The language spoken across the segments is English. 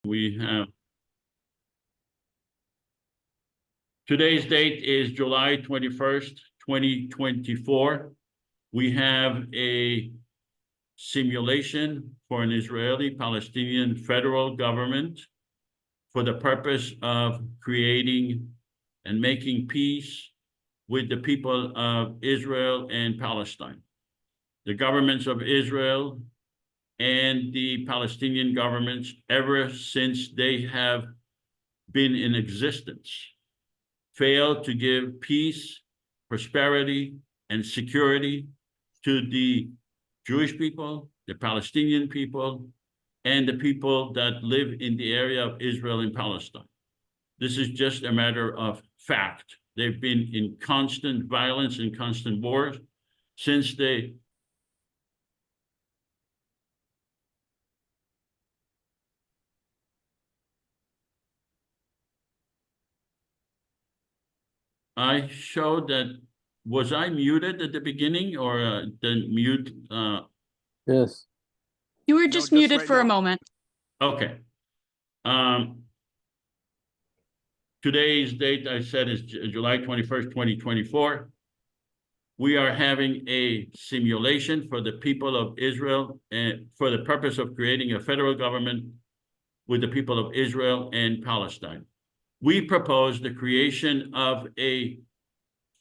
We have today's date is July 21st, 2024. We have a simulation for an Israeli-Palestinian federal government for the purpose of creating and making peace with the people of Israel and Palestine. The governments of Israel and the Palestinian governments, ever since they have been in existence, failed to give peace, prosperity, and security to the Jewish people, the Palestinian people, and the people that live in the area of Israel and Palestine. This is just a matter of fact. They've been in constant violence and constant wars since they I showed that, was I muted at the beginning or the mute? Yes. You were just muted for a moment. Okay. Today's date, I said, is July 21st, 2024. We are having a simulation for the people of Israel and for the purpose of creating a federal government with the people of Israel and Palestine. We propose the creation of a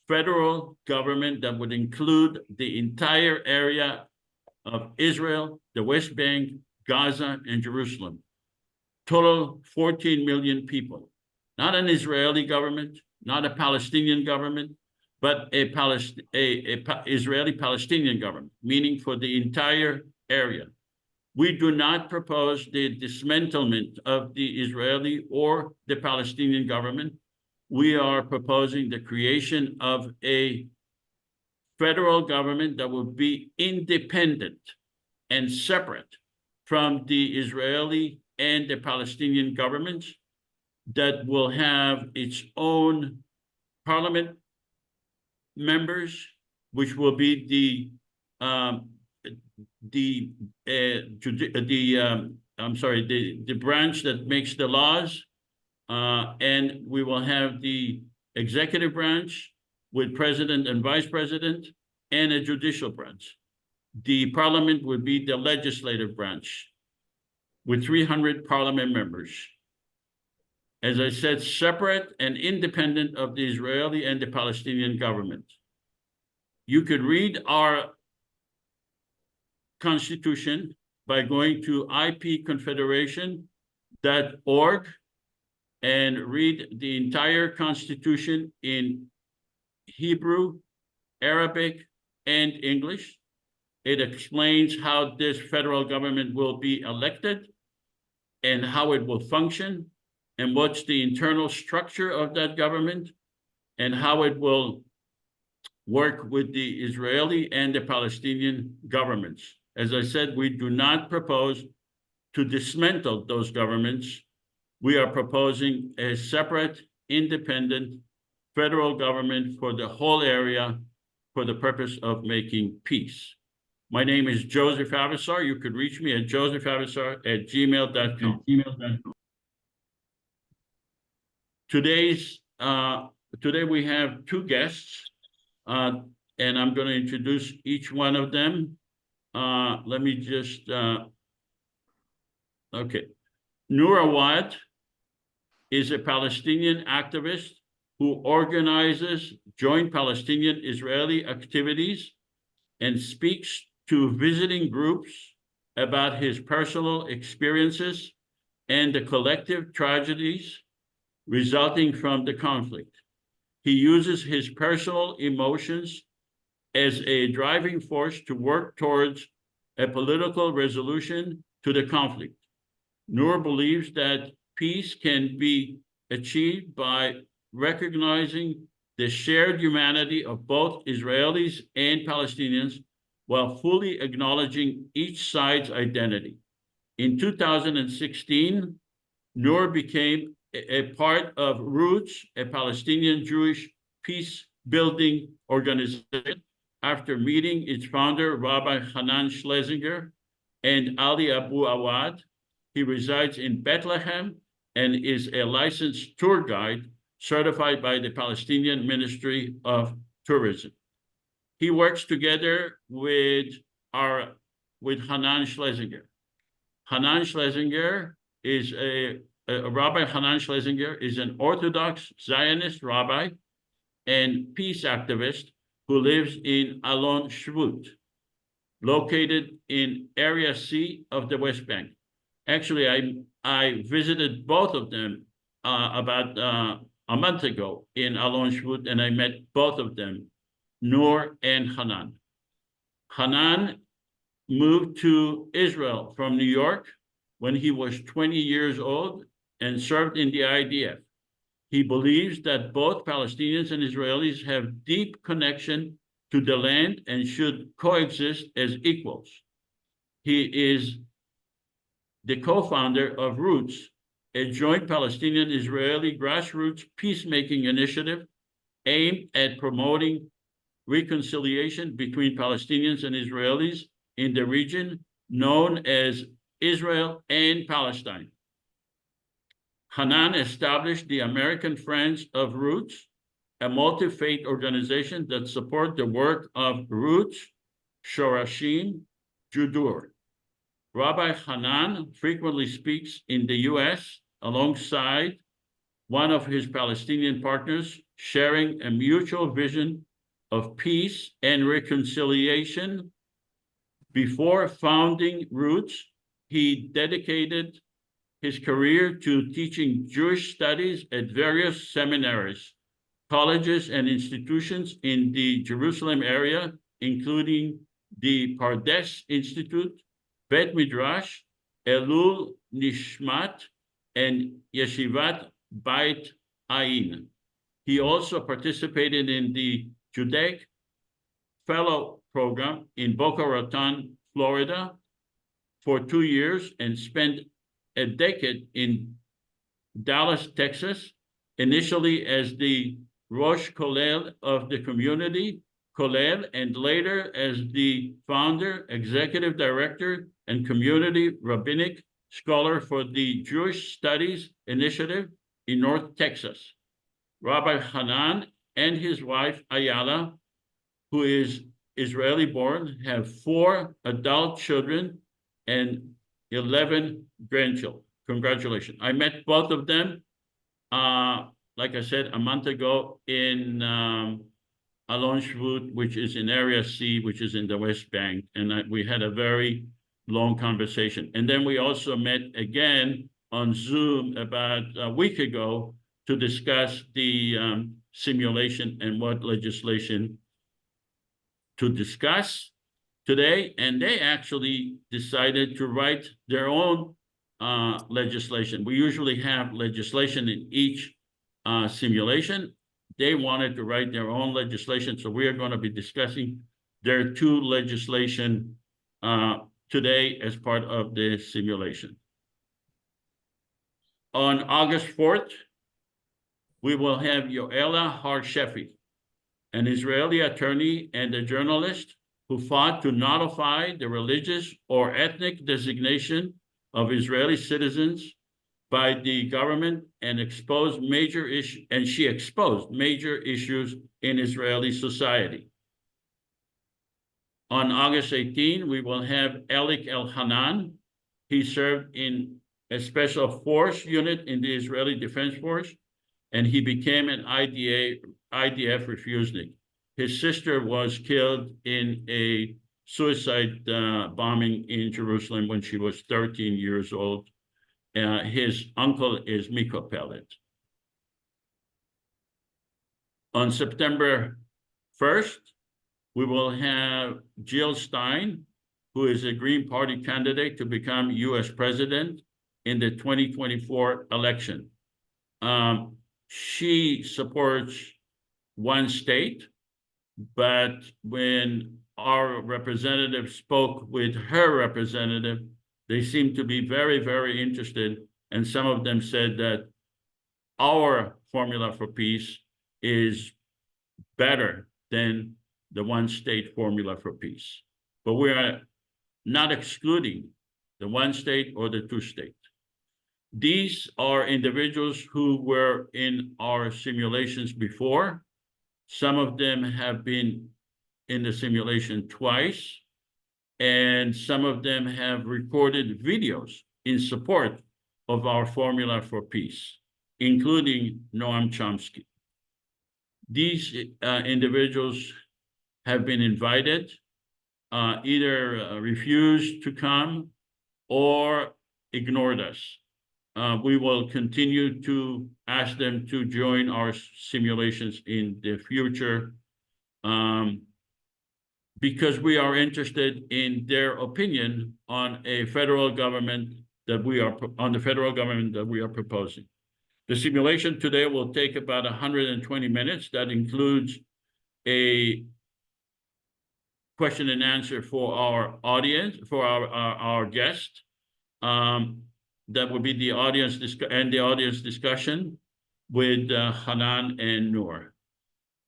federal government that would include the entire area of Israel, the West Bank, Gaza, and Jerusalem. Total 14 million people. Not an Israeli government, not a Palestinian government, but a Israeli-Palestinian government, meaning for the entire area. We do not propose the dismantlement of the Israeli or the Palestinian government. We are proposing the creation of a federal government that will be independent and separate from the Israeli and the Palestinian governments, that will have its own parliament members, which will be the branch that makes the laws, and we will have the executive branch with president and vice president, and a judicial branch. The parliament would be the legislative branch with 300 parliament members. As I said, separate and independent of the Israeli and the Palestinian government. You could read our Constitution by going to ipconfederation.org and read the entire Constitution in Hebrew, Arabic, and English. It explains how this federal government will be elected and how it will function, and what's the internal structure of that government, and how it will work with the Israeli and the Palestinian governments. As I said, we do not propose to dismantle those governments. We are proposing a separate, independent federal government for the whole area for the purpose of making peace. My name is Joseph Avasar. You could reach me at josephavassar@gmail.com. Today we have two guests, and I'm going to introduce each one of them. Let me just, okay. Noor Awad is a Palestinian activist who organizes joint Palestinian-Israeli activities and speaks to visiting groups about his personal experiences and the collective tragedies resulting from the conflict. He uses his personal emotions as a driving force to work towards a political resolution to the conflict. Noor believes that peace can be achieved by recognizing the shared humanity of both Israelis and Palestinians while fully acknowledging each side's identity. In 2016, Noor became a part of Roots, a Palestinian Jewish peace-building organization, after meeting its founder, Rabbi Hanan Schlesinger, and Ali Abu Awad. He resides in Bethlehem and is a licensed tour guide certified by the Palestinian Ministry of Tourism. He works together with Hanan Schlesinger. Hanan Schlesinger is Rabbi Hanan Schlesinger is an Orthodox Zionist rabbi and peace activist who lives in Alon Shvut, located in Area C of the West Bank. Actually, I visited both of them about a month ago in Alon Shvut, and I met both of them, Noor and Hanan. Hanan moved to Israel from New York when he was 20 years old and served in the IDF. He believes that both Palestinians and Israelis have deep connection to the land and should coexist as equals. He is the co-founder of Roots, a joint Palestinian-Israeli grassroots peacemaking initiative aimed at promoting reconciliation between Palestinians and Israelis in the region known as Israel and Palestine. Hanan established the American Friends of Roots, a multi-faith organization that supports the work of Roots, Shorashim, Judur. Rabbi Hanan frequently speaks in the US alongside one of his Palestinian partners, sharing a mutual vision of peace and reconciliation. Before founding Roots, he dedicated his career to teaching Jewish studies at various seminaries, colleges, and institutions in the Jerusalem area, including the Pardes Institute, Bet Midrash, Elul Nishmat, and Yeshivat Beit Ayin. He also participated in the Judaic Fellow Program in Boca Raton, Florida, for 2 years and spent a decade in Dallas, Texas, initially as the Rosh Kollel of the community, Kollel, and later as the founder, executive director, and community rabbinic scholar for the Jewish Studies Initiative in North Texas. Rabbi Hanan and his wife, Ayala, who is Israeli-born, have 4 adult children and 11 grandchildren. Congratulations. I met both of them, like I said, a month ago in Alon Shvut, which is in Area C, which is in the West Bank. And we had a very long conversation. And then we also met again on Zoom about a week ago to discuss the simulation and what legislation to discuss today. And they actually decided to write their own legislation. We usually have legislation in each simulation. They wanted to write their own legislation, so we are going to be discussing their 2 legislation today as part of the simulation. On August 4th, we will have Yoela Har-Shefi, an Israeli attorney and a journalist who fought to nullify the religious or ethnic designation of Israeli citizens by the government and exposed major issues, and she exposed major issues in Israeli society. On August 18, we will have Elik El-Hanan. He served in a special force unit in the Israeli Defense Force, and he became an IDF refusenik. His sister was killed in a suicide bombing in Jerusalem when she was 13 years old. His uncle is Miko Pellet. On September 1st, we will have Jill Stein, who is a Green Party candidate to become US president in the 2024 election. She supports one state, but when our representative spoke with her representative, they seemed to be very, very interested. And some of them said that our formula for peace is better than the one state formula for peace. But we are not excluding the one state or the 2 state. These are individuals who were in our simulations before. Some of them have been in the simulation twice, and some of them have recorded videos in support of our formula for peace, including Noam Chomsky. These individuals have been invited, either refused to come or ignored us. We will continue to ask them to join our simulations in the future, because we are interested in their opinion on a federal government that we are proposing. The simulation today will take about 120 minutes. That includes a question and answer for our audience, for our guest. That will be the audience discussion with Hanan and Noor.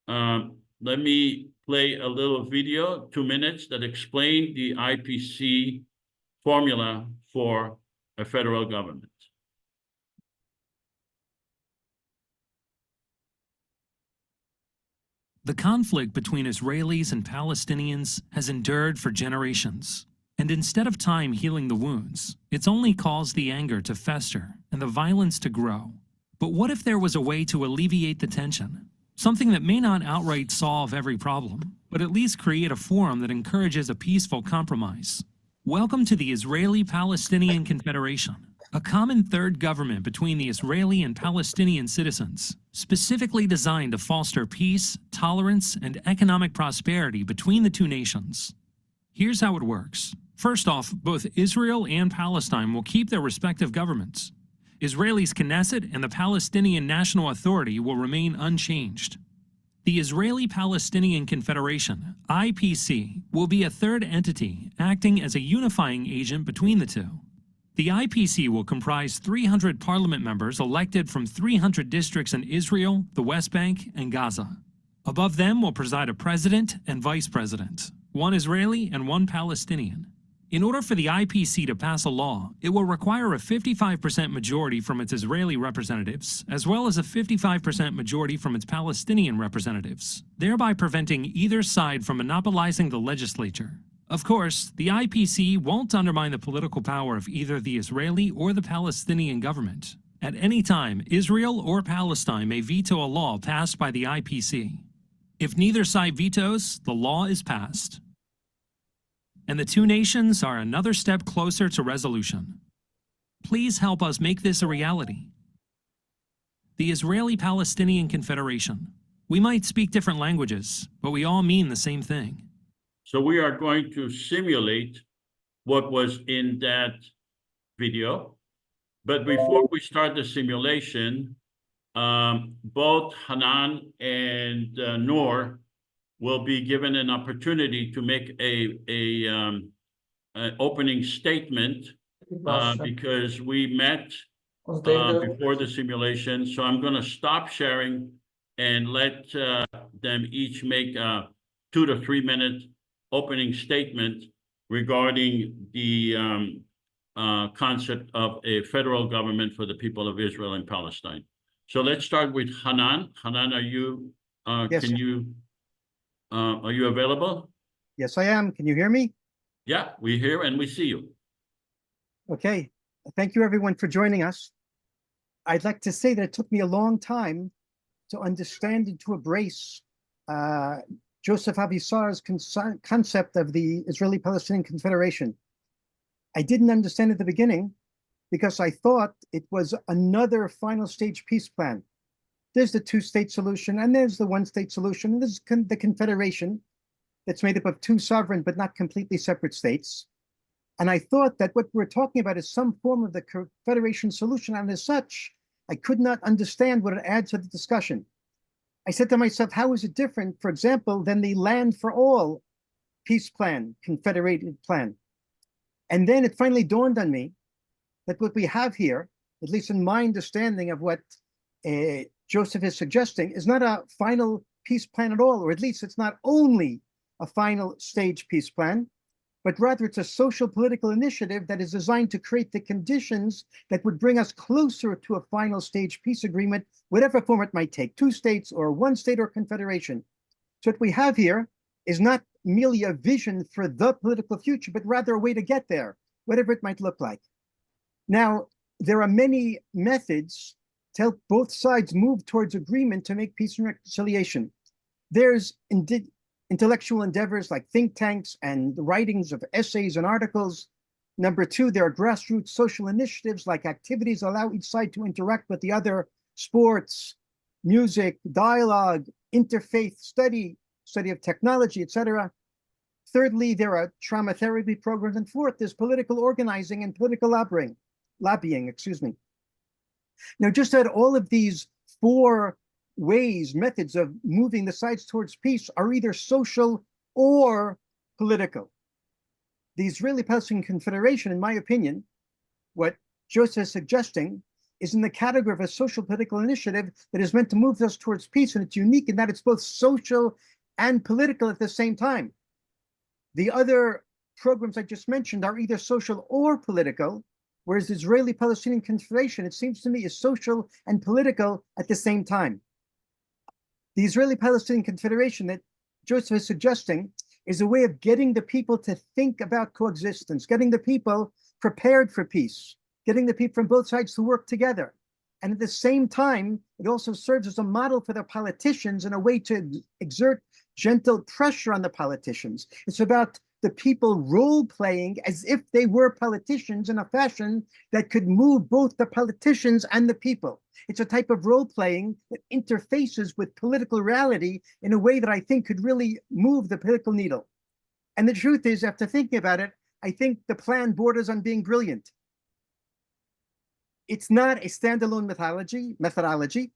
Let me play a little video, 2 minutes, that explain the IPC formula for a federal government. The conflict between Israelis and Palestinians has endured for generations. And instead of time healing the wounds, it's only caused the anger to fester and the violence to grow. But what if there was a way to alleviate the tension? Something that may not outright solve every problem, but at least create a forum that encourages a peaceful compromise. Welcome to the Israeli-Palestinian Confederation, a common third government between the Israeli and Palestinian citizens, specifically designed to foster peace, tolerance, and economic prosperity between the two nations. Here's how it works. First off, both Israel and Palestine will keep their respective governments. Israel's Knesset and the Palestinian National Authority will remain unchanged. The Israeli-Palestinian Confederation, IPC, will be a third entity acting as a unifying agent between the two. The IPC will comprise 300 parliament members elected from 300 districts in Israel, the West Bank, and Gaza. Above them will preside a president and vice president, one Israeli and one Palestinian. In order for the IPC to pass a law, it will require a 55% majority from its Israeli representatives, as well as a 55% majority from its Palestinian representatives, thereby preventing either side from monopolizing the legislature. Of course, the IPC won't undermine the political power of either the Israeli or the Palestinian government. At any time, Israel or Palestine may veto a law passed by the IPC. If neither side vetoes, the law is passed. And the two nations are another step closer to resolution. Please help us make this a reality. The Israeli-Palestinian Confederation. We might speak different languages, but we all mean the same thing. So we are going to simulate what was in that video. But before we start the simulation, both Hanan and Noor will be given an opportunity to make an opening statement because we met before the simulation. So I'm going to stop sharing and let them each make a 2 to 3 minute opening statement regarding the concept of a federal government for the people of Israel and Palestine. So let's start with Hanan. Hanan, are you? Yes. Are you available? Yes, I am. Can you hear me? Yeah, we hear and we see you. Okay. Thank you, everyone, for joining us. I'd like to say that it took me a long time to understand and to embrace Joseph Avisar's concept of the Israeli-Palestinian Confederation. I didn't understand at the beginning because I thought it was another final stage peace plan. There's the two-state solution, and there's the one-state solution, and there's the Confederation that's made up of two sovereign but not completely separate states. And I thought that what we're talking about is some form of the Confederation solution, and as such, I could not understand what it adds to the discussion. I said to myself, how is it different, for example, than the Land for All peace plan, confederated plan? And then it finally dawned on me that what we have here, at least in my understanding of what Joseph is suggesting, is not a final peace plan at all, or at least it's not only a final stage peace plan. but rather it's a social political initiative that is designed to create the conditions that would bring us closer to a final stage peace agreement, whatever form it might take, 2 states or 1 state or confederation. So what we have here is not merely a vision for the political future, but rather a way to get there, whatever it might look like. Now, there are many methods to help both sides move towards agreement to make peace and reconciliation. There's intellectual endeavors like think tanks and the writings of essays and articles. Number 2, there are grassroots social initiatives like activities that allow each side to interact with the other, sports, music, dialogue, interfaith study of technology, etc. Thirdly, there are trauma therapy programs. And fourth, there's political organizing and political lobbying. Now, just that all of these 4 methods of moving the sides towards peace are either social or political. The Israeli-Palestinian Confederation, in my opinion, what Joseph is suggesting, is in the category of a social political initiative that is meant to move us towards peace, and it's unique in that it's both social and political at the same time. The other programs I just mentioned are either social or political, whereas the Israeli-Palestinian Confederation, it seems to me, is social and political at the same time. The Israeli-Palestinian Confederation that Joseph is suggesting is a way of getting the people to think about coexistence, getting the people prepared for peace, getting the people from both sides to work together. And at the same time, it also serves as a model for the politicians and a way to exert gentle pressure on the politicians. It's about the people role-playing as if they were politicians in a fashion that could move both the politicians and the people. It's a type of role-playing that interfaces with political reality in a way that I think could really move the political needle. And the truth is, after thinking about it, I think the plan borders on being brilliant. It's not a standalone methodology.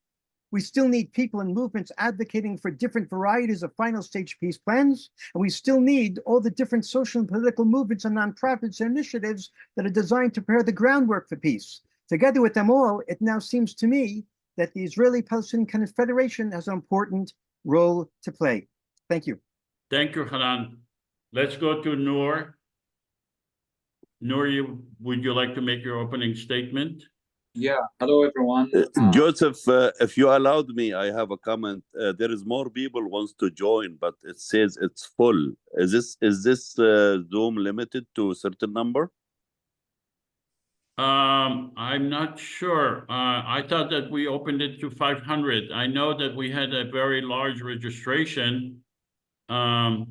We still need people and movements advocating for different varieties of final stage peace plans, and we still need all the different social and political movements and nonprofits and initiatives that are designed to prepare the groundwork for peace. Together with them all, it now seems to me that the Israeli-Palestinian Confederation has an important role to play. Thank you. Thank you, Hanan. Let's go to Noor. Noor, would you like to make your opening statement? Yeah, hello everyone. Joseph, if you allowed me, I have a comment. There is more people wants to join, but it says it's full. Is this Zoom limited to a certain number? I'm not sure. I thought that we opened it to 500. I know that we had a very large registration. Yeah,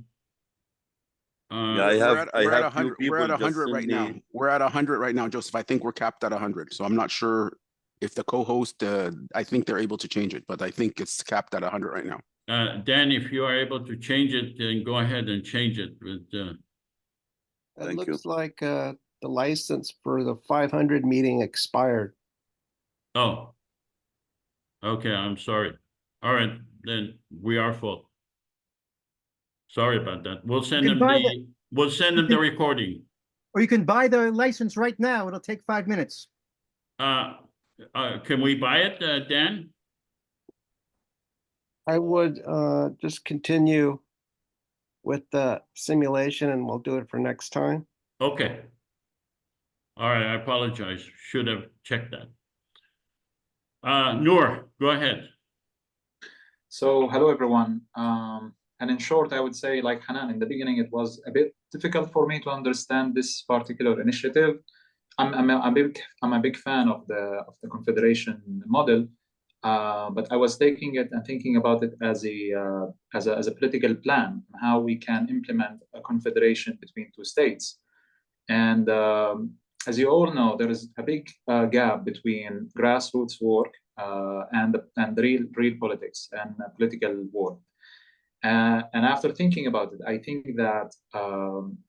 We're at 100 right now. We're at 100 right now, Joseph. I think we're capped at 100. So I'm not sure if the co-host, I think they're able to change it, but I think it's capped at 100 right now. Dan, if you are able to change it, then go ahead and change it. But, it looks like the license for the 500 meeting expired. oh, okay, I'm sorry. All right, then we are full. Sorry about that. We'll send them the recording. Or you can buy the license right now. It'll take 5 minutes. Can we buy it, Dan? I would just continue with the simulation and we'll do it for next time. Okay. All right, I apologize. Should have checked that. Noor, go ahead. So, hello everyone. And in short, I would say, like Hanan, in the beginning, it was a bit difficult for me to understand this particular initiative. I'm a big fan of the Confederation model, but I was taking it and thinking about it as a political plan, how we can implement a confederation between 2 states. And as you all know, there is a big gap between grassroots work and real politics and political work. And after thinking about it, I think that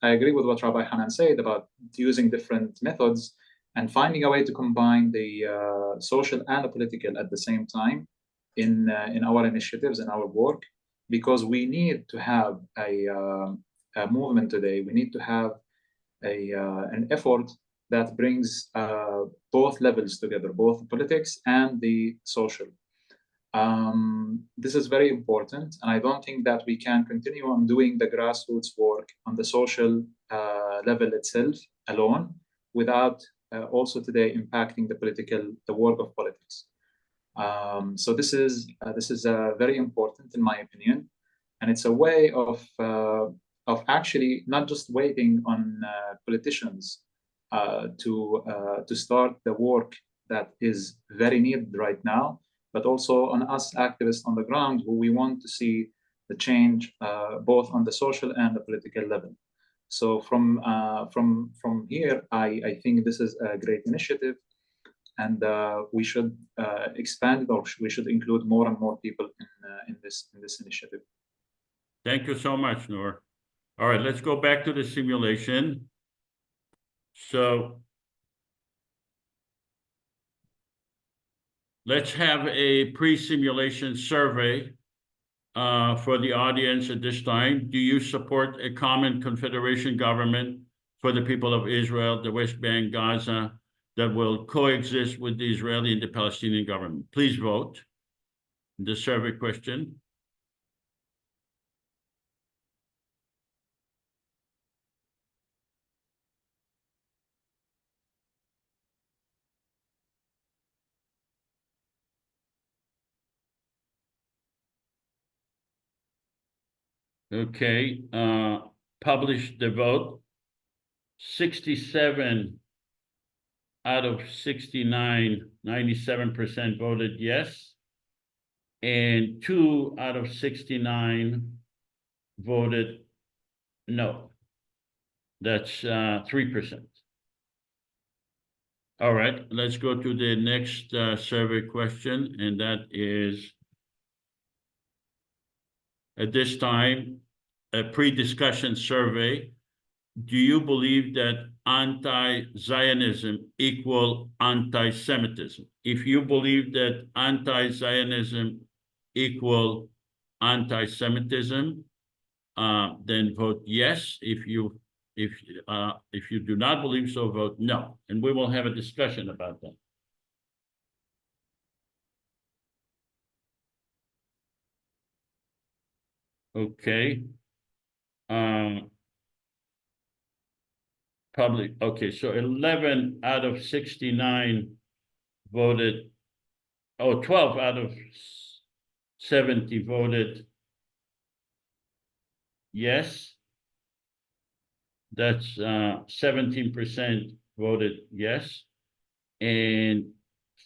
I agree with what Rabbi Hanan said about using different methods and finding a way to combine the social and the political at the same time in our initiatives and our work, because we need to have a movement today. We need to have an effort that brings both levels together, both politics and the social. This is very important, and I don't think that we can continue on doing the grassroots work on the social level itself alone without also today impacting the work of politics. So this is very important in my opinion, and it's a way of actually not just waiting on politicians to start the work that is very needed right now, but also on us activists on the ground who we want to see the change both on the social and the political level. So from here, I think this is a great initiative, and we should expand it, or we should include more and more people in this initiative. Thank you so much, Noor. All right, let's go back to the simulation. So let's have a pre-simulation survey for the audience at this time. Do you support a common confederation government for the people of Israel, the West Bank, Gaza, that will coexist with the Israeli and the Palestinian government? Please vote. The survey question. Okay, publish the vote. 67 out of 69, 97% voted yes. And 2 out of 69 voted no. That's 3%. All right, let's go to the next survey question, and that is, at this time, a pre-discussion survey. Do you believe that anti-Zionism equal anti-Semitism? If you believe that anti-Zionism equal anti-Semitism, then vote yes. If you do not believe so, vote no. And we will have a discussion about that. Okay. Okay, so 11 out of 69 voted, 12 out of 70 voted yes. That's 17% voted yes. And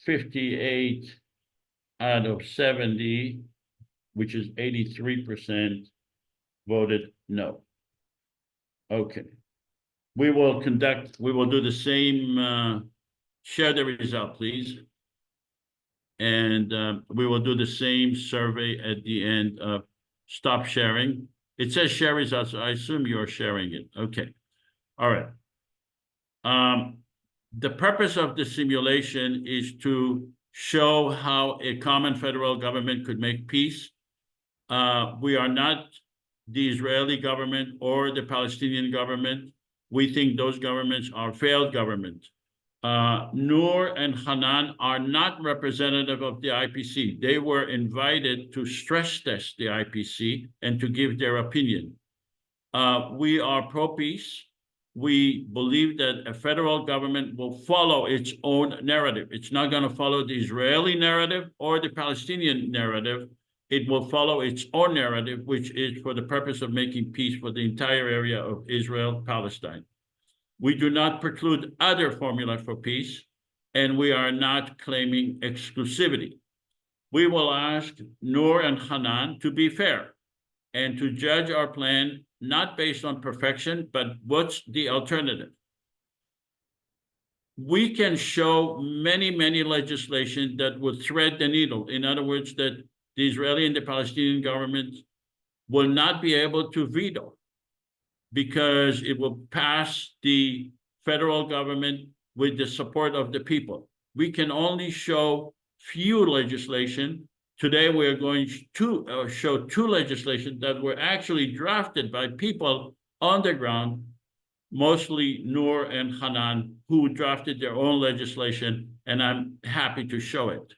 58 out of 70, which is 83%, voted no. Okay. We will do the same, share the result, please. And we will do the same survey at the end of stop sharing. It says share results, so I assume you're sharing it. Okay. All right. The purpose of the simulation is to show how a common federal government could make peace. We are not the Israeli government or the Palestinian government. We think those governments are failed governments. Noor and Hanan are not representative of the IPC. They were invited to stress test the IPC and to give their opinion. We are pro-peace. We believe that a federal government will follow its own narrative. It's not going to follow the Israeli narrative or the Palestinian narrative. It will follow its own narrative, which is for the purpose of making peace for the entire area of Israel, Palestine. We do not preclude other formula for peace, and we are not claiming exclusivity. We will ask Noor and Hanan to be fair and to judge our plan not based on perfection, but what's the alternative. We can show many, many legislation that would thread the needle. In other words, that the Israeli and the Palestinian governments will not be able to veto because it will pass the federal government with the support of the people. We can only show few legislation. Today, we are going to show 2 legislation that were actually drafted by people on the ground, mostly Noor and Hanan, who drafted their own legislation, and I'm happy to show it.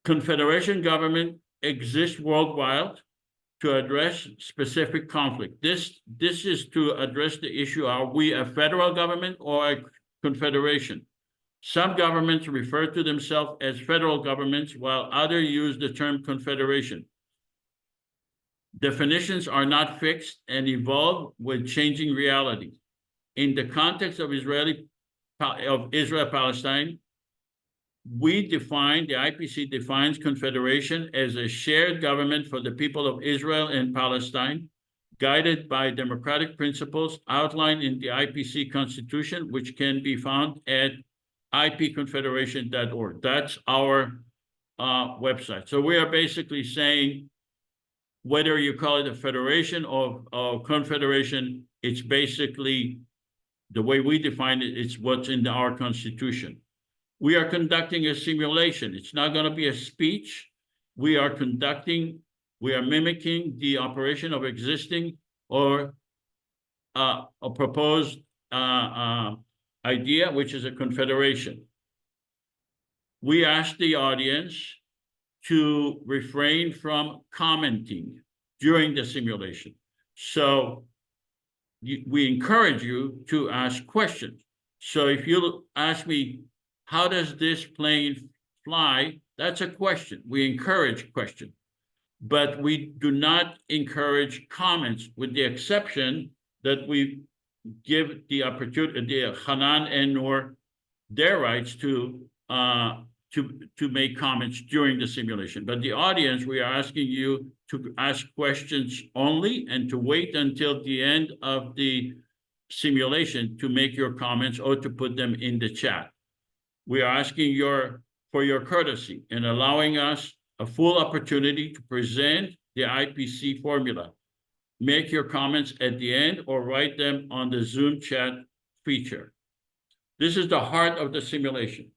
confederation government exists worldwide to address specific conflict. This is to address the issue, are we a federal government or a confederation? Some governments refer to themselves as federal governments, while others use the term confederation. Definitions are not fixed and evolve with changing reality. In the context of Israel-Palestine, the IPC defines confederation as a shared government for the people of Israel and Palestine, guided by democratic principles outlined in the IPC Constitution, which can be found at ipconfederation.org. That's our website. So we are basically saying, whether you call it a federation or confederation, it's basically the way we define it, it's what's in our Constitution. We are conducting a simulation. It's not going to be a speech. We are mimicking the operation of existing or a proposed idea, which is a confederation. We ask the audience to refrain from commenting during the simulation. So we encourage you to ask questions. So if you ask me, how does this plane fly? That's a question. We encourage questions, but we do not encourage comments, with the exception that we give the opportunity, Hanan and Noor, their rights to make comments during the simulation. But the audience, we are asking you to ask questions only and to wait until the end of the simulation to make your comments or to put them in the chat. We are asking for your courtesy in allowing us a full opportunity to present the IPC formula. Make your comments at the end or write them on the Zoom chat feature. This is the heart of the simulation.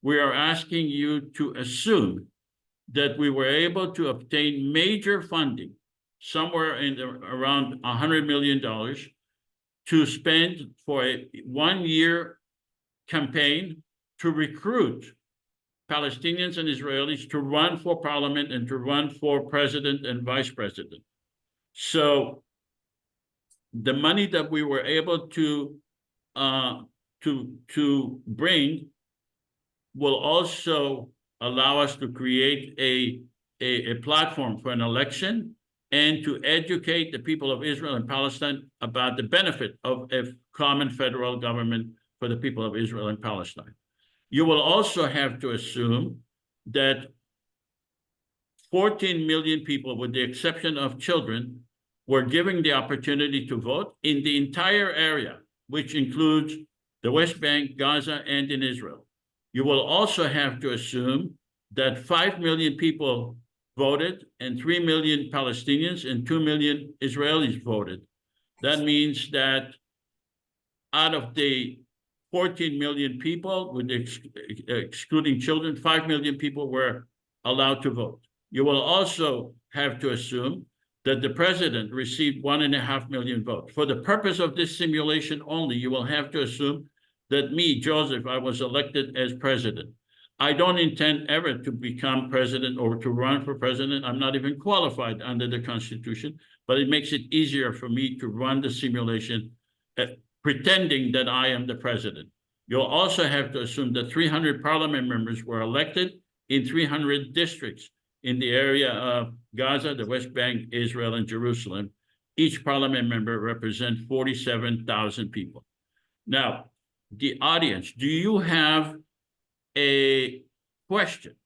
We are asking you to assume that we were able to obtain major funding, somewhere in around $100 million, to spend for a one-year campaign to recruit Palestinians and Israelis to run for parliament and to run for president and vice president. So the money that we were able to bring will also allow us to create a platform for an election and to educate the people of Israel and Palestine about the benefit of a common federal government for the people of Israel and Palestine. You will also have to assume that 14 million people, with the exception of children, were given the opportunity to vote in the entire area, which includes the West Bank, Gaza, and in Israel. You will also have to assume that 5 million people voted and 3 million Palestinians and 2 million Israelis voted. That means that out of the 14 million people, with excluding children, 5 million people were allowed to vote. You will also have to assume that the president received 1.5 million votes. For the purpose of this simulation only, you will have to assume that me, Joseph, I was elected as president. I don't intend ever to become president or to run for president. I'm not even qualified under the Constitution, but it makes it easier for me to run the simulation pretending that I am the president. You'll also have to assume that 300 parliament members were elected in 300 districts in the area of Gaza, the West Bank, Israel, and Jerusalem. Each parliament member represents 47,000 people. Now, the audience, do you have a question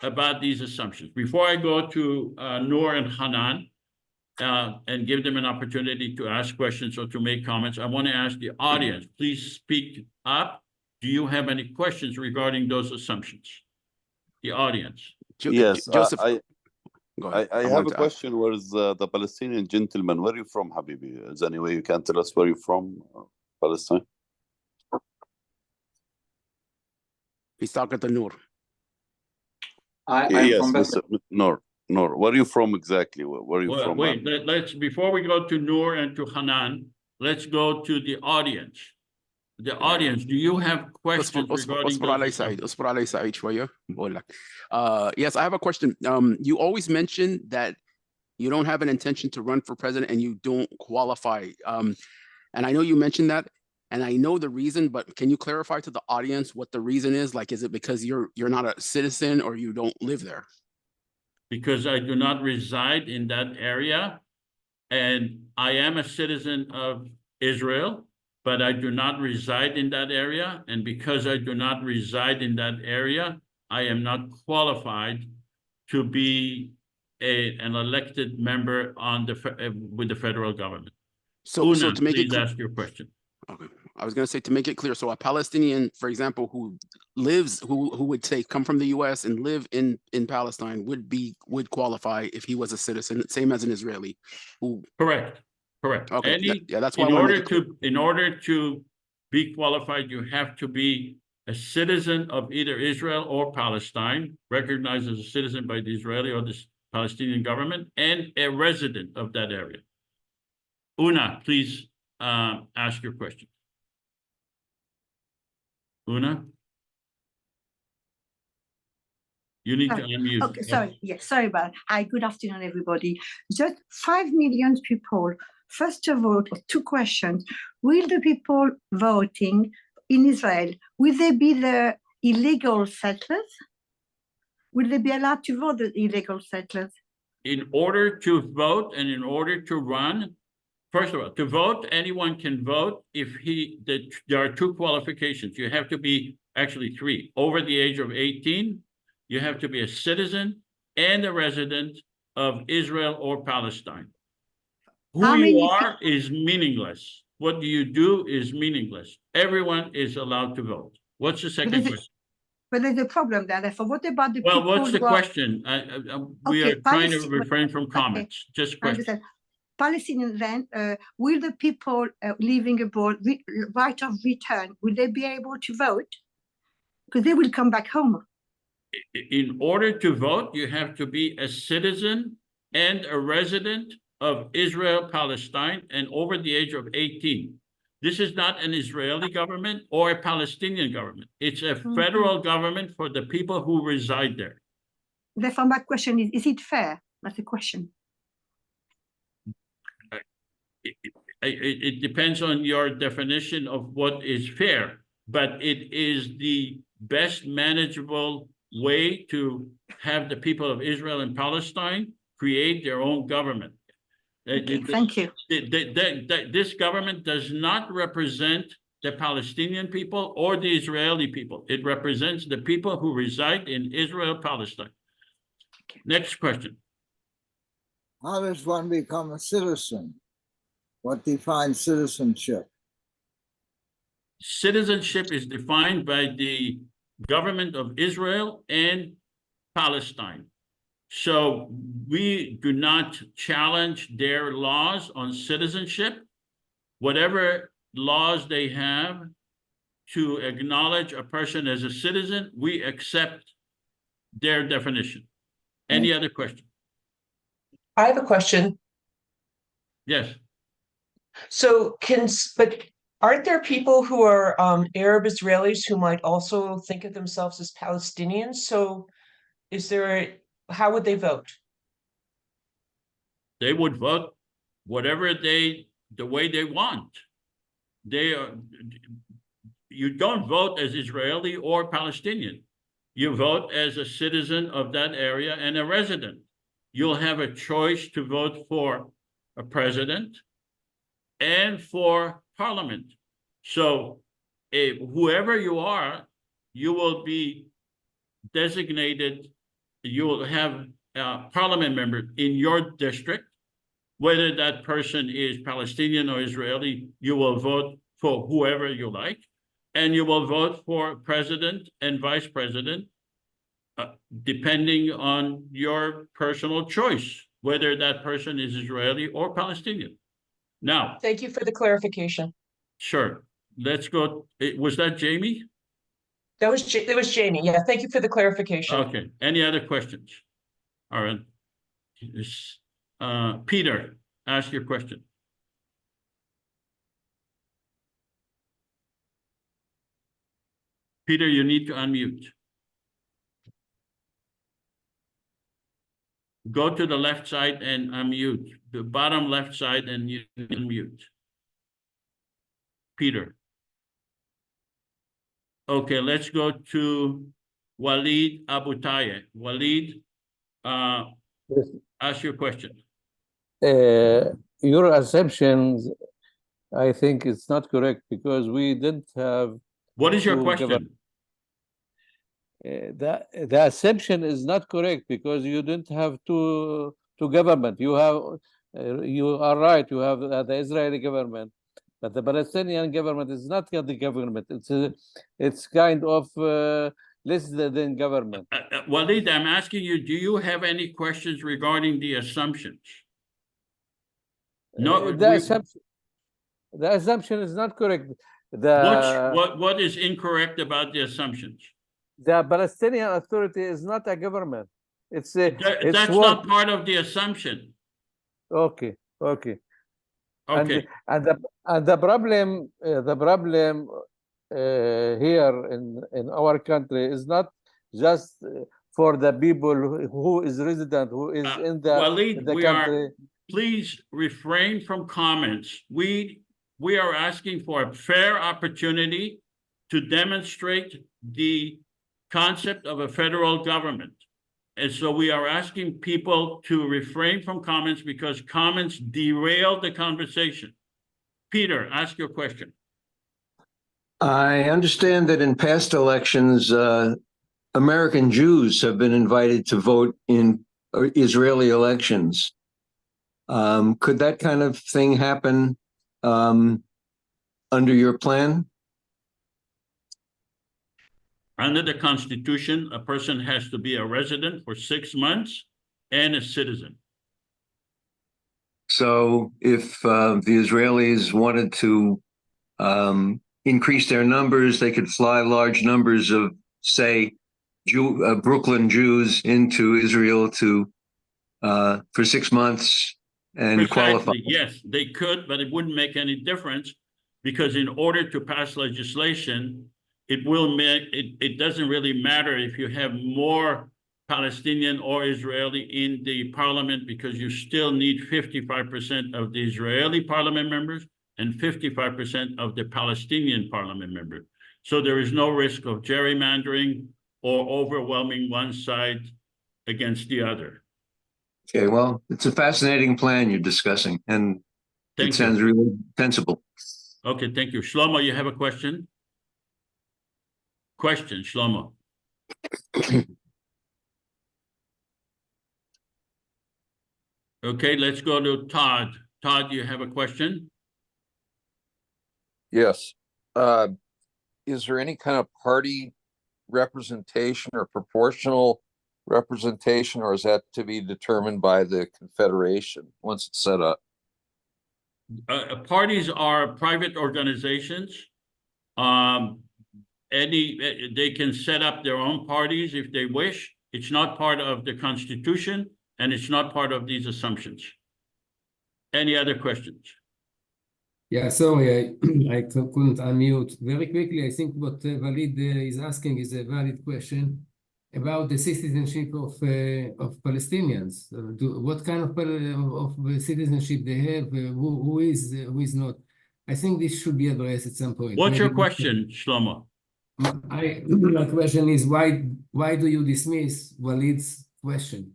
about these assumptions? Before I go to Noor and Hanan and give them an opportunity to ask questions or to make comments, I want to ask the audience, please speak up. Do you have any questions regarding those assumptions? The audience. Yes, Joseph, I have a to question. Where is the Palestinian gentleman? Where are you from, Habibi? Is there any way you can tell us where you're from, Palestine? He's talking to Noor. I'm Yes, from Mr. Noor. Where are you from exactly? Where are you Well, from? wait, let's, before we go to Noor and to Hanan, let's go to the audience. the audience, do you have questions regarding اصبر علي those سعيد assumptions? اصبر علي سعيد شوية بقول لك. Yes, I have a question. You always mention that you don't have an intention to run for president and you don't qualify. And I know you mentioned that, and I know the reason, but can you clarify to the audience what the reason is? Like, is it because you're not a citizen or you don't live there? Because I do not reside in that area, and I am a citizen of Israel, but I do not reside in that area. And because I do not reside in that area, I am not qualified to be an elected member on with the federal government. So Una, to make it please ask your question. Okay. I was going to say, to make it clear, so a Palestinian, for example, who lives, who would say come from the U.S. and live in Palestine would qualify if he was a citizen, same as an Israeli. Who Correct. Okay, yeah, that's why in I wanna order make it to in order to be qualified, you have to be a citizen of either Israel or Palestine, recognized as a citizen by the Israeli or the Palestinian government, and a resident of that area. Una, please ask your question. Una? You need to unmute. Okay, sorry. Yes, sorry about it. Hi, good afternoon, everybody. Just 5 million people. First of all, 2 questions. Will the people voting in Israel, will they be the illegal settlers? Will they be allowed to vote, the illegal settlers? In order to vote and in order to run, first of all, to vote, anyone can vote if there are 2 qualifications. You have to be, actually 3, over the age of 18. You have to be a citizen and a resident of Israel or Palestine. Who you are is meaningless. What you do is meaningless. Everyone is allowed to vote. What's the second question? But there's a problem there. Therefore, what about the well, people? Well, what's the question? We are trying to refrain from comments. Just questions. Palestinians then, will the people living abroad, right of return, will they be able to vote? Because they will come back home. In order to vote, you have to be a citizen and a resident of Israel, Palestine, and over the age of 18. This is not an Israeli government or a Palestinian government. It's a federal government for the people who reside there. Therefore, my question is it fair? That's the question. It depends on your definition of what is fair, but it is the best manageable way to have the people of Israel and Palestine create their own government. Okay, thank you. This government does not represent the Palestinian people or the Israeli people. It represents the people who reside in Israel, Palestine. Okay. Next question. How does one become a citizen? What defines citizenship? Citizenship is defined by the government of Israel and Palestine. So we do not challenge their laws on citizenship. Whatever laws they have to acknowledge a person as a citizen, we accept their definition. Any other question? I have a question. Yes. So but aren't there people who are Arab Israelis who might also think of themselves as Palestinians? So how would they vote? They would vote whatever the way they want. You don't vote as Israeli or Palestinian. You vote as a citizen of that area and a resident. You'll have a choice to vote for a president and for parliament. So whoever you are, you will be designated, you will have a parliament member in your district. Whether that person is Palestinian or Israeli, you will vote for whoever you like, and you will vote for president and vice president, depending on your personal choice, whether that person is Israeli or Palestinian. Now, thank you for the clarification. Sure. Let's go. Was that Jamie? That was Jamie. Yeah, thank you for the clarification. Okay. Any other questions? All right. Peter, ask your question. Peter, you need to unmute. Go to the left side and unmute. The bottom left side and you unmute. Peter. Okay, let's go to Walid Abutaye. Walid, Yes. ask your question. Your assumptions, I think it's not correct because we didn't have. What is your to question? The assumption is not correct because you didn't have two government. You are right. You have the Israeli government, but the Palestinian government is not the government. It's kind of less than government. Walid, I'm asking you, do you have any questions regarding the assumptions? No. The assumption is not correct. What is incorrect about the assumptions? The Palestinian Authority is not a government. It's that's not part of the assumption. Okay. Okay. And the problem here in our country is not just for the people who is resident, who is in the, Walid, in the country. Please refrain from comments. We are asking for a fair opportunity to demonstrate the concept of a federal government. And so we are asking people to refrain from comments because comments derail the conversation. Peter, ask your question. I understand that in past elections, American Jews have been invited to vote in Israeli elections. Could that kind of thing happen under your plan? Under the Constitution, a person has to be a resident for 6 months and a citizen. So if the Israelis wanted to increase their numbers, they could fly large numbers of, say, Brooklyn Jews into Israel for 6 months and qualify. Yes, they could, but it wouldn't make any difference because in order to pass legislation, it doesn't really matter if you have more Palestinian or Israeli in the parliament because you still need 55% of the Israeli parliament members and 55% of the Palestinian parliament members. So there is no risk of gerrymandering or overwhelming one side against the other. Okay, well, it's a fascinating plan you're discussing, and it sounds really sensible. Okay, thank you. Shlomo, you have a question? Question, Shlomo. Okay, let's go to Todd. Todd, you have a question? Yes. Is there any kind of party representation or proportional representation, or is that to be determined by the Confederation once it's set up? Parties are private organizations. They can set up their own parties if they wish. It's not part of the Constitution, and it's not part of these assumptions. Any other questions? Yeah, sorry, I couldn't unmute. Very quickly, I think what Walid is asking is a valid question about the citizenship of Palestinians. What kind of citizenship they have, who is not. I think this should be addressed at some point. What's your question, Shlomo? My question is why do you dismiss Walid's question?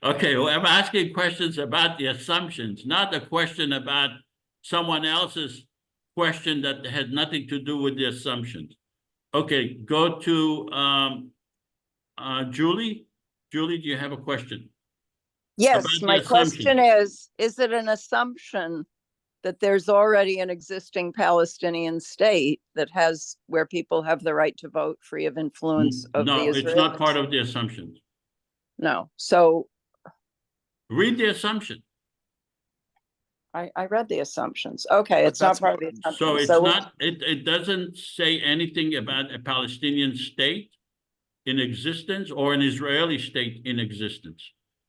Okay, well, I'm asking questions about the assumptions, not a question about someone else's question that has nothing to do with the assumptions. Okay, go to Julie. Julie, do you have a question? Yes, my question is it an assumption that there's already an existing Palestinian state that has where people have the right to vote free of influence of the Israelis? No, it's not part of the assumptions. No. So read the assumption. I read the assumptions. Okay, it's not part of the assumptions. So it's not, it doesn't say anything about a Palestinian state in existence or an Israeli state in existence.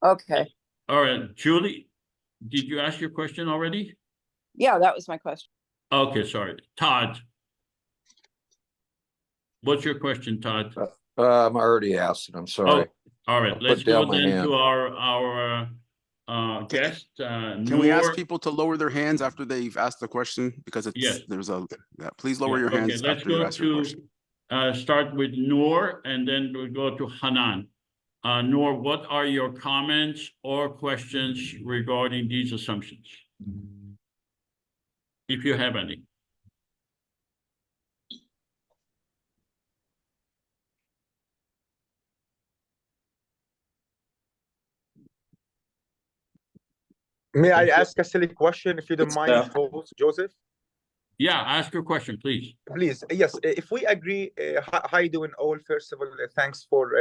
Okay. All right, Julie, did you ask your question already? Yeah, that was my question. Okay, sorry. Todd. What's your question, Todd? I already asked it. I'm sorry. Oh, all right. I'll Let's put down go my then hand. to our guest, Can we ask people to lower their hands after they've asked the question? Because it's Yes. there's a please lower your Okay, hands let's after you go ask your question. to start with Noor, and then we'll go to Hanan. Noor, what are your comments or questions regarding these assumptions? If you have any. May I ask a silly question, if you don't mind, host Joseph? Yeah, ask your question, please. Please, yes. If we agree, how you doing all? First of all, thanks for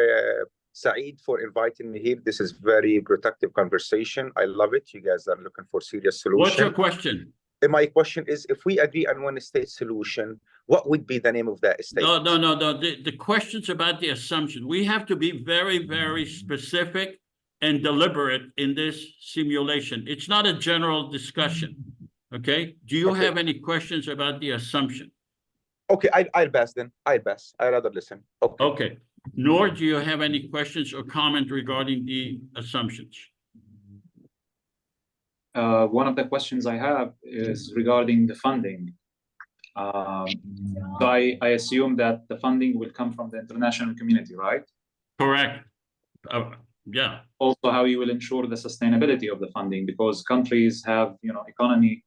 Saeed for inviting me here. This is very productive conversation. I love it. You guys are looking for serious solution. What's your question? My question is, if we agree on one state solution, what would be the name of that state? No. The question's about the assumption. We have to be very, very specific and deliberate in this simulation. It's not a general discussion. Okay. Do you have any questions about the assumption? Okay, I'll pass then. I'll pass. I'd rather listen. Okay. Okay. Noor, do you have any questions or comment regarding the assumptions? One of the questions I have is regarding the funding. So I assume that the funding will come from the international community, right? Correct. Yeah. Also, how you will ensure the sustainability of the funding, because countries have, economy,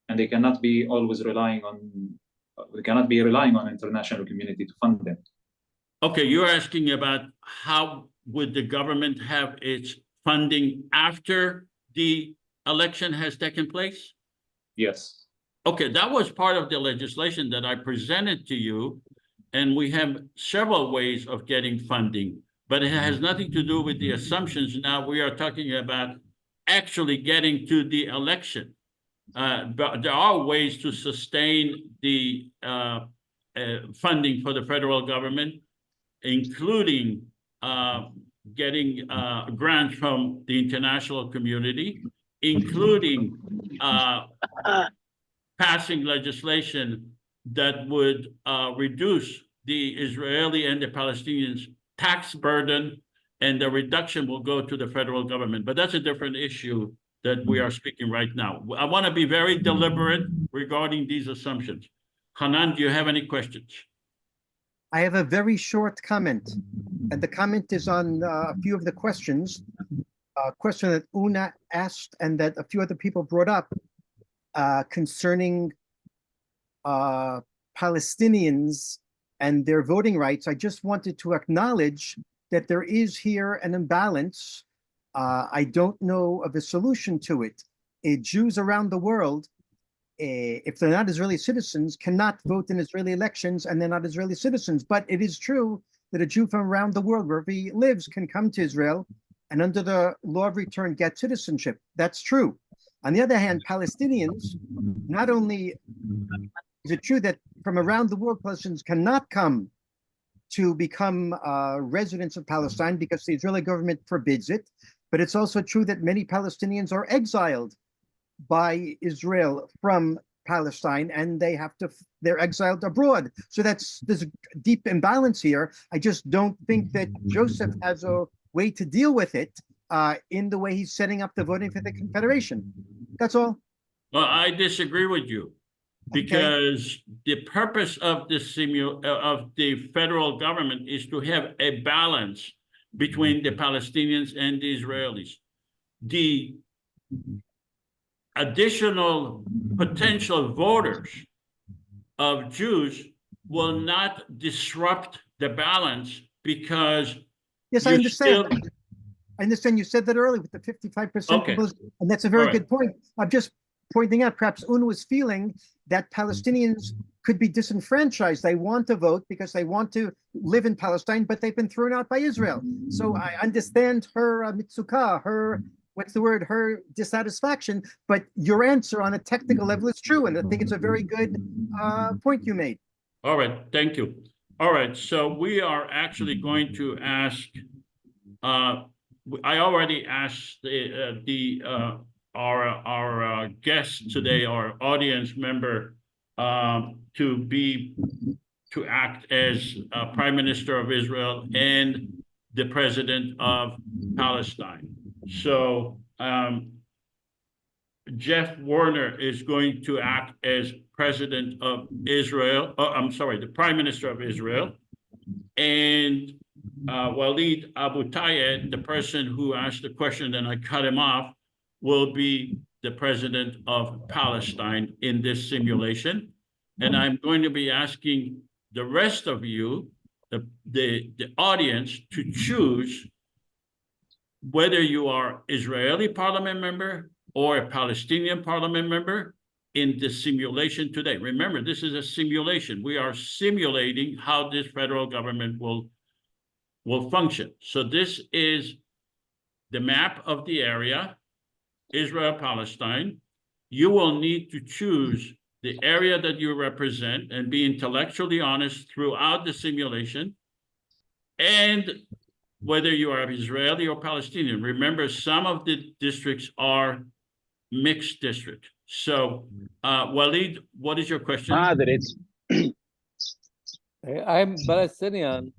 and they cannot be always relying on international community to fund them. Okay, you're asking about how would the government have its funding after the election has taken place? Yes. Okay, that was part of the legislation that I presented to you, and we have several ways of getting funding, but it has nothing to do with the assumptions. Now we are talking about actually getting to the election. But there are ways to sustain the funding for the federal government, including getting grants from the international community, including passing legislation that would reduce the Israeli and the Palestinians' tax burden, and the reduction will go to the federal government. But that's a different issue that we are speaking right now. I want to be very deliberate regarding these assumptions. Hanan, do you have any questions? I have a very short comment, and the comment is on a few of the questions. A question that Una asked and that a few other people brought up concerning Palestinians and their voting rights. I just wanted to acknowledge that there is here an imbalance. I don't know of a solution to it. Jews around the world, if they're not Israeli citizens, cannot vote in Israeli elections, and they're not Israeli citizens. But it is true that a Jew from around the world, wherever he lives, can come to Israel and under the law of return get citizenship. That's true. On the other hand, Palestinians, not only is it true that from around the world, Palestinians cannot come to become residents of Palestine because the Israeli government forbids it, but it's also true that many Palestinians are exiled by Israel from Palestine, and they're exiled abroad. So there's a deep imbalance here. I just don't think that Joseph has a way to deal with it in the way he's setting up the voting for the Confederation. That's all. Well, I disagree with you, because the purpose of the federal government is to have a balance between the Palestinians and the Israelis. The additional potential voters of Jews will not disrupt the balance, because yes, I understand. I understand you said that earlier with the 55%, and that's a very good point. I'm just pointing out, perhaps Una was feeling that Palestinians could be disenfranchised. They want to vote because they want to live in Palestine, but they've been thrown out by Israel. So I understand her mitzukah, her dissatisfaction, but your answer on a technical level is true, and I think it's a very good point you made. All right, thank you. All right, so we are actually going to ask, I already asked our guest today, our audience member, to act as Prime Minister of Israel and the President of Palestine. So Jeff Warner is going to act as President of Israel. I'm sorry, the Prime Minister of Israel. And Walid Abu Tayed, the person who asked the question and I cut him off, will be the President of Palestine in this simulation. And I'm going to be asking the rest of you, the audience, to choose whether you are Israeli parliament member or a Palestinian parliament member in the simulation today. Remember, this is a simulation. We are simulating how this federal government will function. So this is the map of the area, Israel, Palestine. You will need to choose the area that you represent and be intellectually honest throughout the simulation, and whether you are Israeli or Palestinian. Remember, some of the districts are mixed districts. So, Walid, what is your question? I'm Palestinian,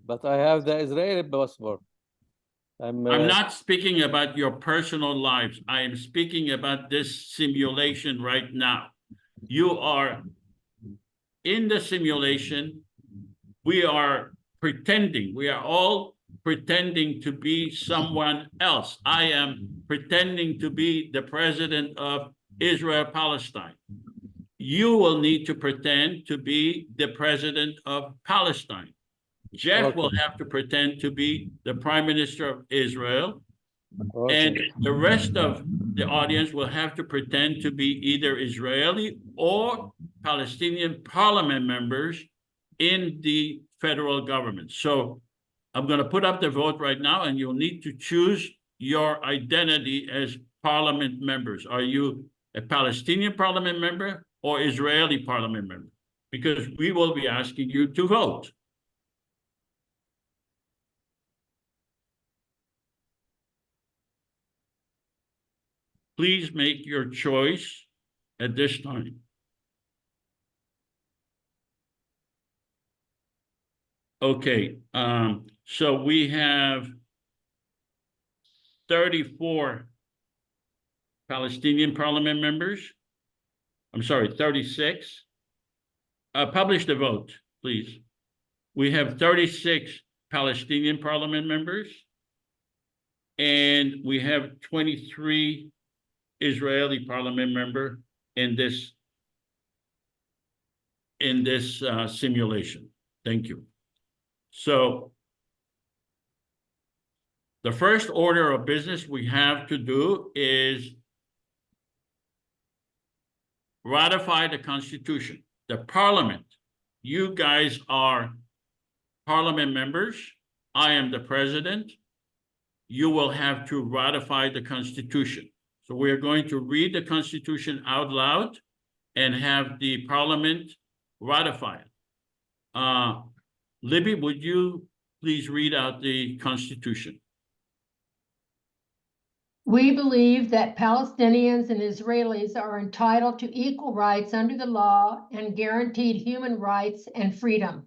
but I have the Israeli passport. I'm not speaking about your personal lives. I am speaking about this simulation right now. You are in the simulation. We are pretending. We are all pretending to be someone else. I am pretending to be the president of Israel, Palestine. You will need to pretend to be the president of Palestine. Jeff will have to pretend to be the Prime Minister of Israel. And the rest of the audience will have to pretend to be either Israeli or Palestinian parliament members in the federal government. So I'm going to put up the vote right now, and you'll need to choose your identity as parliament members. Are you a Palestinian parliament member or Israeli parliament member? Because we will be asking you to vote. Please make your choice at this time. Okay, so we have 34 Palestinian parliament members. I'm sorry, 36. Publish the vote, please. We have 36 Palestinian parliament members, and we have 23 Israeli parliament member in this simulation. Thank you. So the first order of business we have to do is ratify the Constitution. The Parliament, you guys are Parliament members. I am the President. You will have to ratify the Constitution. So we are going to read the Constitution out loud and have the Parliament ratify it. Libby, would you please read out the Constitution? We believe that Palestinians and Israelis are entitled to equal rights under the law and guaranteed human rights and freedom.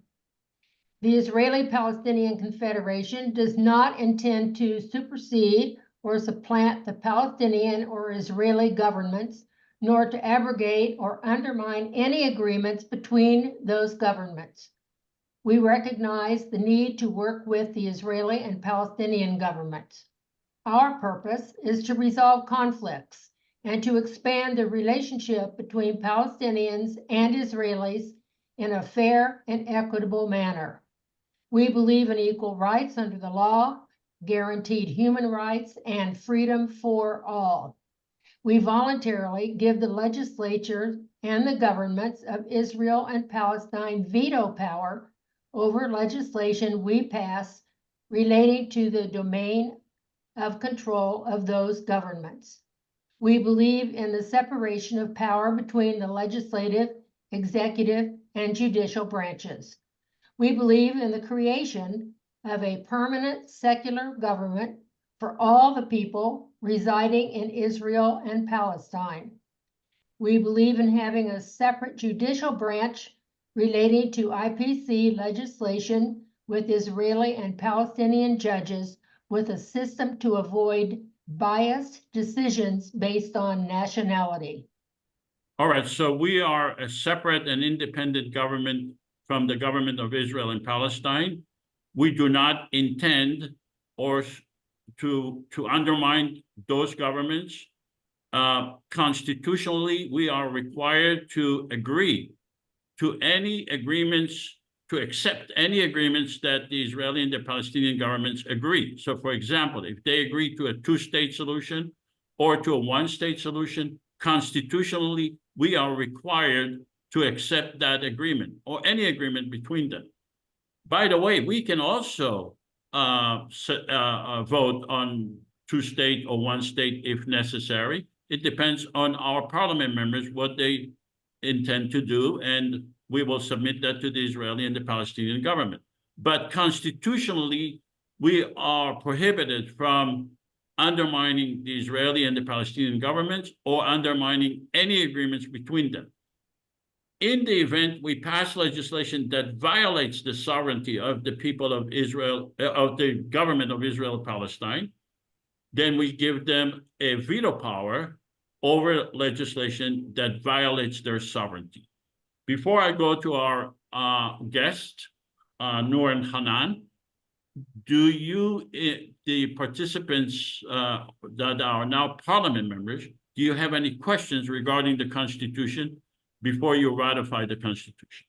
The Israeli-Palestinian Confederation does not intend to supersede or supplant the Palestinian or Israeli governments, nor to abrogate or undermine any agreements between those governments. We recognize the need to work with the Israeli and Palestinian governments. Our purpose is to resolve conflicts and to expand the relationship between Palestinians and Israelis in a fair and equitable manner. We believe in equal rights under the law, guaranteed human rights, and freedom for all. We voluntarily give the legislature and the governments of Israel and Palestine veto power over legislation we pass relating to the domain of control of those governments. We believe in the separation of power between the legislative, executive, and judicial branches. We believe in the creation of a permanent secular government for all the people residing in Israel and Palestine. We believe in having a separate judicial branch relating to IPC legislation with Israeli and Palestinian judges with a system to avoid biased decisions based on nationality. All right, so we are a separate and independent government from the government of Israel and Palestine. We do not intend or to undermine those governments. Constitutionally, we are required to agree to any agreements, to accept any agreements that the Israeli and the Palestinian governments agree. So for example, if they agree to a two-state solution or to a one-state solution, constitutionally, we are required to accept that agreement or any agreement between them. By the way, we can also vote on two-state or one-state if necessary. It depends on our parliament members, what they intend to do, and we will submit that to the Israeli and the Palestinian government. But constitutionally, we are prohibited from undermining the Israeli and the Palestinian governments or undermining any agreements between them. In the event we pass legislation that violates the sovereignty of the people of Israel, of the government of Israel and Palestine, then we give them a veto power over legislation that violates their sovereignty. Before I go to our guests, Noor and Hanan, do you, the participants that are now parliament members, do you have any questions regarding the Constitution before you ratify the Constitution?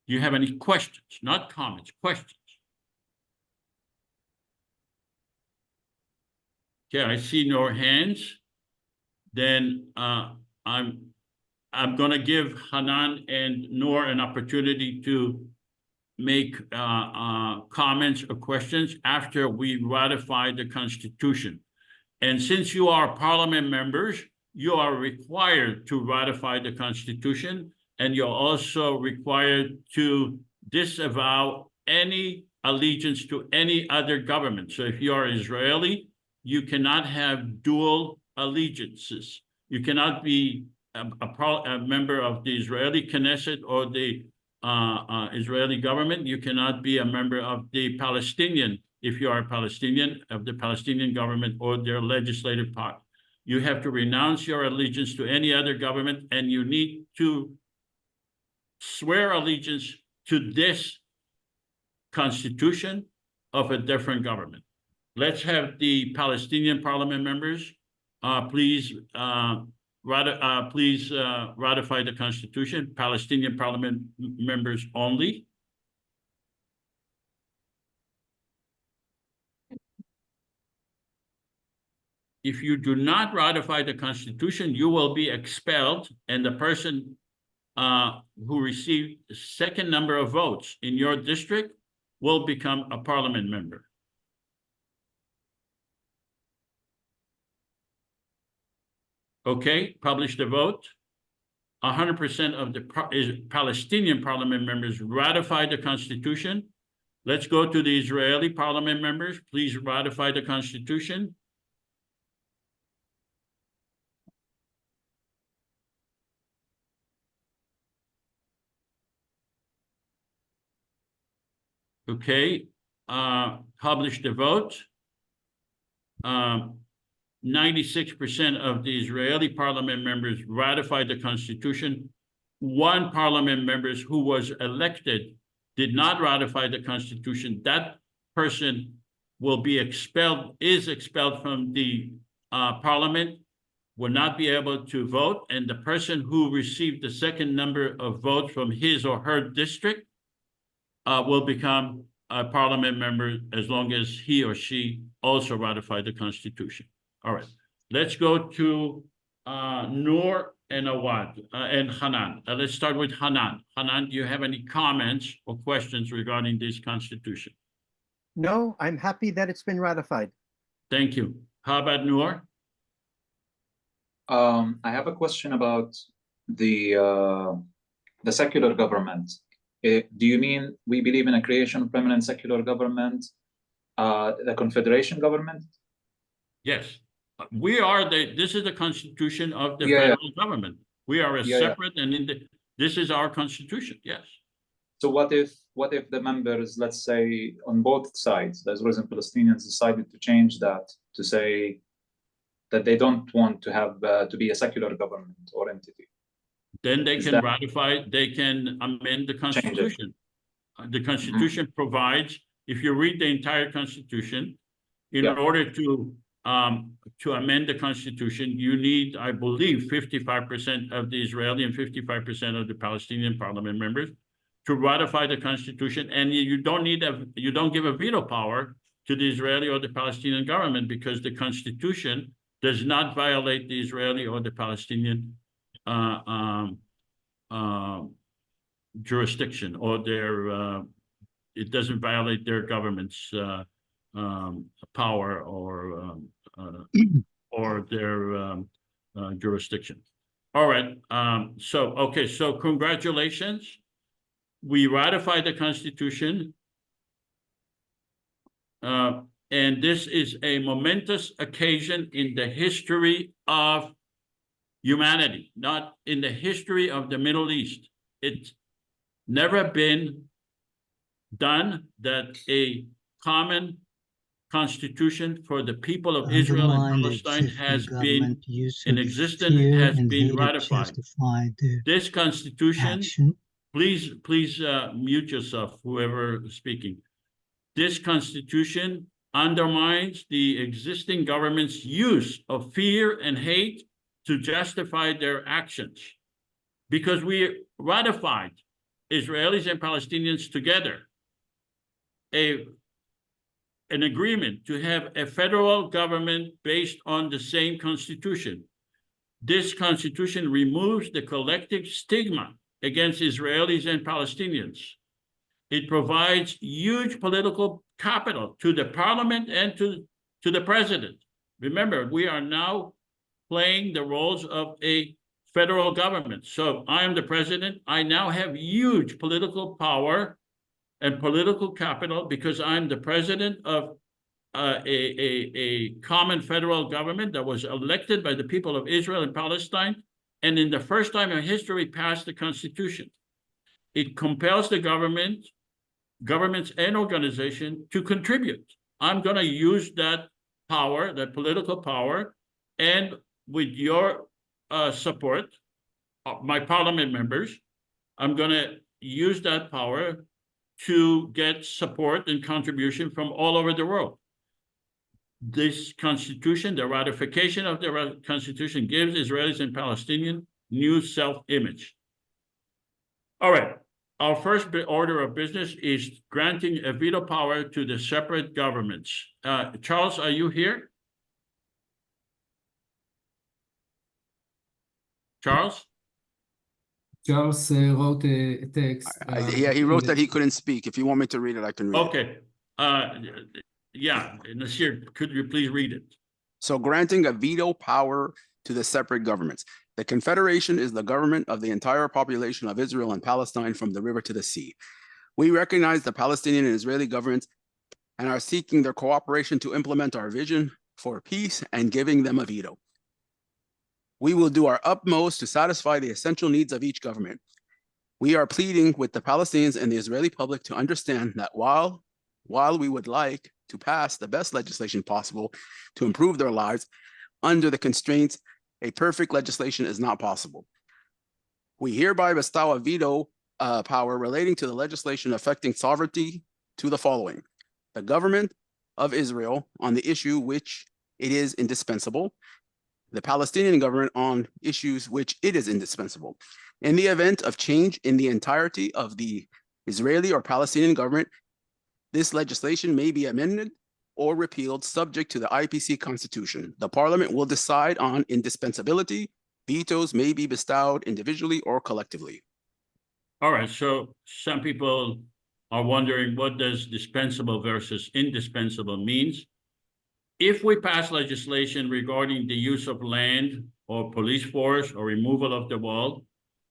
Do you have any questions, not comments, questions? Okay, I see no hands. Then I'm going to give Hanan and Noor an opportunity to make comments or questions after we ratify the Constitution. And since you are parliament members, you are required to ratify the Constitution, and you're also required to disavow any allegiance to any other government. So if you are Israeli, you cannot have dual allegiances. You cannot be a member of the Israeli Knesset or the Israeli government. You cannot be a member of the Palestinian, if you are a Palestinian, of the Palestinian government or their legislative part. You have to renounce your allegiance to any other government, and you need to swear allegiance to this constitution of a different government. Let's have the Palestinian parliament members please ratify the Constitution. Palestinian parliament members only. If you do not ratify the Constitution, you will be expelled, and the person who received the second number of votes in your district will become a parliament member. Okay, publish the vote. 100% of the Palestinian parliament members ratify the Constitution. Let's go to the Israeli parliament members. Please ratify the Constitution. Okay, publish the vote. 96% of the Israeli parliament members ratified the Constitution. One parliament member who was elected did not ratify the Constitution. That person will be expelled, is expelled from the parliament, will not be able to vote, and the person who received the second number of votes from his or her district will become a parliament member as long as he or she also ratified the Constitution. All right, let's go to Noor and Awad and Hanan. Let's start with Hanan. Hanan, do you have any comments or questions regarding this Constitution? No, I'm happy that it's been ratified. Thank you. How about Noor? I have a question about the secular government. Do you mean we believe in a creation of permanent secular government, the confederation government? Yes. We are this is the constitution of the Yeah, yeah. federal government. We are a Yeah, yeah. separate and this is our constitution, yes. So what if the members, let's say on both sides, the Israelis and Palestinians, decided to change that to say that they don't want to have to be a secular government or entity? Then they Is can that- ratify, they can amend the constitution. The constitution provides, if you read the entire constitution, in Yeah. order to amend the constitution, you need, I believe, 55% of the Israeli and 55% of the Palestinian parliament members to ratify the constitution. And you don't give a veto power to the Israeli or the Palestinian government because the constitution does not violate the Israeli or the Palestinian jurisdiction or their it doesn't violate their government's power or their jurisdiction. All right. So congratulations. We ratified the Constitution. And this is a momentous occasion in the history of humanity, not in the history of the Middle East. It's never been done that a common constitution for the people of Israel and Palestine has been in existence, has been ratified. This constitution, please mute yourself, whoever is speaking. This constitution undermines the existing government's use of fear and hate to justify their actions. Because we ratified, Israelis and Palestinians together, an agreement to have a federal government based on the same constitution. This constitution removes the collective stigma against Israelis and Palestinians. It provides huge political capital to the parliament and to the president. Remember, we are now playing the roles of a federal government. So I am the president. I now have huge political power and political capital because I'm the president of a common federal government that was elected by the people of Israel and Palestine. And in the first time in history, passed the Constitution. It compels the governments and organization to contribute. I'm going to use that power, that political power, and with your support, my parliament members, I'm going to use that power to get support and contribution from all over the world. This constitution, the ratification of the constitution, gives Israelis and Palestinians new self-image. All right. Our first order of business is granting a veto power to the separate governments. Charles, are you here? Charles? Charles wrote a text. Yeah, he wrote that he couldn't speak. If you want me to read it, I can read it. Okay. Yeah, Nasir, could you please read it? So granting a veto power to the separate governments. The Confederation is the government of the entire population of Israel and Palestine from the river to the sea. We recognize the Palestinian and Israeli governments and are seeking their cooperation to implement our vision for peace and giving them a veto. We will do our utmost to satisfy the essential needs of each government. We are pleading with the Palestinians and the Israeli public to understand that while we would like to pass the best legislation possible to improve their lives, under the constraints, a perfect legislation is not possible. We hereby bestow a veto power relating to the legislation affecting sovereignty to the following: the government of Israel on the issue which it is indispensable, the Palestinian government on issues which it is indispensable. In the event of change in the entirety of the Israeli or Palestinian government, this legislation may be amended or repealed subject to the IPC Constitution. The Parliament will decide on indispensability. Vetoes may be bestowed individually or collectively. All right, so some people are wondering what does dispensable versus indispensable means. If we pass legislation regarding the use of land or police force or removal of the wall,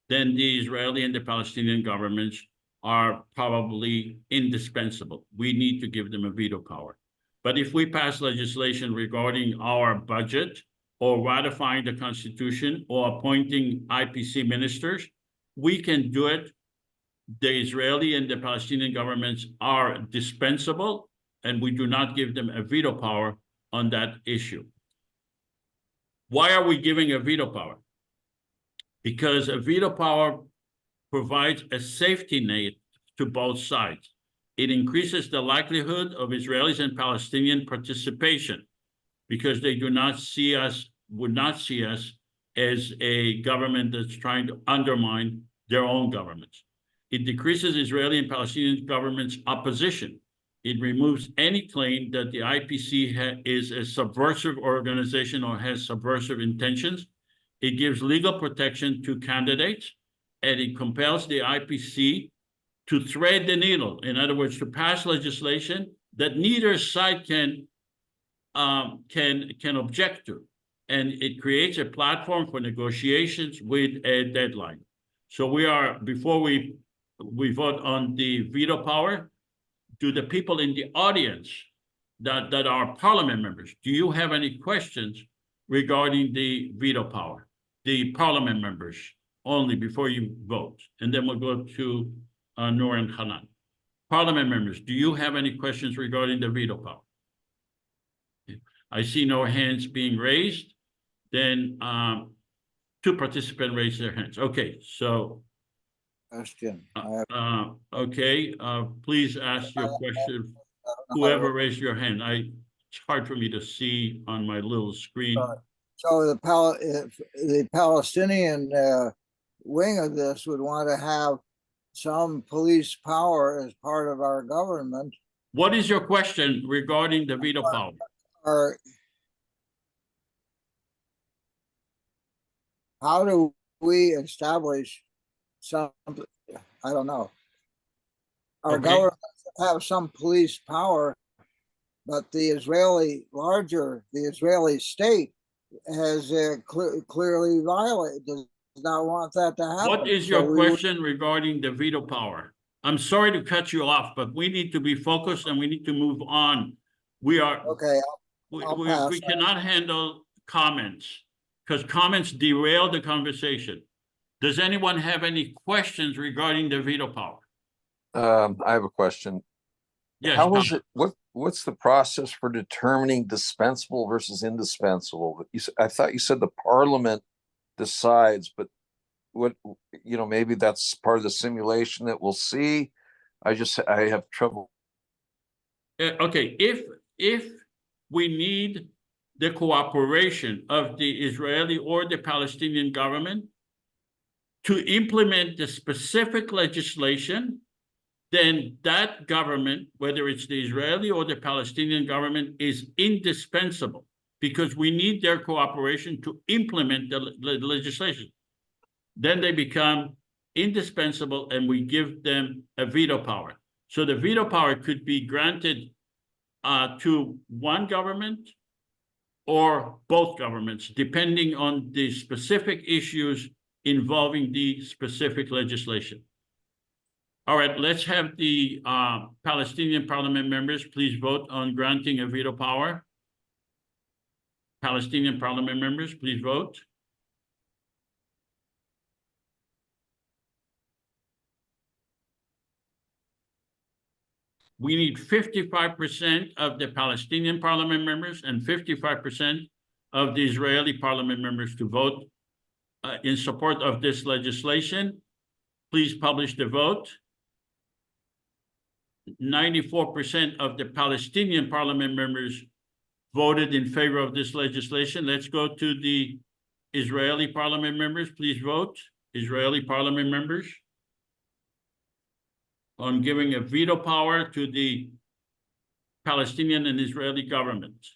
then the Israeli and the Palestinian governments are probably indispensable. We need to give them a veto power. But if we pass legislation regarding our budget or ratifying the Constitution or appointing IPC ministers, we can do it. The Israeli and the Palestinian governments are dispensable, and we do not give them a veto power on that issue. Why are we giving a veto power? Because a veto power provides a safety net to both sides. It increases the likelihood of Israelis and Palestinian participation because they do not see us, would not see us as a government that's trying to undermine their own governments. It decreases Israeli and Palestinian governments' opposition. It removes any claim that the IPC is a subversive organization or has subversive intentions. It gives legal protection to candidates, and it compels the IPC to thread the needle. In other words, to pass legislation that neither side can object to. And it creates a platform for negotiations with a deadline. So we are, before we vote on the veto power, to the people in the audience that are parliament members, do you have any questions regarding the veto power? The parliament members only before you vote. And then we'll go to Noor and Hanan. Parliament members, do you have any questions regarding the veto power? I see no hands being raised. Then two participants raise their hands. Okay, so. Question. Okay, please ask your question. Whoever raised your hand. It's hard for me to see on my little screen. So the Palestinian wing of this would want to have some police power as part of our government. What is your question regarding the veto power? How do we establish some, I don't know. Our government have some police power, but the Israeli state has clearly violated, does not want that to happen. What is your question regarding the veto power? I'm sorry to cut you off, but we need to be focused and we need to move on. We are okay. We cannot handle comments because comments derail the conversation. Does anyone have any questions regarding the veto power? I have a question. Yes. How is it? What's the process for determining dispensable versus indispensable? I thought you said the parliament decides, but maybe that's part of the simulation that we'll see. I have trouble. Okay, if we need the cooperation of the Israeli or the Palestinian government to implement the specific legislation, then that government, whether it's the Israeli or the Palestinian government, is indispensable because we need their cooperation to implement the legislation. Then they become indispensable and we give them a veto power. So the veto power could be granted to one government or both governments, depending on the specific issues involving the specific legislation. All right, let's have the Palestinian parliament members please vote on granting a veto power. Palestinian parliament members, please vote. We need 55% of the Palestinian parliament members and 55% of the Israeli parliament members to vote in support of this legislation. Please publish the vote. 94% of the Palestinian parliament members voted in favor of this legislation. Let's go to the Israeli parliament members. Please vote. Israeli parliament members on giving a veto power to the Palestinian and Israeli government.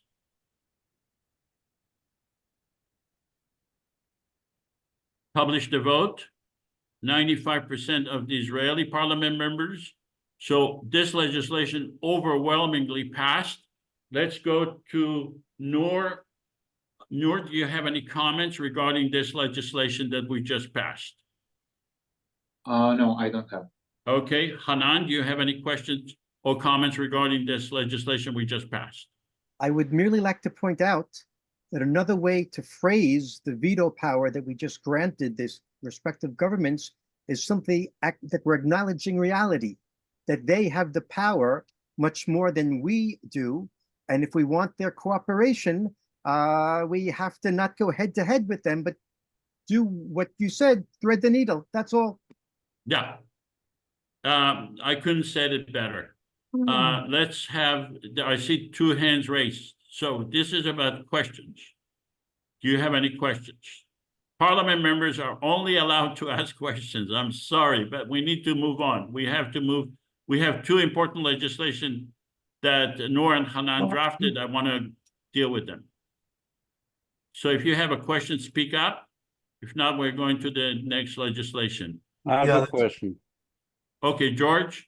Publish the vote. 95% of the Israeli parliament members. So this legislation overwhelmingly passed. Let's go to Noor. Noor, do you have any comments regarding this legislation that we just passed? No, I don't have. Okay, Hanan, do you have any questions or comments regarding this legislation we just passed? I would merely like to point out that another way to phrase the veto power that we just granted these respective governments is simply that we're acknowledging reality, that they have the power much more than we do. And if we want their cooperation, we have to not go head to head with them, but do what you said, thread the needle. That's all. Yeah. I couldn't said it better. Let's have, I see 2 hands raised. So this is about questions. Do you have any questions? Parliament members are only allowed to ask questions. I'm sorry, but we need to move on. We have to move. We have 2 important legislation that Noor and Hanan drafted. I want to deal with them. So if you have a question, speak up. If not, we're going to the next legislation. I have a question. Okay, George?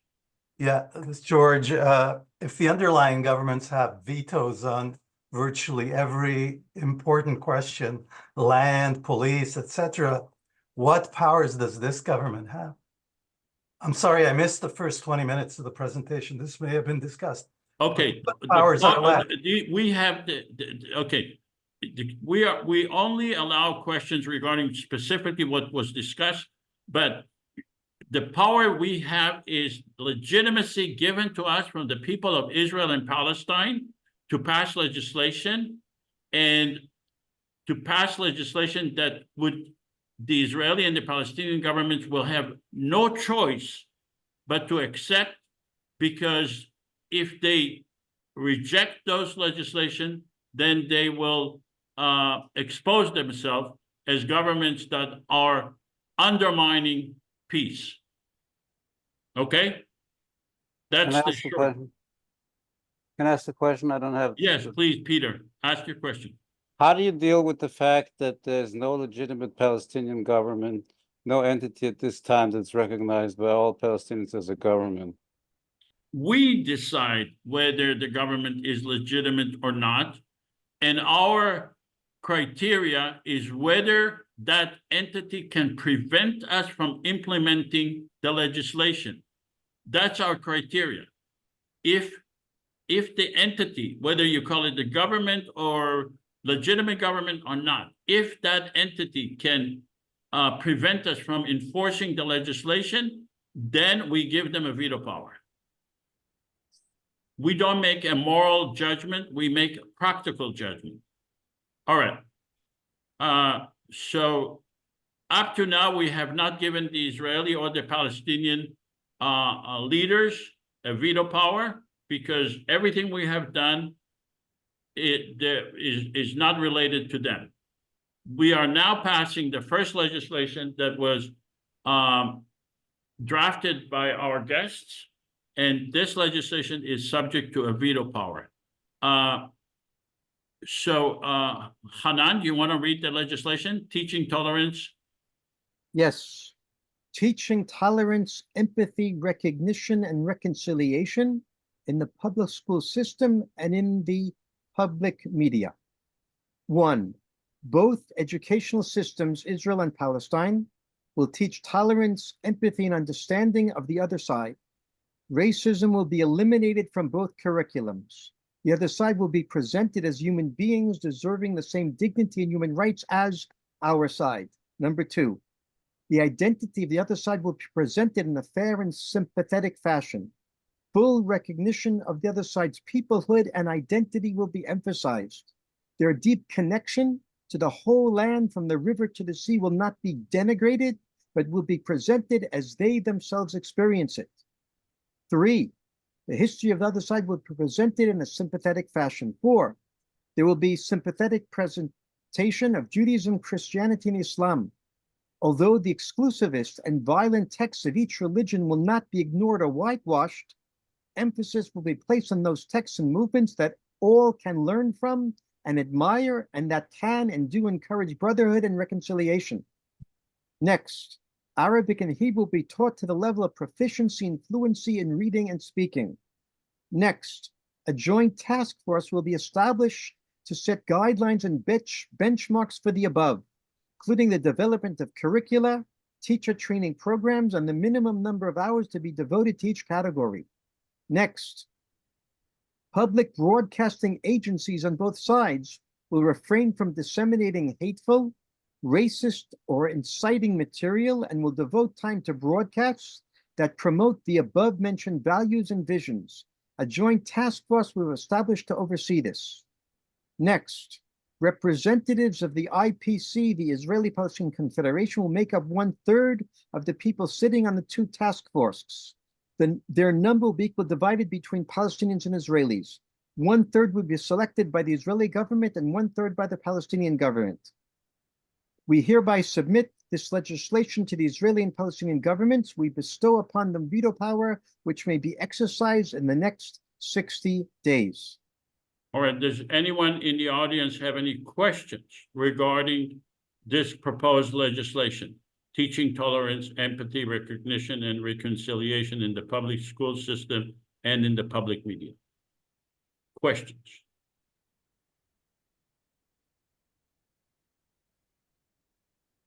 Yeah, this is George. If the underlying governments have vetoes on virtually every important question, land, police, etc., what powers does this government have? I'm sorry, I missed the first 20 minutes of the presentation. This may have been discussed. Okay. What powers are left? We have okay. We only allow questions regarding specifically what was discussed, but the power we have is legitimacy given to us from the people of Israel and Palestine to pass legislation, and to pass legislation that the Israeli and the Palestinian governments will have no choice but to accept, because if they reject those legislation, then they will expose themselves as governments that are undermining peace. Okay? That's the short. Can I ask the question? I don't have. Yes, please, Peter, ask your question. How do you deal with the fact that there's no legitimate Palestinian government, no entity at this time that's recognized by all Palestinians as a government? We decide whether the government is legitimate or not, and our criteria is whether that entity can prevent us from implementing the legislation. That's our criteria. If the entity, whether you call it the government or legitimate government or not, if that entity can prevent us from enforcing the legislation, then we give them a veto power. We don't make a moral judgment, we make a practical judgment. All right. So up to now, we have not given the Israeli or the Palestinian leaders a veto power, because everything we have done is not related to them. We are now passing the first legislation that was drafted by our guests, and this legislation is subject to a veto power. Hanan, do you want to read the legislation? Teaching tolerance. Yes. Teaching tolerance, empathy, recognition, and reconciliation in the public school system and in the public media. 1. Both educational systems, Israel and Palestine, will teach tolerance, empathy, and understanding of the other side. Racism will be eliminated from both curriculums. The other side will be presented as human beings deserving the same dignity and human rights as our side. Number 2, the identity of the other side will be presented in a fair and sympathetic fashion. Full recognition of the other side's peoplehood and identity will be emphasized. Their deep connection to the whole land from the river to the sea will not be denigrated, but will be presented as they themselves experience it. 3, the history of the other side will be presented in a sympathetic fashion. 4, there will be sympathetic presentation of Judaism, Christianity, and Islam. Although the exclusivist and violent texts of each religion will not be ignored or whitewashed, emphasis will be placed on those texts and movements that all can learn from and admire, and that can and do encourage brotherhood and reconciliation. Next, Arabic and Hebrew will be taught to the level of proficiency and fluency in reading and speaking. Next, a joint task force will be established to set guidelines and benchmarks for the above, including the development of curricula, teacher training programs, and the minimum number of hours to be devoted to each category. Next, Public broadcasting agencies on both sides will refrain from disseminating hateful, racist, or inciting material and will devote time to broadcasts that promote the above-mentioned values and visions. A joint task force will be established to oversee this. Next, representatives of the IPC, the Israeli-Palestinian Confederation, will make up 1/3 of the people sitting on the two task forces. Their number will be equal divided between Palestinians and Israelis. 1/3 will be selected by the Israeli government and 1/3 by the Palestinian government. We hereby submit this legislation to the Israeli and Palestinian governments. We bestow upon them veto power, which may be exercised in the next 60 days. All right, does anyone in the audience have any questions regarding this proposed legislation? Teaching tolerance, empathy, recognition, and reconciliation in the public school system and in the public media. Questions?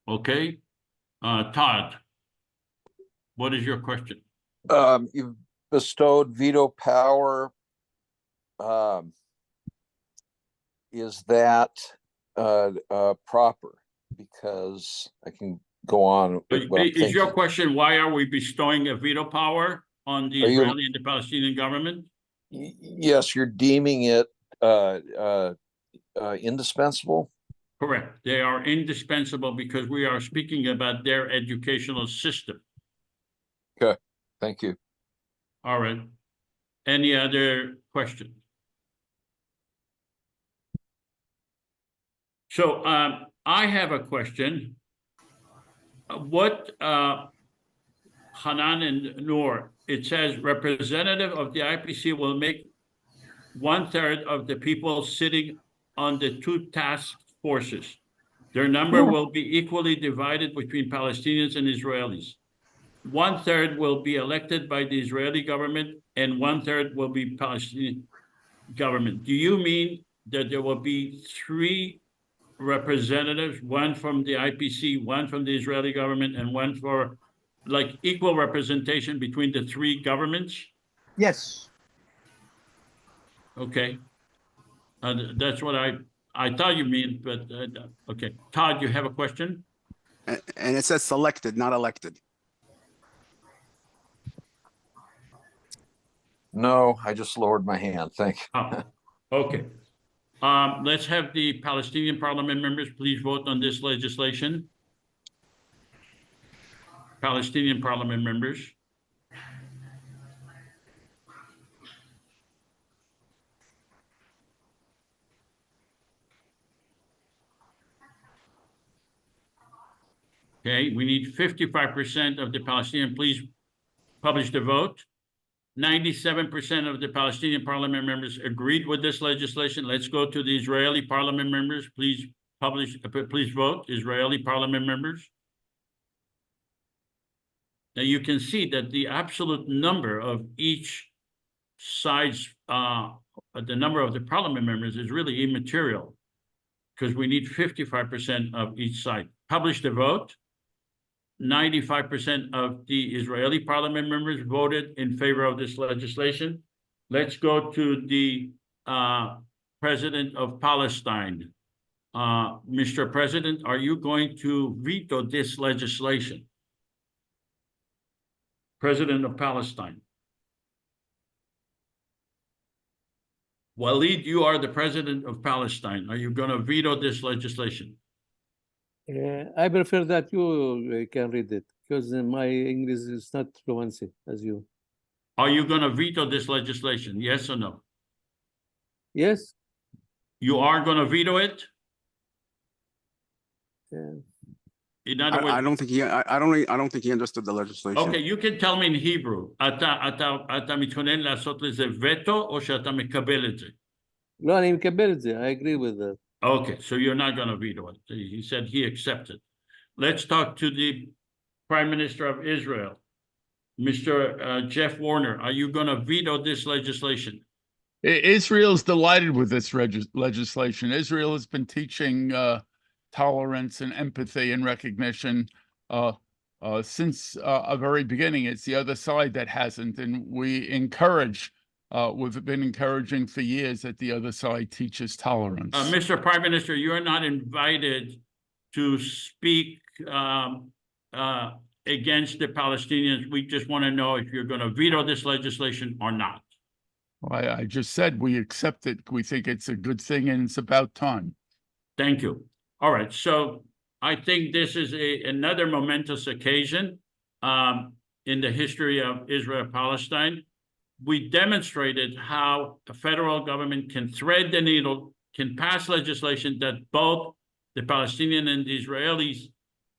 Okay, Todd, what is your question? You've bestowed veto power. Is that proper? Because I can go on with what I'm Is your thinking. question, why are we bestowing a veto power on the Israeli and the Palestinian government? Yes, you're deeming it indispensable? Correct. They are indispensable because we are speaking about their educational system. Okay, thank you. All right. Any other questions? So I have a question. What Hanan and Noor, it says representative of the IPC will make 1/3 of the people sitting on the two task forces. Their number will be equally divided between Palestinians and Israelis. 1/3 will be elected by the Israeli government and 1/3 will be Palestinian government. Do you mean that there will be 3 representatives, one from the IPC, one from the Israeli government, and one for like equal representation between the 3 governments? Yes. Okay. That's what I thought you mean, but okay. Todd, you have a question? And it says selected, not elected. No, I just lowered my hand. Thank you. Oh, okay. Let's have the Palestinian parliament members please vote on this legislation. Palestinian parliament members. Okay, we need 55% of the Palestinian. Please publish the vote. 97% of the Palestinian parliament members agreed with this legislation. Let's go to the Israeli parliament members. Please publish, please vote, Israeli parliament members. Now you can see that the absolute number of each side's, the number of the parliament members is really immaterial because we need 55% of each side. Publish the vote. 95% of the Israeli parliament members voted in favor of this legislation. Let's go to the president of Palestine. Mr. President, are you going to veto this legislation? President of Palestine. Walid, you are the president of Palestine. Are you going to veto this legislation? I prefer that you can read it because my English is not fluency as you. Are you going to veto this legislation? Yes or no? Yes. You are going to veto it? In other words, I don't think he understood the legislation. Okay, you can tell me in Hebrew. אתה מתכונן לעשות לזה וטו או שאתה מקבל את זה? לא, אני מקבל את זה. I agree with that. Okay, so you're not going to veto it. He said he accepted. Let's talk to the Prime Minister of Israel, Mr. Jeff Warner. Are you going to veto this legislation? Israel's delighted with this legislation. Israel has been teaching tolerance and empathy and recognition since a very beginning. It's the other side that hasn't, and we encourage we've been encouraging for years that the other side teaches tolerance. Mr. Prime Minister, you are not invited to speak against the Palestinians. We just want to know if you're going to veto this legislation or not. I just said we accept it. We think it's a good thing and it's about time. Thank you. All right. So I think this is another momentous occasion in the history of Israel and Palestine. We demonstrated how the federal government can thread the needle, can pass legislation that both the Palestinian and the Israelis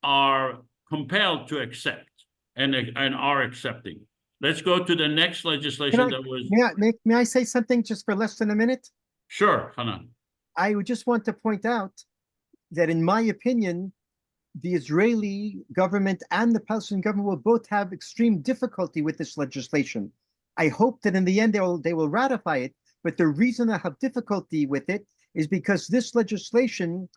are compelled to accept and are accepting. Let's go to the next legislation that was... May I say something just for less than a minute? Sure, Hanan. I would just want to point out that in my opinion, the Israeli government and the Palestinian government will both have extreme difficulty with this legislation. I hope that in the end they will ratify it, but the reason I have difficulty with it is because this legislation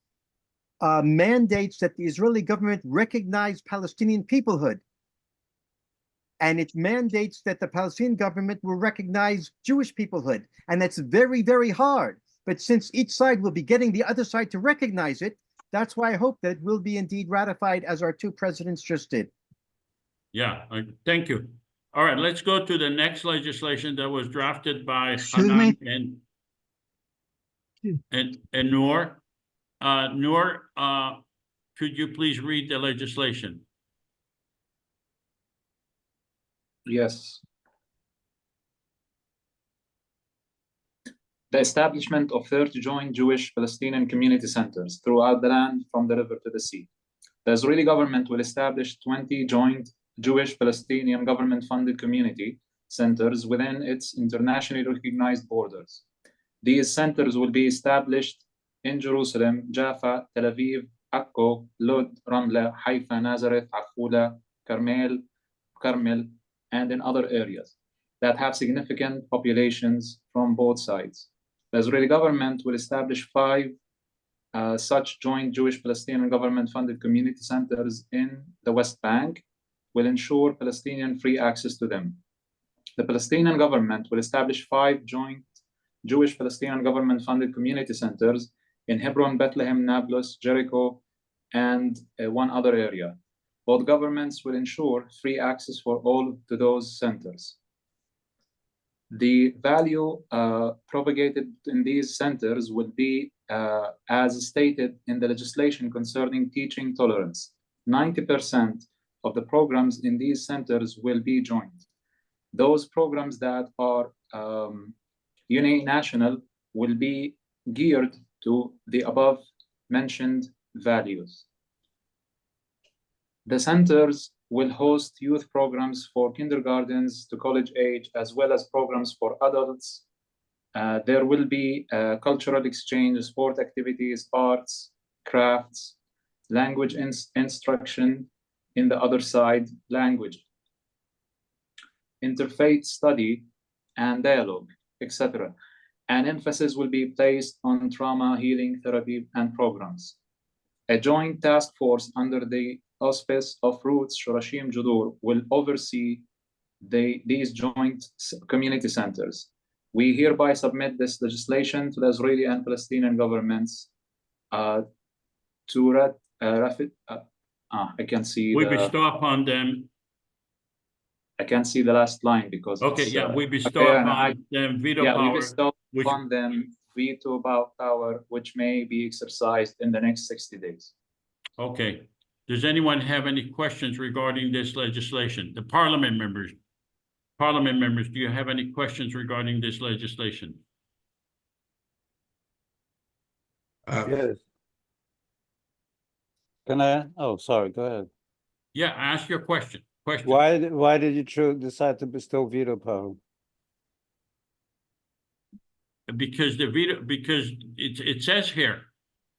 mandates that the Israeli government recognize Palestinian peoplehood. And it mandates that the Palestinian government will recognize Jewish peoplehood. And that's very, very hard. But since each side will be getting the other side to recognize it, that's why I hope that it will be indeed ratified as our two presidents just did. Yeah, thank you. All right, let's go to the next legislation that was drafted by Hanan and Noor. Noor, could you please read the legislation? Yes. The establishment of 30 joint Jewish-Palestinian community centers throughout the land from the river to the sea. The Israeli government will establish 20 joint Jewish-Palestinian government-funded community centers within its internationally recognized borders. These centers will be established in Jerusalem, Jaffa, Tel Aviv, Akko, Lod, Ramla, Haifa, Nazareth, Afula, Carmel, and in other areas that have significant populations from both sides. The Israeli government will establish 5 such joint Jewish-Palestinian government-funded community centers in the West Bank, will ensure Palestinian free access to them. The Palestinian government will establish 5 joint Jewish-Palestinian government-funded community centers in Hebron, Bethlehem, Nablus, Jericho, and one other area. Both governments will ensure free access for all to those centers. The value propagated in these centers will be, as stated in the legislation concerning teaching tolerance. 90% of the programs in these centers will be joint. Those programs that are uninational will be geared to the above mentioned values. The centers will host youth programs for kindergartens to college age, as well as programs for adults. There will be cultural exchange, sport activities, arts, crafts, language instruction in the other side language, interfaith study and dialogue, etc. An emphasis will be placed on trauma, healing, therapy, and programs. A joint task force under the auspice of Roots, Shorashim, Judur will oversee these joint community centers. We hereby submit this legislation to the Israeli and Palestinian governments to I can see we bestow upon them. I can't see the last line because we bestow upon them veto power. We bestow upon them veto power, which may be exercised in the next 60 days. Okay. Does anyone have any questions regarding this legislation? The parliament members, do you have any questions regarding this legislation? Yes. Can I? Oh, sorry. Go ahead. Yeah, ask your question. Why did you decide to bestow veto power? Because it says here,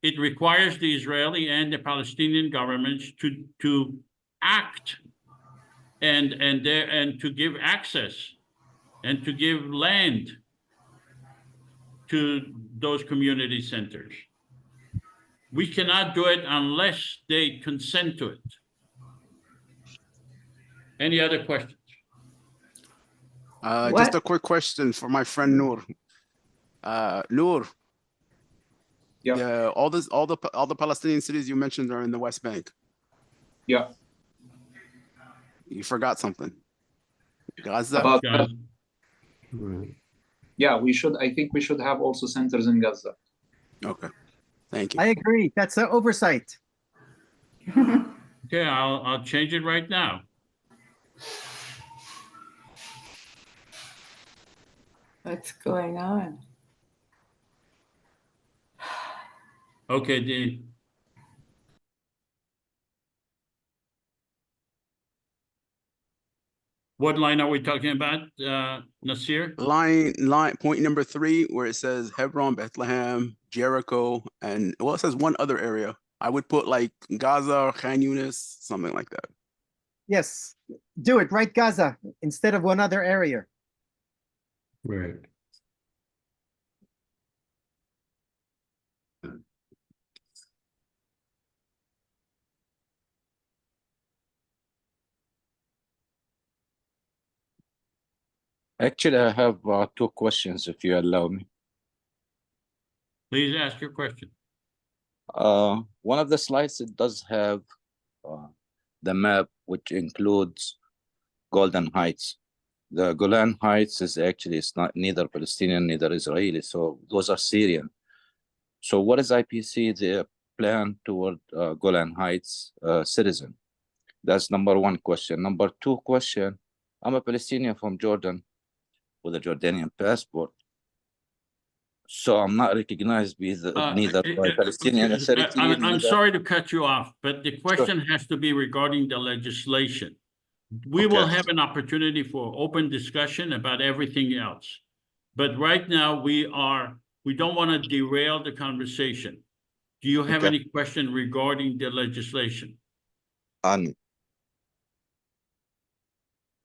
it requires the Israeli and the Palestinian governments to act and to give access and to give land to those community centers. We cannot do it unless they consent to it. Any other questions? Just a quick question for my friend Noor. Noor. Yeah. All the Palestinian cities you mentioned are in the West Bank. Yeah. You forgot something. Gaza. About yeah, I think we should have also centers in Gaza. Okay. Thank you. I agree. That's an oversight. Okay, I'll change it right now. What's going on? Okay, Dean. What line are we talking about, Nasir? Line point number 3, where it says Hebron, Bethlehem, Jericho, and well, it says one other area. I would put like Gaza or Khan Yunis, something like that. Yes, do it. Write Gaza instead of one other area. Right. Actually, I have 2 questions, if you allow me. Please ask your question. One of the slides, it does have the map, which includes Golden Heights. The Golan Heights is actually, it's not neither Palestinian, neither Israeli, so those are Syrian. So what is IPC, the plan toward Golan Heights citizen? That's number 1 question. Number 2 question, I'm a Palestinian from Jordan with a Jordanian passport. So I'm not recognized neither by Palestinian Authority. I'm sorry to cut you off, but the question has to be regarding the legislation. We will have an opportunity for open discussion about everything else. But right now we don't want to derail the conversation. Do you have any question regarding the legislation? I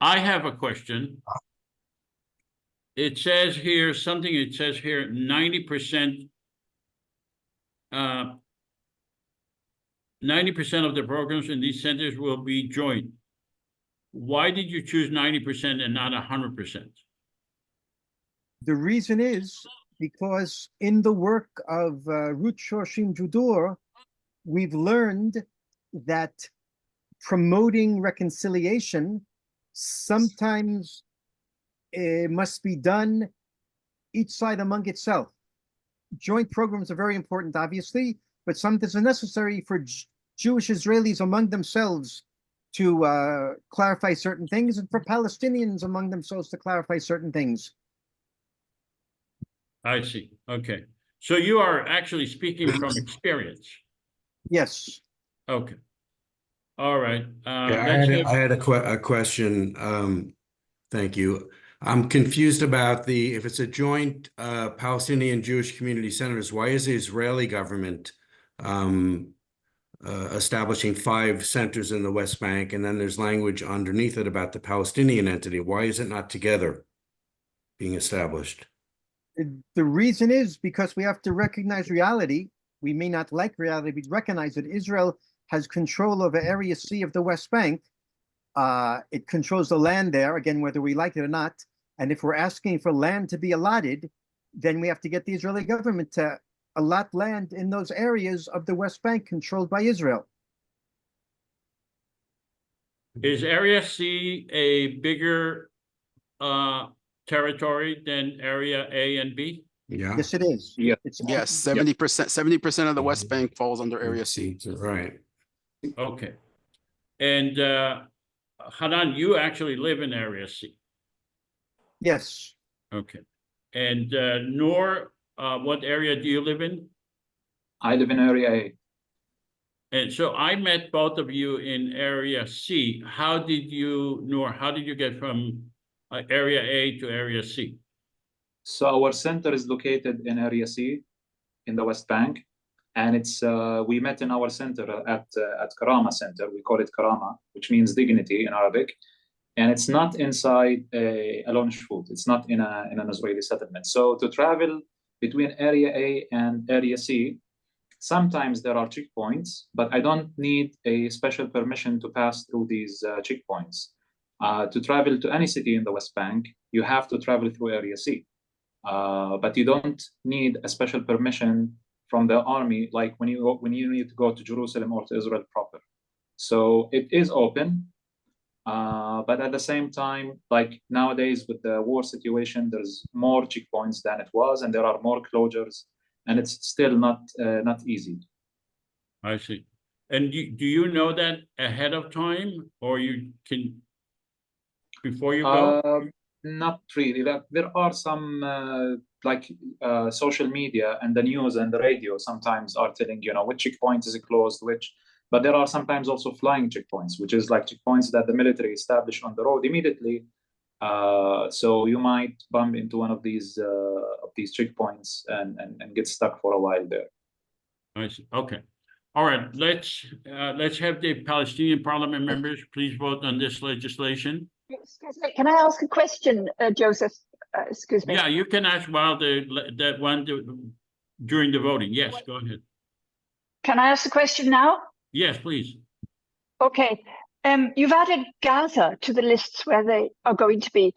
have a question. It says here 90% 90% of the programs in these centers will be joint. Why did you choose 90% and not 100%? The reason is because in the work of Ruth Shoshim Judur, we've learned that promoting reconciliation sometimes it must be done each side among itself. Joint programs are very important, obviously, but sometimes it's necessary for Jewish Israelis among themselves to clarify certain things, and for Palestinians among themselves to clarify certain things. I see. Okay. So you are actually speaking from experience. Yes. Okay. All right. I had a question. Thank you. I'm confused about if it's a joint Palestinian Jewish community centers, why is the Israeli government establishing 5 centers in the West Bank, and then there's language underneath it about the Palestinian entity? Why is it not together being established? The reason is because we have to recognize reality. We may not like reality, but recognize that Israel has control over Area C of the West Bank. It controls the land there, again, whether we like it or not. And if we're asking for land to be allotted, then we have to get the Israeli government to allot land in those areas of the West Bank controlled by Israel. Is Area C a bigger territory than Area A and B? Yeah. Yes, it is. Yeah. Yes, 70% of the West Bank falls under Area C. Right. Okay. And Hanan, you actually live in Area C. Yes. Okay. And Noor, what area do you live in? I live in Area A. And so I met both of you in Area C. How did you, Noor, how did you get from Area A to Area C? So our center is located in Area C in the West Bank. And it's we met in our center at Karama Center. We call it Karama, which means dignity in Arabic. And it's not inside a lunch food. It's not in an Israeli settlement. So to travel between Area A and Area C, sometimes there are checkpoints, but I don't need a special permission to pass through these checkpoints. To travel to any city in the West Bank, you have to travel through Area C. But you don't need a special permission from the army, like when you need to go to Jerusalem or to Israel proper. So it is open, but at the same time, like nowadays with the war situation, there's more checkpoints than it was, and there are more closures, and it's still not easy. I see. And do you know that ahead of time, or you can before you go? Not really. There are some social media and the news and the radio sometimes are telling which checkpoint is closed, but there are sometimes also flying checkpoints, which is like checkpoints that the military establish on the road immediately. So you might bump into one of these checkpoints and get stuck for a while there. I see. Okay. All right. Let's have the Palestinian parliament members please vote on this legislation. Excuse me, can I ask a question, Joseph? Excuse me. Yeah, you can ask while that one during the voting. Yes, go ahead. Can I ask a question now? Yes, please. Okay. You've added Gaza to the lists where they are going to be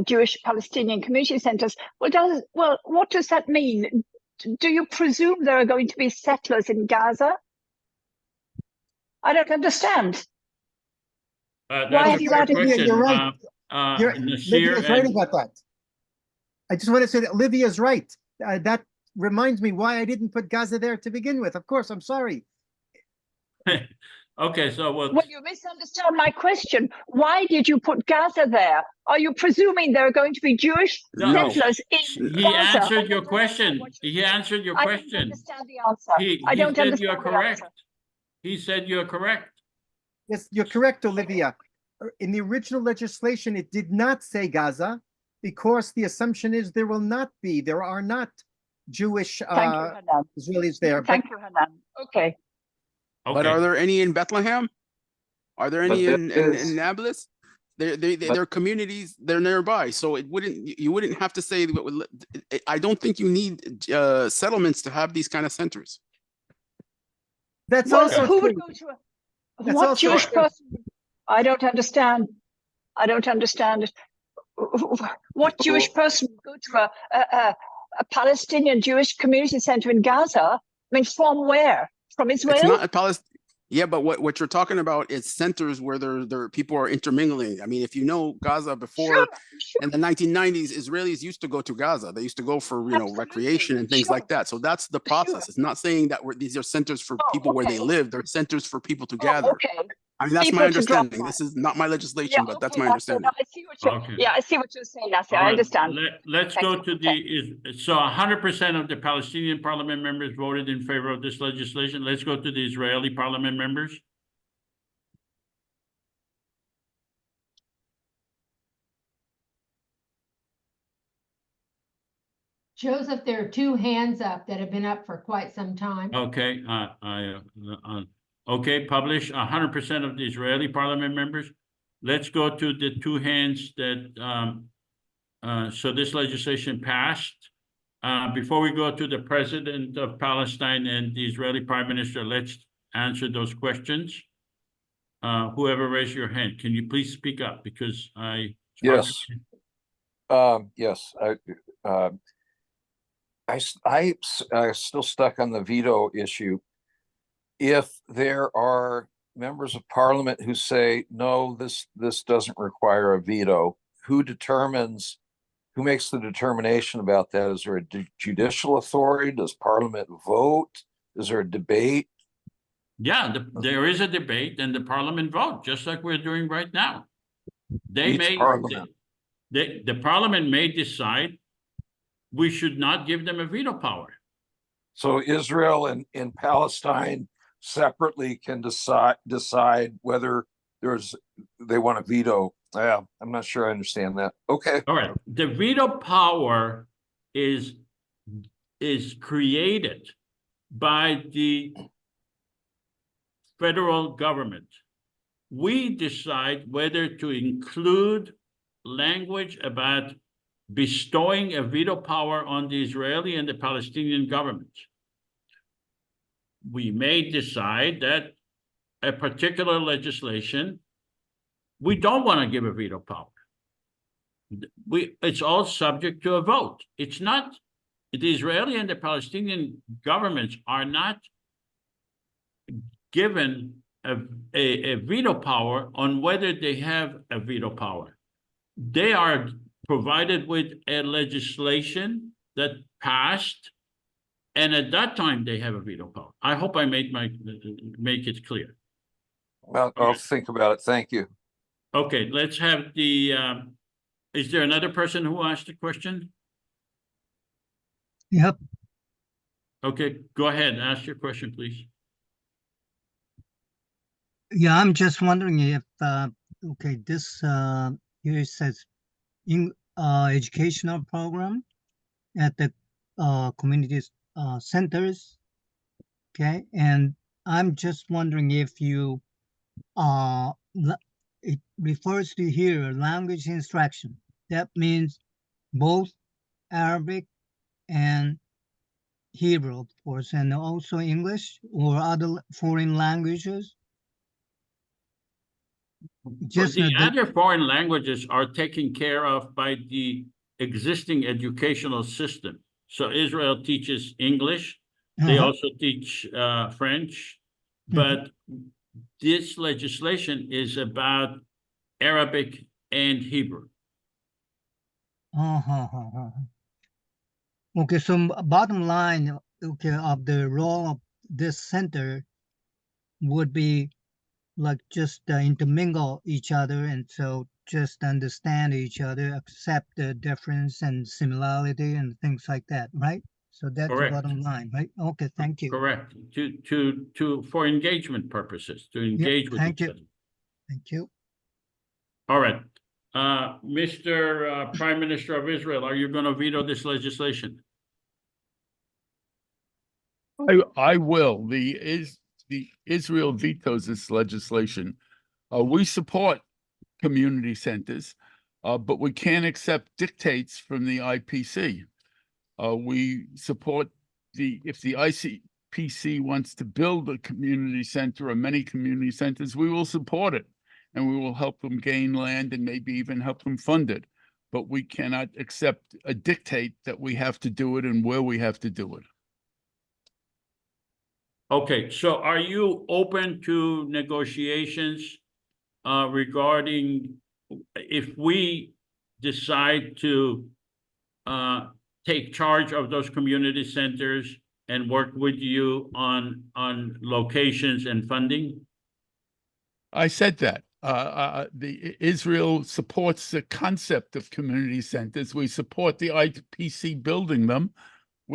Jewish-Palestinian community centers. Well, what does that mean? Do you presume there are going to be settlers in Gaza? I don't understand. Why have you added? Question. You're right. Lydia's right about that. I just want to say that Lydia's right. That reminds me why I didn't put Gaza there to begin with. Of course, I'm sorry. Okay, so well, you misunderstand my question. Why did you put Gaza there? Are you presuming there are going to be Jewish settlers in Gaza? He answered your question. He answered your question. I don't understand the answer. I don't understand you're correct. He said you're correct. Yes, you're correct, Olivia. In the original legislation, it did not say Gaza because the assumption is there are not Jewish Israelis there. Thank you, Hanan. Okay. But are there any in Bethlehem? Are there any in Nablus? They're communities. They're nearby, so you wouldn't have to say. I don't think you need settlements to have these kind of centers. That's also who would go to what Jewish person? I don't understand. I don't understand it. What Jewish person would go to a Palestinian Jewish community center in Gaza? I mean, from where? From Israel? It's not a Palestinian. Yeah, but what you're talking about is centers where there people are intermingling. I mean, if you know Gaza before in the 1990s, Israelis used to go to Gaza. They used to go for recreation and things like that. So that's the process. It's not saying that these are centers for people where they live. They're centers for people to gather. I mean, that's my understanding. This is not my legislation, but that's my understanding. I see what you're, I see what you're saying, Nasser. I understand. Let's go to so 100% of the Palestinian parliament members voted in favor of this legislation. Let's go to the Israeli parliament members. Joseph, there are 2 hands up that have been up for quite some time. Okay, okay, publish 100% of the Israeli parliament members. Let's go to the 2 hands that, so this legislation passed. Before we go to the president of Palestine and the Israeli prime minister, let's answer those questions. Whoever raised your hand, can you please speak up because Yes. Yes, I'm still stuck on the veto issue. If there are members of parliament who say, no, this doesn't require a veto, who makes the determination about that? Is there a judicial authority? Does parliament vote? Is there a debate? Yeah, there is a debate and the parliament vote, just like we're doing right now. The parliament may decide we should not give them a veto power. So Israel and Palestine separately can decide whether they want to veto. Yeah, I'm not sure I understand that. Okay. All right. The veto power is created by the federal government. We decide whether to include language about bestowing a veto power on the Israeli and the Palestinian government. We may decide that a particular legislation, we don't want to give a veto power. it's all subject to a vote. It's not, the Israeli and the Palestinian governments are not given a veto power on whether they have a veto power. They are provided with a legislation that passed, and at that time they have a veto power. I hope I make it clear. Well, I'll think about it. Thank you. Okay, let's have the, is there another person who asked a question? Yep. Okay, go ahead, ask your question, please. Yeah, I'm just wondering if, okay, this here it says in educational program at the community centers. Okay, and I'm just wondering if you it refers to here language instruction. That means both Arabic and Hebrew, of course, and also English or other foreign languages. Just the other foreign languages are taken care of by the existing educational system. So Israel teaches English. They also teach French, but this legislation is about Arabic and Hebrew. Okay, so bottom line, okay, of the role of this center would be like just intermingle each other, and so just understand each other, accept the difference and similarity and things like that, right? So that's the bottom line, right? Okay, thank you. Correct. For engagement purposes, to engage with each other. Thank you. All right. Mr. Prime Minister of Israel, are you going to veto this legislation? I will. The Israel vetoes this legislation. We support community centers, but we can't accept dictates from the IPC. We support if the IPC wants to build a community center or many community centers, we will support it, and we will help them gain land and maybe even help them fund it. But we cannot accept a dictate that we have to do it and where we have to do it. Okay, so are you open to negotiations regarding if we decide to take charge of those community centers and work with you on locations and funding? I said that. Israel supports the concept of community centers. We support the IPC building them,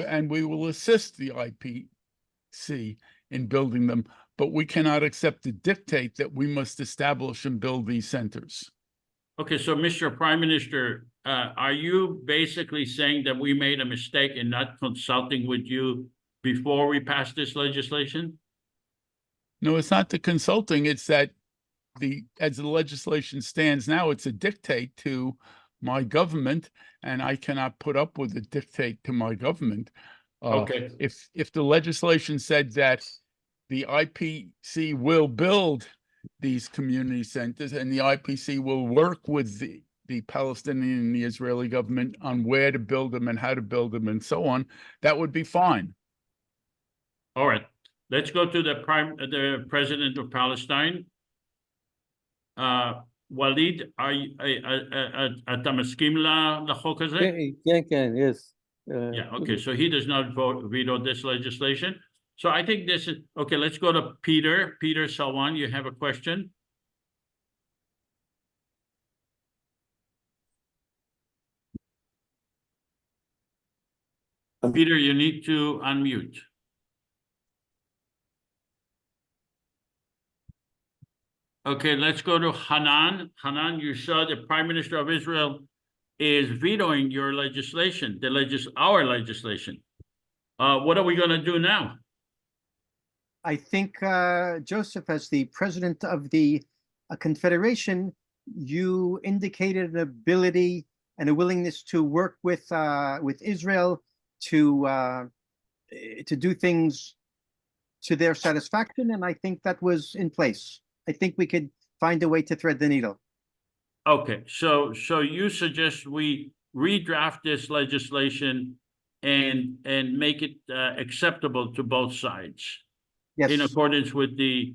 and we will assist the IPC in building them, but we cannot accept the dictate that we must establish and build these centers. Okay, so Mr. Prime Minister, are you basically saying that we made a mistake in not consulting with you before we passed this legislation? No, it's not the consulting. It's that as the legislation stands now, it's a dictate to my government, and I cannot put up with a dictate to my government. Okay. If the legislation said that the IPC will build these community centers and the IPC will work with the Palestinian and the Israeli government on where to build them and how to build them and so on, that would be fine. All right. Let's go to the president of Palestine. Walid, אתה מסכים לחוק הזה? כן, yes. Yeah, okay, so he does not veto this legislation. So I think this is, okay, let's go to Peter. Peter Salwan, you have a question? Peter, you need to unmute. Okay, let's go to Hanan. Hanan, you saw the Prime Minister of Israel is vetoing your legislation, our legislation. What are we going to do now? I think, Joseph, as the president of the Confederation, you indicated an ability and a willingness to work with Israel to do things to their satisfaction, and I think that was in place. I think we could find a way to thread the needle. Okay, so you suggest we redraft this legislation and make it acceptable to both sides Yes. in accordance with the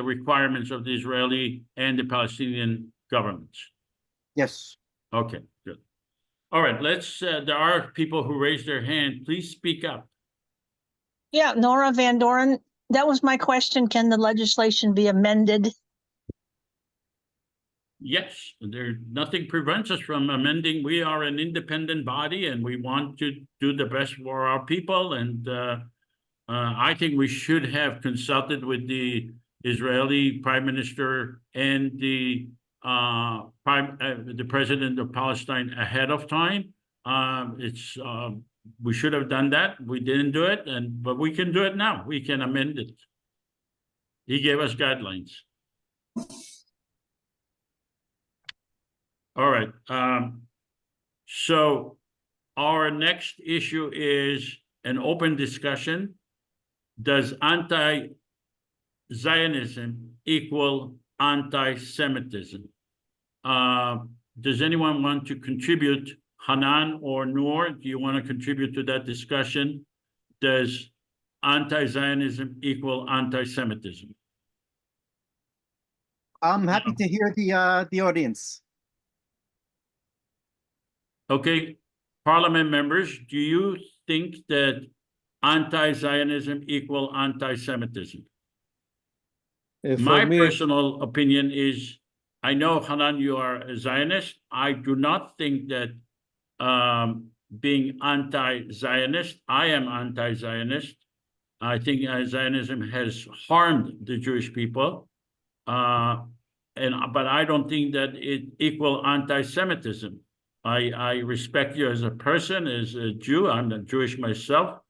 requirements of the Israeli and the Palestinian governments. Yes. Okay, good. All right, let's. There are people who raised their hand. Please speak up. Yeah, Nora Van Doren. That was my question. Can the legislation be amended? Yes, nothing prevents us from amending. We are an independent body and we want to do the best for our people. And I think we should have consulted with the Israeli Prime Minister and the President of Palestine ahead of time. We should have done that. We didn't do it, but we can do it now. We can amend it. He gave us guidelines. All right. So our next issue is an open discussion. Does anti-Zionism equal anti-Semitism? Does anyone want to contribute? Hanan or Noor, do you want to contribute to that discussion? Does anti-Zionism equal anti-Semitism? I'm happy to hear the audience. Okay, Parliament members, do you think that anti-Zionism equal anti-Semitism? My personal opinion is, I know, Hanan, you are a Zionist. I do not think that being anti-Zionist, I am anti-Zionist. I think Zionism has harmed the Jewish people. But I don't think that it equals anti-Semitism. I respect you as a person, as a Jew. I'm not Jewish myself,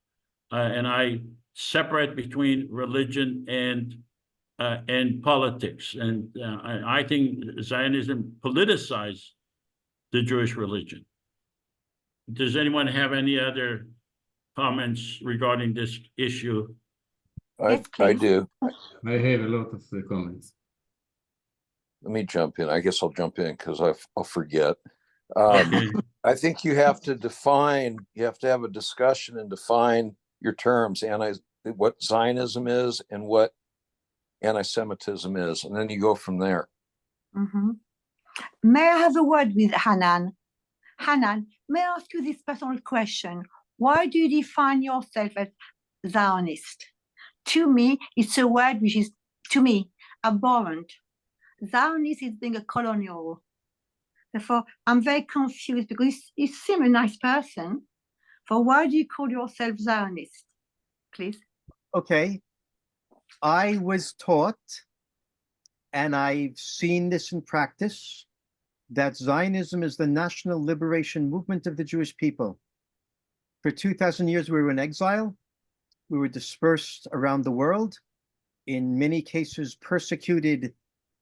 and I separate between religion and politics. And I think Zionism politicized the Jewish religion. Does anyone have any other comments regarding this issue? I do. I have a lot of comments. Let me jump in. I guess I'll jump in because I'll forget. Okay. I think you have to have a discussion and define your terms, what Zionism is and what anti-Semitism is, and then you go from there. Mm-hmm. May I have a word with Hanan? Hanan, may I ask you this personal question? Why do you define yourself as Zionist? To me, it's a word which is, to me, abhorrent. Zionist is being a colonial. Therefore, I'm very confused because you seem a nice person. For why do you call yourself Zionist? Please. Okay. I was taught, and I've seen this in practice, that Zionism is the national liberation movement of the Jewish people. For 2,000 years, we were in exile. We were dispersed around the world, in many cases persecuted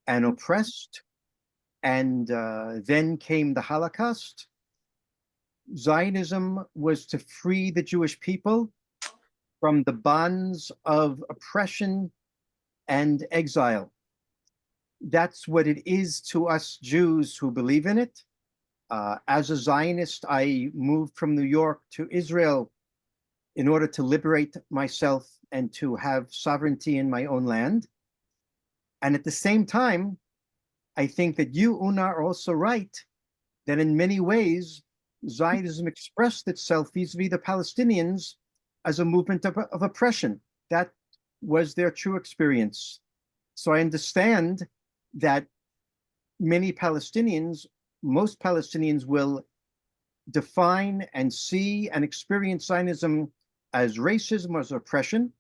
and oppressed. And then came the Holocaust. Zionism was to free the Jewish people from the bonds of oppression and exile. That's what it is to us Jews who believe in it. As a Zionist, I moved from New York to Israel in order to liberate myself and to have sovereignty in my own land. And at the same time, I think that you, Una, are also right that in many ways, Zionism expressed itself vis-a-vis the Palestinians as a movement of oppression. That was their true experience. So I understand that many Palestinians, most Palestinians will define and see and experience Zionism as racism, as oppression.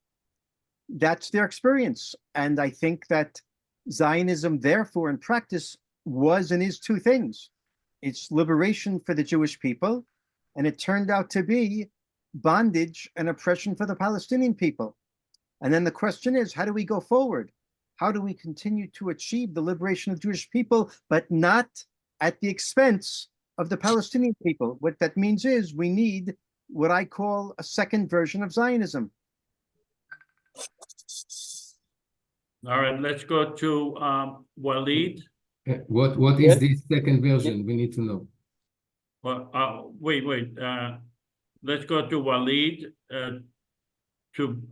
That's their experience. And I think that Zionism, therefore, in practice, was and is two things. It's liberation for the Jewish people, and it turned out to be bondage and oppression for the Palestinian people. And then the question is, how do we go forward? How do we continue to achieve the liberation of Jewish people, but not at the expense of the Palestinian people? What that means is we need what I call a second version of Zionism. All right, let's go to Walid. What is the second version? We need to know. Well, wait. Let's go to Walid to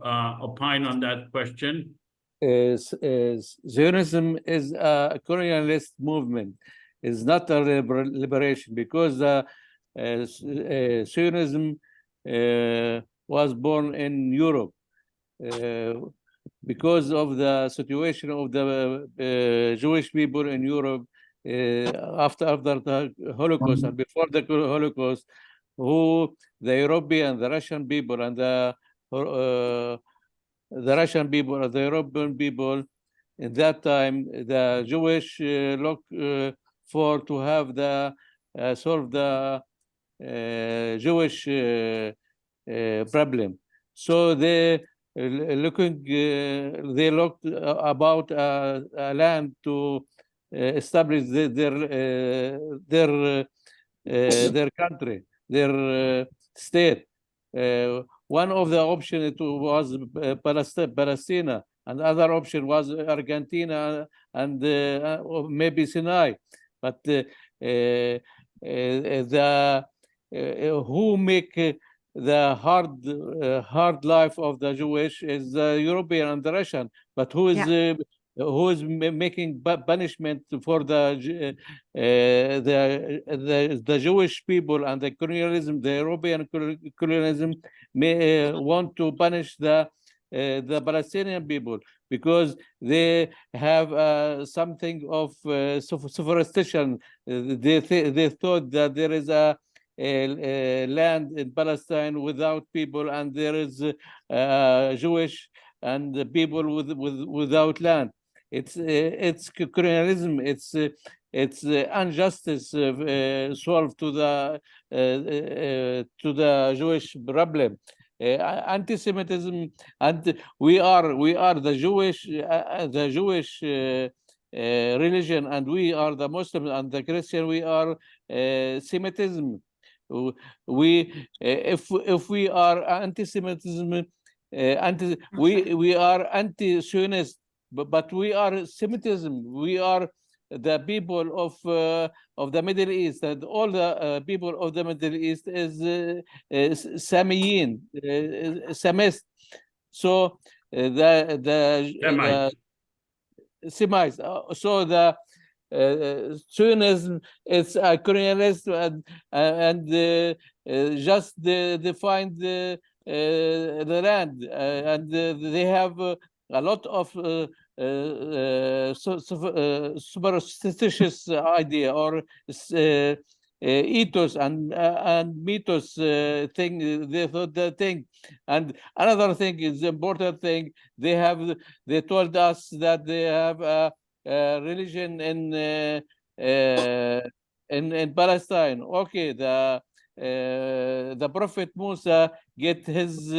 opine on that question. Zionism is a colonialist movement. It's not a liberation, because Zionism was born in Europe. Because of the situation of the Jewish people in Europe after the Holocaust and before the Holocaust, who the European, the Russian people, and the Russian people or the European people in that time, the Jewish looked for to have the solve the Jewish problem. So they looked about a land to establish their country, their state. One of the options was Palestine, and other option was Argentina and maybe Sinai. But who make the hard life of the Jewish is the European and the Russian, but who is making punishment for the Jewish people and the colonialism, the European colonialism may want to punish the Palestinian people because they have something of superstition. They thought that there is a land in Palestine without people, and there is Jewish and the people without land. It's colonialism. It's injustice solved to the Jewish problem. Anti-Semitism, and we are the Jewish religion, and we are the Muslims and the Christian. We are Semitism. If we are anti-Semitism, we are anti-Zionist, but we are Semitism. We are the people of the Middle East, and all the people of the Middle East is Samiyin, Semist. So the Semites. So the Zionism is a colonialist and just defined the land, and they have a lot of superstitious idea or ethos and mythos thing. They thought that thing. And another thing is the important thing. They told us that they have a religion in Palestine. Okay, the Prophet Musa get his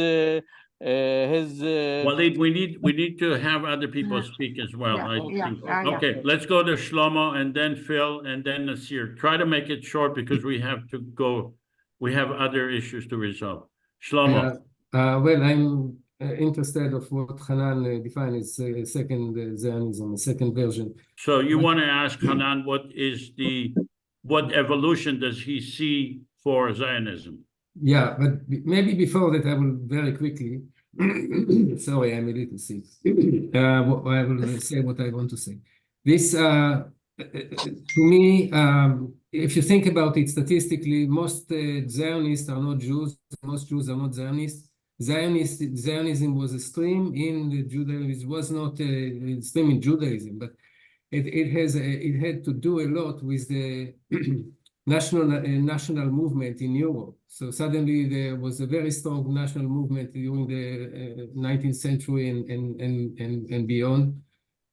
Walid, we need to have other people speak as well. Okay, let's go to Shlomo and then Phil and then Nasir. Try to make it short because we have to go. We have other issues to resolve. Shlomo. Well, I'm interested of what Hanan defined as second Zionism, second version. So you want to ask Hanan what evolution does he see for Zionism? Yeah, but maybe before that, I will very quickly. Sorry, I'm a little sick. I will say what I want to say. This, to me, if you think about it statistically, most Zionists are not Jews. Most Jews are not Zionists. Zionism was a stream in Judaism. It was not a stream in Judaism, but it had to do a lot with the national movement in Europe. So suddenly there was a very strong national movement during the 19th century and beyond.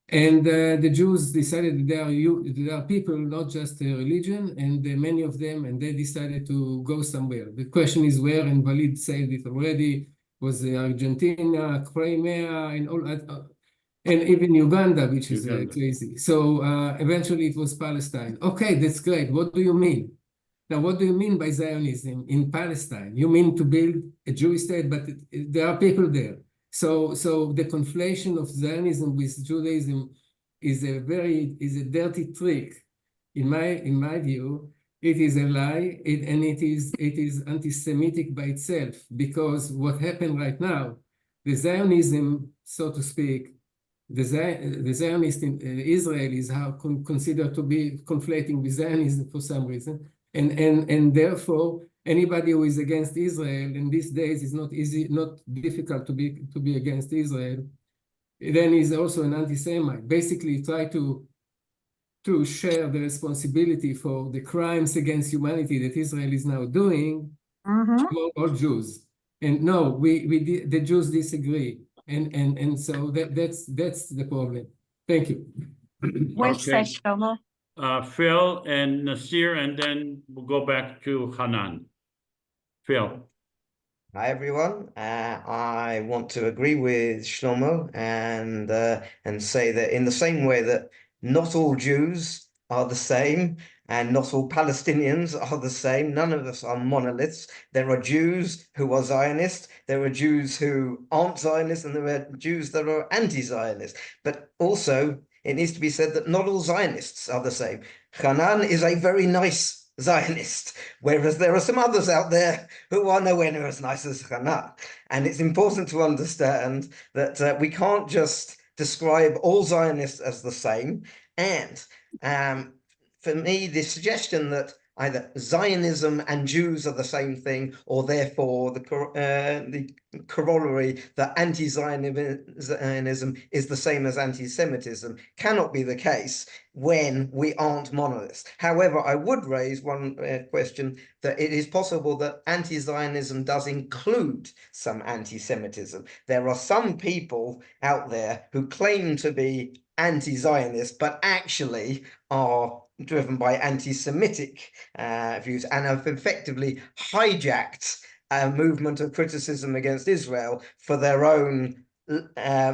And the Jews decided that they are people, not just a religion, and many of them, and they decided to go somewhere. The question is where, and Walid said it already, was Argentina, Crimea, and all that. And even Uganda, which is crazy. So eventually it was Palestine. Okay, that's great. What do you mean? Now, what do you mean by Zionism in Palestine? You mean to build a Jewish state, but there are people there. So the conflation of Zionism with Judaism is a dirty trick. In my view, it is a lie, and it is anti-Semitic by itself, because what happened right now, the Zionism, so to speak, the Zionist in Israel is considered to be conflating with Zionism for some reason, and therefore anybody who is against Israel in these days is not difficult to be against Israel. Then is also an anti-Semite. Basically, try to share the responsibility for the crimes against humanity that Israel is now doing among all Jews. And no, the Jews disagree. And so that's the problem. Thank you. Well said, Shlomo. Phil and Nasir, and then we'll go back to Hanan. Phil. Hi everyone. I want to agree with Shlomo and say that in the same way that not all Jews are the same and not all Palestinians are the same, none of us are monoliths. There are Jews who are Zionists, there are Jews who aren't Zionists, and there are Jews that are anti-Zionist. But also, it needs to be said that not all Zionists are the same. Hanan is a very nice Zionist, whereas there are some others out there who are nowhere near as nice as Hanan. And it's important to understand that we can't just describe all Zionists as the same. And for me, the suggestion that either Zionism and Jews are the same thing, or therefore the corollary that anti-Zionism is the same as anti-Semitism cannot be the case when we aren't monoliths. However, I would raise one question, that it is possible that anti-Zionism does include some anti-Semitism. There are some people out there who claim to be anti-Zionist, but actually are driven by anti-Semitic views and have effectively hijacked a movement of criticism against Israel for their own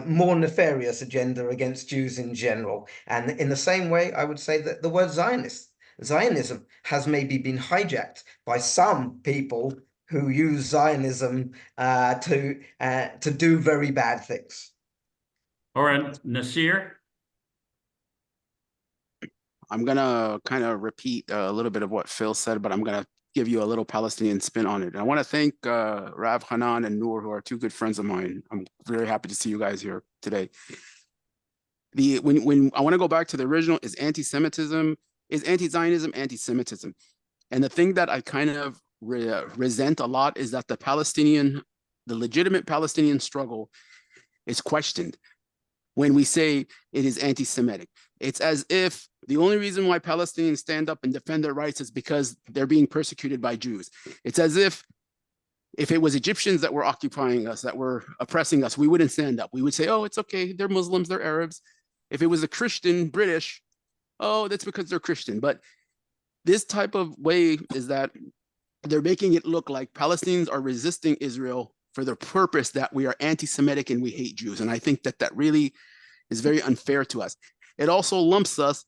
more nefarious agenda against Jews in general. And in the same way, I would say that the word Zionism has maybe been hijacked by some people who use Zionism to do very bad things. All right, Nasir. I'm gonna kind of repeat a little bit of what Phil said, but I'm gonna give you a little Palestinian spin on it. I want to thank Rav, Hanan, and Noor, who are two good friends of mine. I'm very happy to see you guys here today. When I want to go back to the original, is anti-Semitism, is anti-Zionism anti-Semitism? And the thing that I kind of resent a lot is that the legitimate Palestinian struggle is questioned when we say it is anti-Semitic. It's as if the only reason why Palestinians stand up and defend their rights is because they're being persecuted by Jews. It's as if it was Egyptians that were occupying us, that were oppressing us, we wouldn't stand up. We would say, oh, it's okay, they're Muslims, they're Arabs. If it was a Christian, British, oh, that's because they're Christian. But this type of way is that they're making it look like Palestinians are resisting Israel for the purpose that we are anti-Semitic and we hate Jews. And I think that that really is very unfair to us. It also lumps us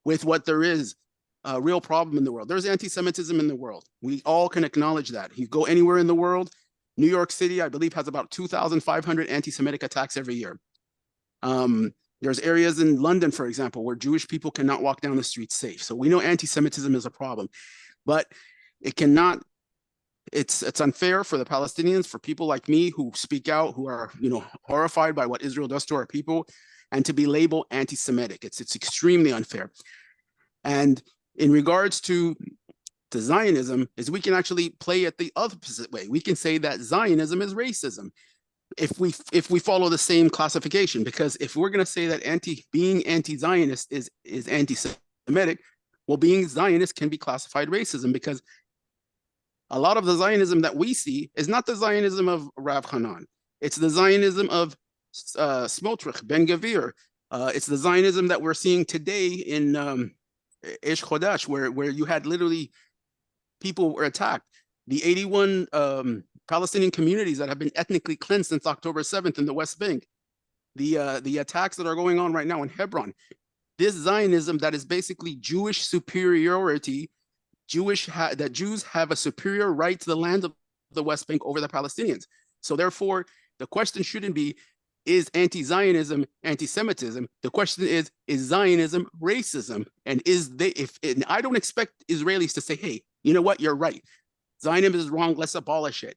with what there is a real problem in the world. There's anti-Semitism in the world. We all can acknowledge that. You go anywhere in the world, New York City, I believe, has about 2,500 anti-Semitic attacks every year. There's areas in London, for example, where Jewish people cannot walk down the streets safe. So we know anti-Semitism is a problem, but it cannot, it's unfair for the Palestinians, for people like me who speak out, who are, horrified by what Israel does to our people, and to be labeled anti-Semitic. It's extremely unfair. And in regards to Zionism, is we can actually play it the opposite way. We can say that Zionism is racism if we follow the same classification, because if we're going to say that being anti-Zionist is anti-Semitic, well, being Zionist can be classified racism, because a lot of the Zionism that we see is not the Zionism of Rav Hanan. It's the Zionism of Smotrich, Ben Gavir. It's the Zionism that we're seeing today in Esh Chodesh, where you had literally people were attacked. The 81 Palestinian communities that have been ethnically cleansed since October 7th in the West Bank. The attacks that are going on right now in Hebron. This Zionism that is basically Jewish superiority, that Jews have a superior right to the land of the West Bank over the Palestinians. So therefore, the question shouldn't be, is anti-Zionism anti-Semitism? The question is Zionism racism? And and I don't expect Israelis to say, hey, you know what, you're right. Zionism is wrong, let's abolish it.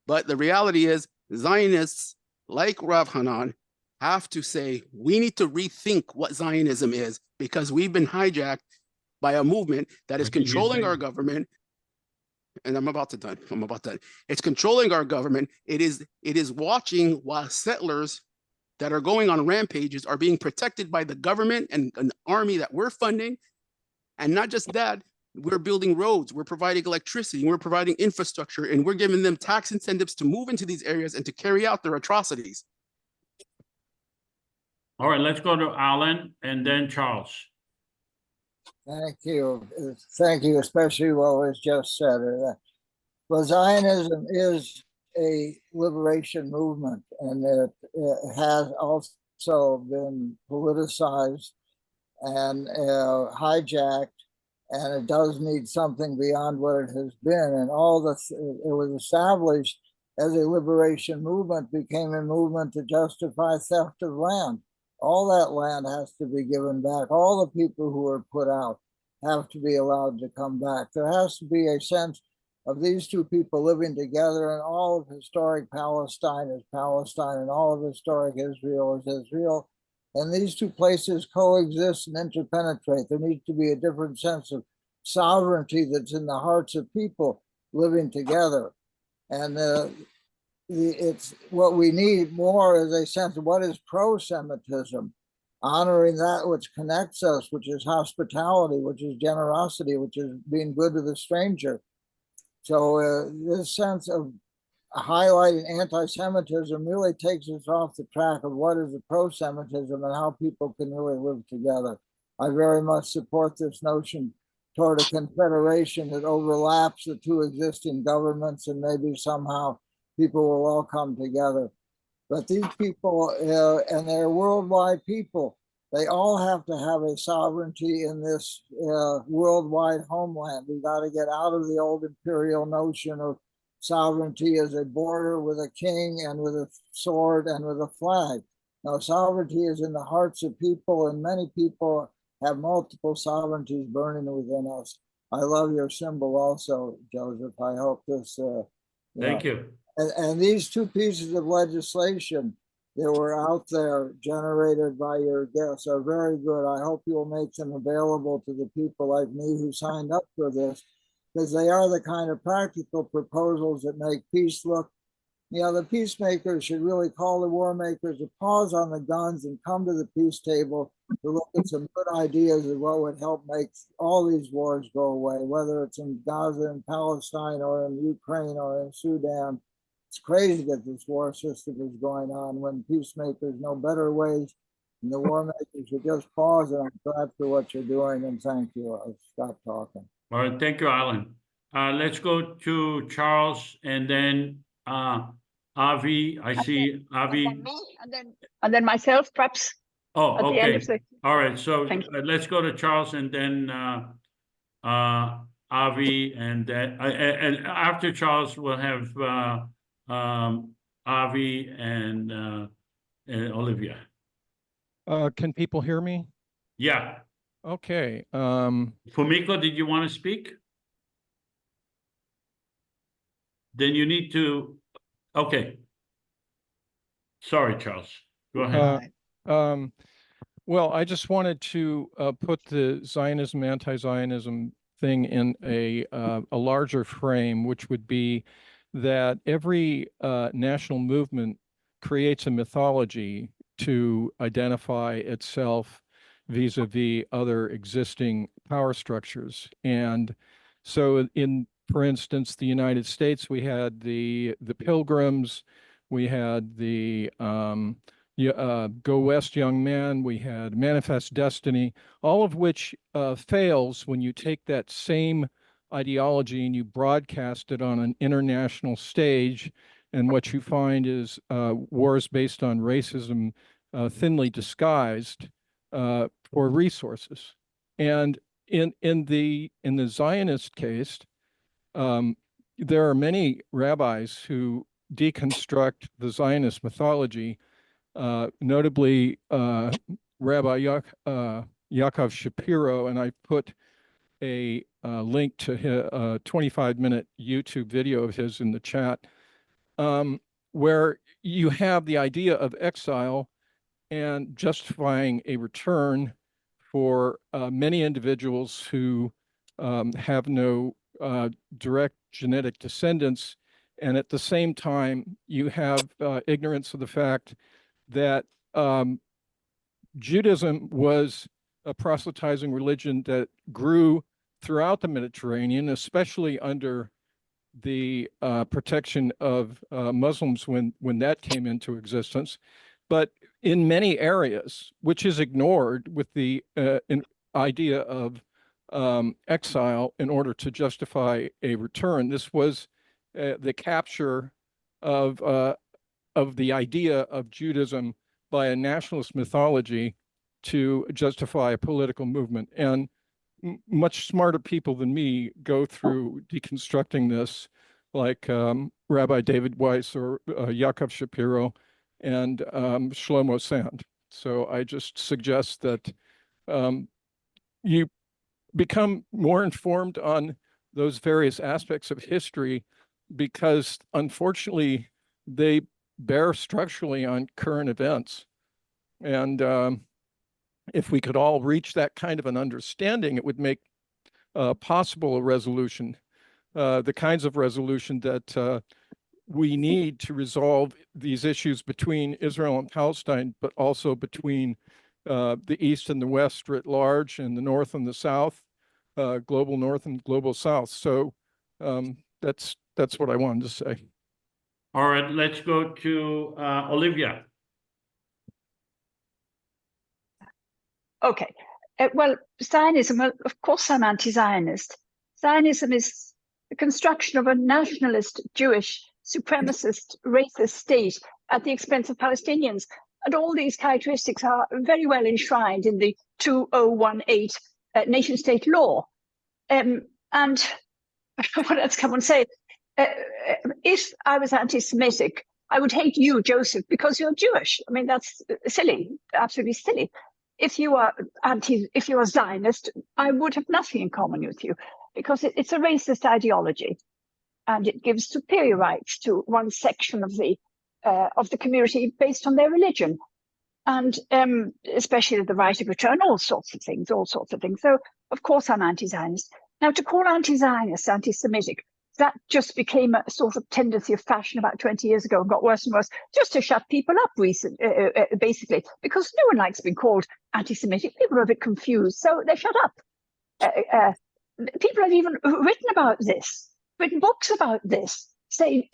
But the reality is Zionists like Rav Hanan have to say, we need to rethink what Zionism is, because we've been hijacked by a movement that is controlling our government. And I'm about done. It's controlling our government. It is watching while settlers that are going on rampages are being protected by the government and an army that we're funding. And not just that, we're building roads, we're providing electricity, we're providing infrastructure, and we're giving them tax incentives to move into these areas and to carry out their atrocities. All right, let's go to Alan and then Charles. Thank you. Thank you, especially what was just said. Well, Zionism is a liberation movement, and it has also been politicized and hijacked, and it does need something beyond what it has been. And it was established as a liberation movement, became a movement to justify theft of land. All that land has to be given back. All the people who were put out have to be allowed to come back. There has to be a sense of these two people living together, and all of historic Palestine is Palestine, and all of historic Israel is Israel. And these two places coexist and interpenetrate. There needs to be a different sense of sovereignty that's in the hearts of people living together. And it's what we need more is a sense of what is pro-Semitism, honoring that which connects us, which is hospitality, which is generosity, which is being good to the stranger. So this sense of highlighting anti-Semitism really takes us off the track of what is a pro-Semitism and how people can really live together. I very much support this notion toward a confederation that overlaps the two existing governments, and maybe somehow people will all come together. But these people, and they're worldwide people, they all have to have a sovereignty in this worldwide homeland. We got to get out of the old imperial notion of sovereignty as a border with a king and with a sword and with a flag. Now, sovereignty is in the hearts of people, and many people have multiple sovereignties burning within us. I love your symbol also, Joseph. I hope this. Thank you. And these two pieces of legislation that were out there generated by your guests are very good. I hope you'll make them available to the people like me who signed up for this, because they are the kind of practical proposals that make peace look. The peacemakers should really call the war makers to pause on the guns and come to the peace table to look at some good ideas of what would help make all these wars go away, whether it's in Gaza and Palestine or in Ukraine or in Sudan. It's crazy that this war system is going on when peacemakers know better ways, and the war makers should just pause. And I'm glad for what you're doing, and thank you. I'll stop talking. All right, thank you, Alan. Let's go to Charles and then Avi. I see Avi. And then myself, perhaps. Oh, at the end of okay. All right, so let's go to Charles and then Avi, and after Charles, we'll have Avi and Olivia. Can people hear me? Yeah. Okay. Fumiko, did you want to speak? Then you need to. Okay. Sorry, Charles. Go ahead. Well, I just wanted to put the Zionism, anti-Zionism thing in a larger frame, which would be that every national movement creates a mythology to identify itself vis-a-vis other existing power structures. And so for instance, the United States, we had the Pilgrims, we had the Go West Young Men, we had Manifest Destiny, all of which fails when you take that same ideology and you broadcast it on an international stage, and what you find is wars based on racism thinly disguised for resources. And in the Zionist case, there are many rabbis who deconstruct the Zionist mythology notably Rabbi Yaakov Shapiro, and I put a link to his 25-minute YouTube video of his in the chat, where you have the idea of exile and justifying a return for many individuals who have no direct genetic descendants. And at the same time, you have ignorance of the fact that Judaism was a proselytizing religion that grew throughout the Mediterranean, especially under the protection of Muslims when that came into existence. But in many areas, which is ignored with the idea of exile in order to justify a return, this was the capture of the idea of Judaism by a nationalist mythology to justify a political movement. And much smarter people than me go through deconstructing this, like Rabbi David Weiss or Yaakov Shapiro and Shlomo Sand. So I just suggest that you become more informed on those various aspects of history, because unfortunately they bear structurally on current events. And if we could all reach that kind of an understanding, it would make possible a resolution, the kinds of resolution that we need to resolve these issues between Israel and Palestine, but also between the East and the West writ large, and the North and the South, global North and global South. So that's what I wanted to say. All right, let's go to Olivia. Okay. Well, Zionism, well, of course I'm anti-Zionist. Zionism is the construction of a nationalist, Jewish, supremacist, racist state at the expense of Palestinians. And all these characteristics are very well enshrined in the 2018 nation-state law. And what else can one say? If I was anti-Semitic, I would hate you, Joseph, because you're Jewish. I mean, that's silly, absolutely silly. If you are Zionist, I would have nothing in common with you, because it's a racist ideology, and it gives superior rights to one section of the community based on their religion, and especially the right of return, all sorts of things. So, of course, I'm anti-Zionist. Now, to call anti-Zionist anti-Semitic, that just became a sort of tendency of fashion about 20 years ago and got worse and worse, just to shut people up basically, because no one likes being called anti-Semitic. People are a bit confused, so they shut up. People have even written about this, written books about this, saying,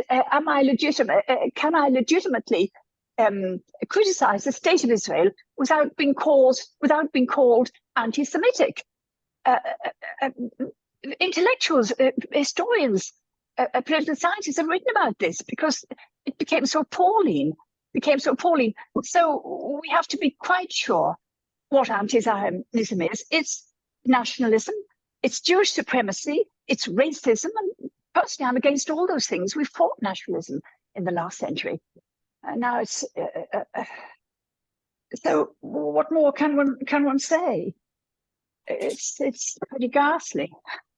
am I legitimate? Can I legitimately criticize the state of Israel without being called anti-Semitic? Intellectuals, historians, political scientists have written about this because it became so appalling. So we have to be quite sure what anti-Zionism is. It's nationalism, it's Jewish supremacy, it's racism, and personally I'm against all those things. We fought nationalism in the last century. Now it's so what more can one say? It's pretty ghastly.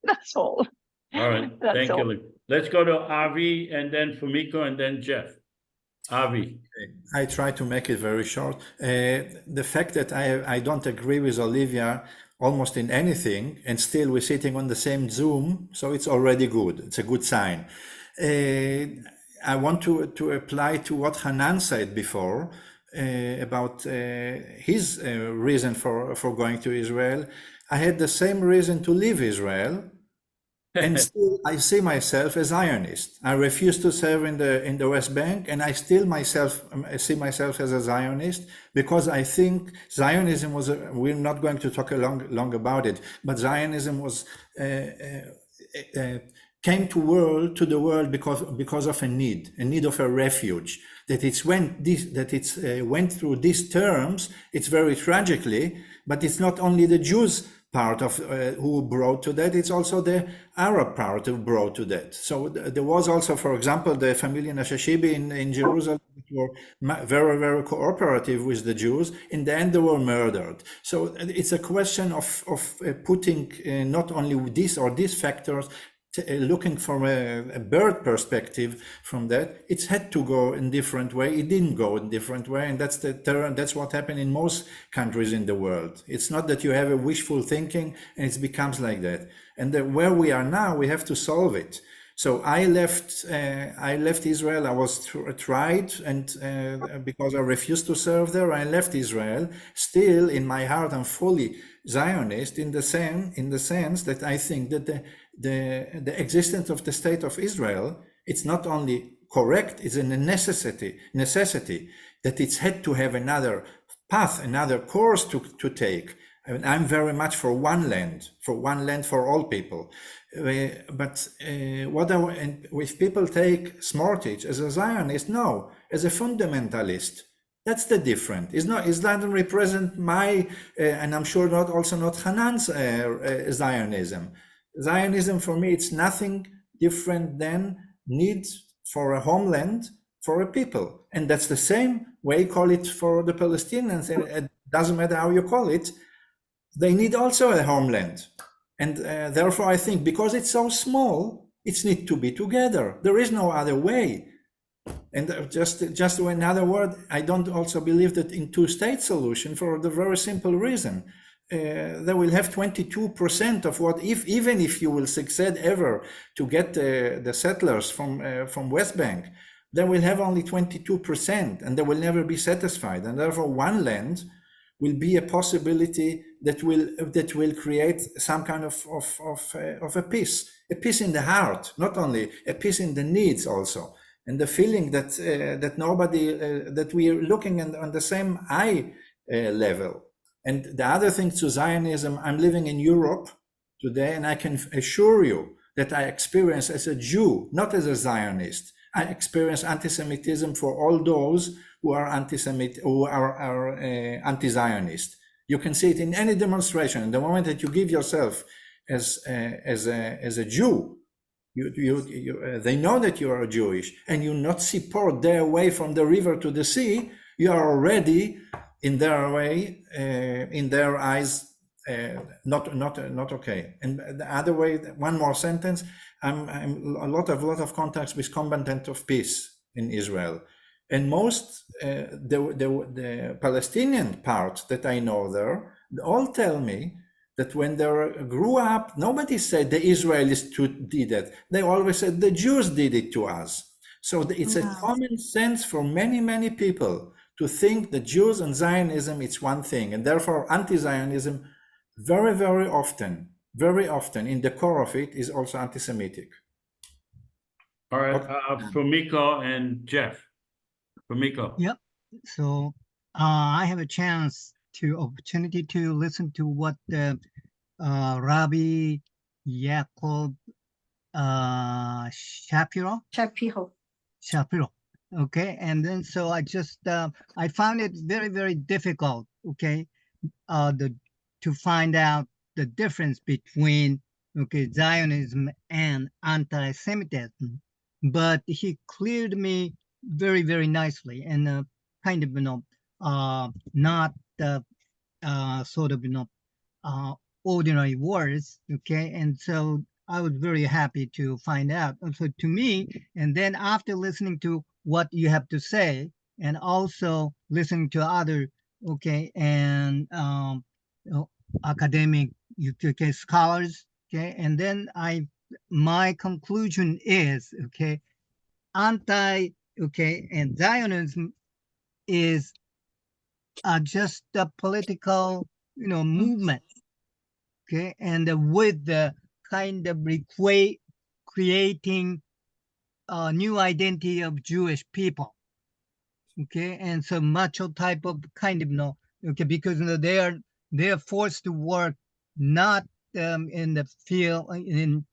That's all. All right, thank you. Let's go to Avi, and then Fumiko, and then Jeff. Avi. I try to make it very short. The fact that I don't agree with Olivia almost in anything, and still we're sitting on the same Zoom, so it's already good. It's a good sign. I want to apply to what Hanan said before about his reason for going to Israel. I had the same reason to leave Israel, and still I see myself as Zionist. I refuse to serve in the West Bank, and I still see myself as a Zionist, because I think Zionism was we're not going to talk long about it, but Zionism was came to the world because of a need of a refuge. That it went through these terms. It's very tragically, but it's not only the Jews part of who brought to that. It's also the Arab part who brought to that. So there was also, for example, the family Nashashibi in Jerusalem were very, very cooperative with the Jews. In the end, they were murdered. So it's a question of putting not only this or these factors, looking from a bird perspective from that. It's had to go in different way. It didn't go in different way, and that's what happened in most countries in the world. It's not that you have a wishful thinking and it becomes like that. And where we are now, we have to solve it. So I left Israel. I was tried, and because I refused to serve there, I left Israel. Still, in my heart, I'm fully Zionist in the sense that I think that the existence of the state of Israel, it's not only correct, it's a necessity that it's had to have another path, another course to take. I mean, I'm very much for one land for all people. But if people take Smotrich as a Zionist, no, as a fundamentalist, that's the difference. It doesn't represent my, and I'm sure not Hanan's Zionism. Zionism for me, it's nothing different than need for a homeland for a people. And that's the same way call it for the Palestinians. It doesn't matter how you call it. They need also a homeland. And therefore, I think because it's so small, it needs to be together. There is no other way. And just another word, I don't also believe that in two-state solution for the very simple reason. They will have 22% of what, even if you will succeed ever to get the settlers from West Bank, they will have only 22%, and they will never be satisfied. And therefore, one land will be a possibility that will create some kind of a peace in the heart, not only a peace in the needs also, and the feeling that nobody that we are looking on the same eye level. And the other thing to Zionism, I'm living in Europe today, and I can assure you that I experience as a Jew, not as a Zionist, I experience anti-Semitism for all those who are anti-Semit, who are anti-Zionist. You can see it in any demonstration. The moment that you give yourself as a Jew, they know that you are Jewish, and you not support their way from the river to the sea. You are already in their way, in their eyes, not okay. And the other way, one more sentence. I'm a lot of contacts with combatants of peace in Israel, and most the Palestinian part that I know there, they all tell me that when they grew up, nobody said the Israelis did that. They always said the Jews did it to us. So it's a common sense for many people to think that Jews and Zionism it's one thing, and therefore anti-Zionism very often in the core of it is also anti-Semitic. All right, Fumiko and Jeff. Fumiko. Yep. So I have a opportunity to listen to what Rabbi Yaakov Shapiro. Okay, and then so I just I found it very difficult. Okay, to find out the difference between Zionism and anti-Semitism, but he cleared me very nicely and kind of not sort of ordinary words. Okay, and so I was very happy to find out. So to me, and then after listening to what you have to say, and also listening to other and academic scholars, and then my conclusion is and Zionism is just a political movement, and with the kind of creating a new identity of Jewish people, and so macho type of kind of because they are forced to work not in the field in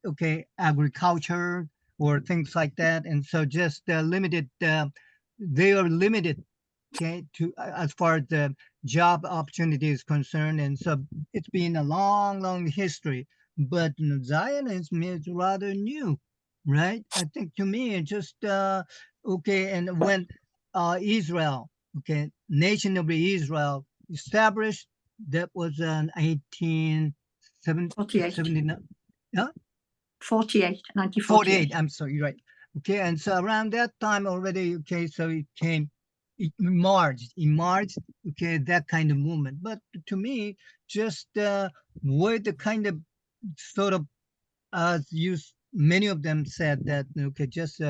agriculture or things like that, and so just limited. They are limited okay, to as far as the job opportunity is concerned. And so it's been a long, long history. But Zionism is rather new, right? I think to me, it just okay. And when Israel, okay, nation of Israel established, that was in 1879. Yeah, 48, 1948. 48. I'm sorry, you're right. Okay, and so around that time already, okay, so it emerged, okay, that kind of movement. But to me, just with the kind of sort of, many of them said that, okay, just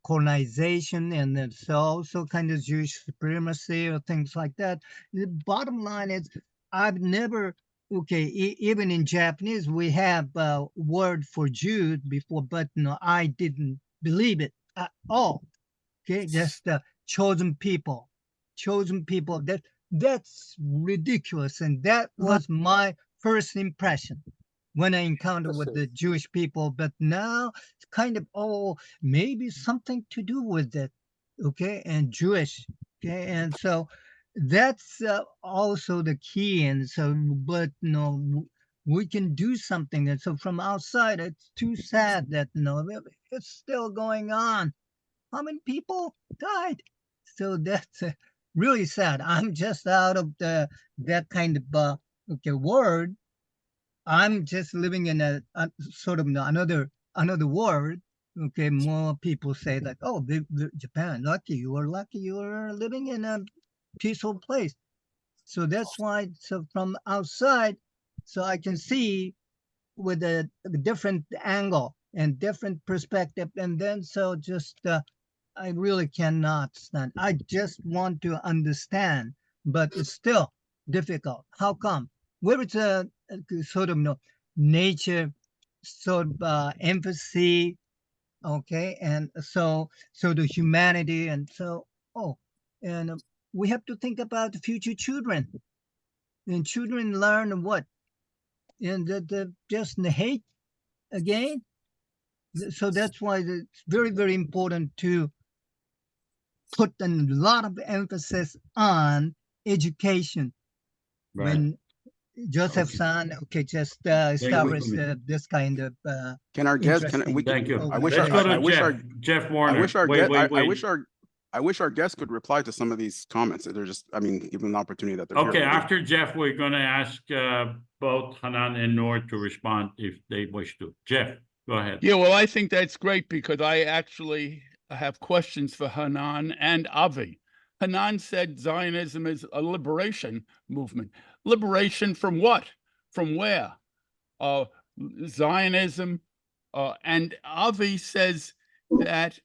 colonization and then so also kind of Jewish supremacy or things like that. The bottom line is, I've never, okay, even in Japanese, we have a word for Jews before, but I didn't believe it at all. Okay, just chosen people, that's ridiculous. And that was my first impression when I encountered with the Jewish people. But now it's kind of, maybe something to do with it, okay, and Jewish, okay, and so that's also the key. And so, but we can do something. And so from outside, it's too sad that it's still going on. How many people died? So that's really sad. I'm just out of that kind of word. I'm just living in a sort of another world. Okay, more people say like, oh, Japan, you are living in a peaceful place. So that's why. So from outside, so I can see with a different angle and different perspective, and then so just I really cannot stand. I just want to understand, but it's still difficult. How come? Where it's a sort of nature, sort of empathy, okay, and so the humanity, and so and we have to think about the future children, and children learn what, and the just the hate again. So that's why it's very, very important to put a lot of emphasis on education. Right. When Joseph-san, okay, just established this kind of Can our guest? Thank you. I wish Let's go to I wish Jeff. our Jeff Warner. I wish our Wait, guest, wait. I wish our guests could reply to some of these comments. They're just, I mean, give them an opportunity that they're Okay, here. after Jeff, we're going to ask both Hanan and Noor to respond if they wish to. Jeff, go ahead. Yeah, well, I think that's great because I actually have questions for Hanan and Avi. Hanan said Zionism is a liberation movement. Liberation from what? From where? Zionism. And Avi says that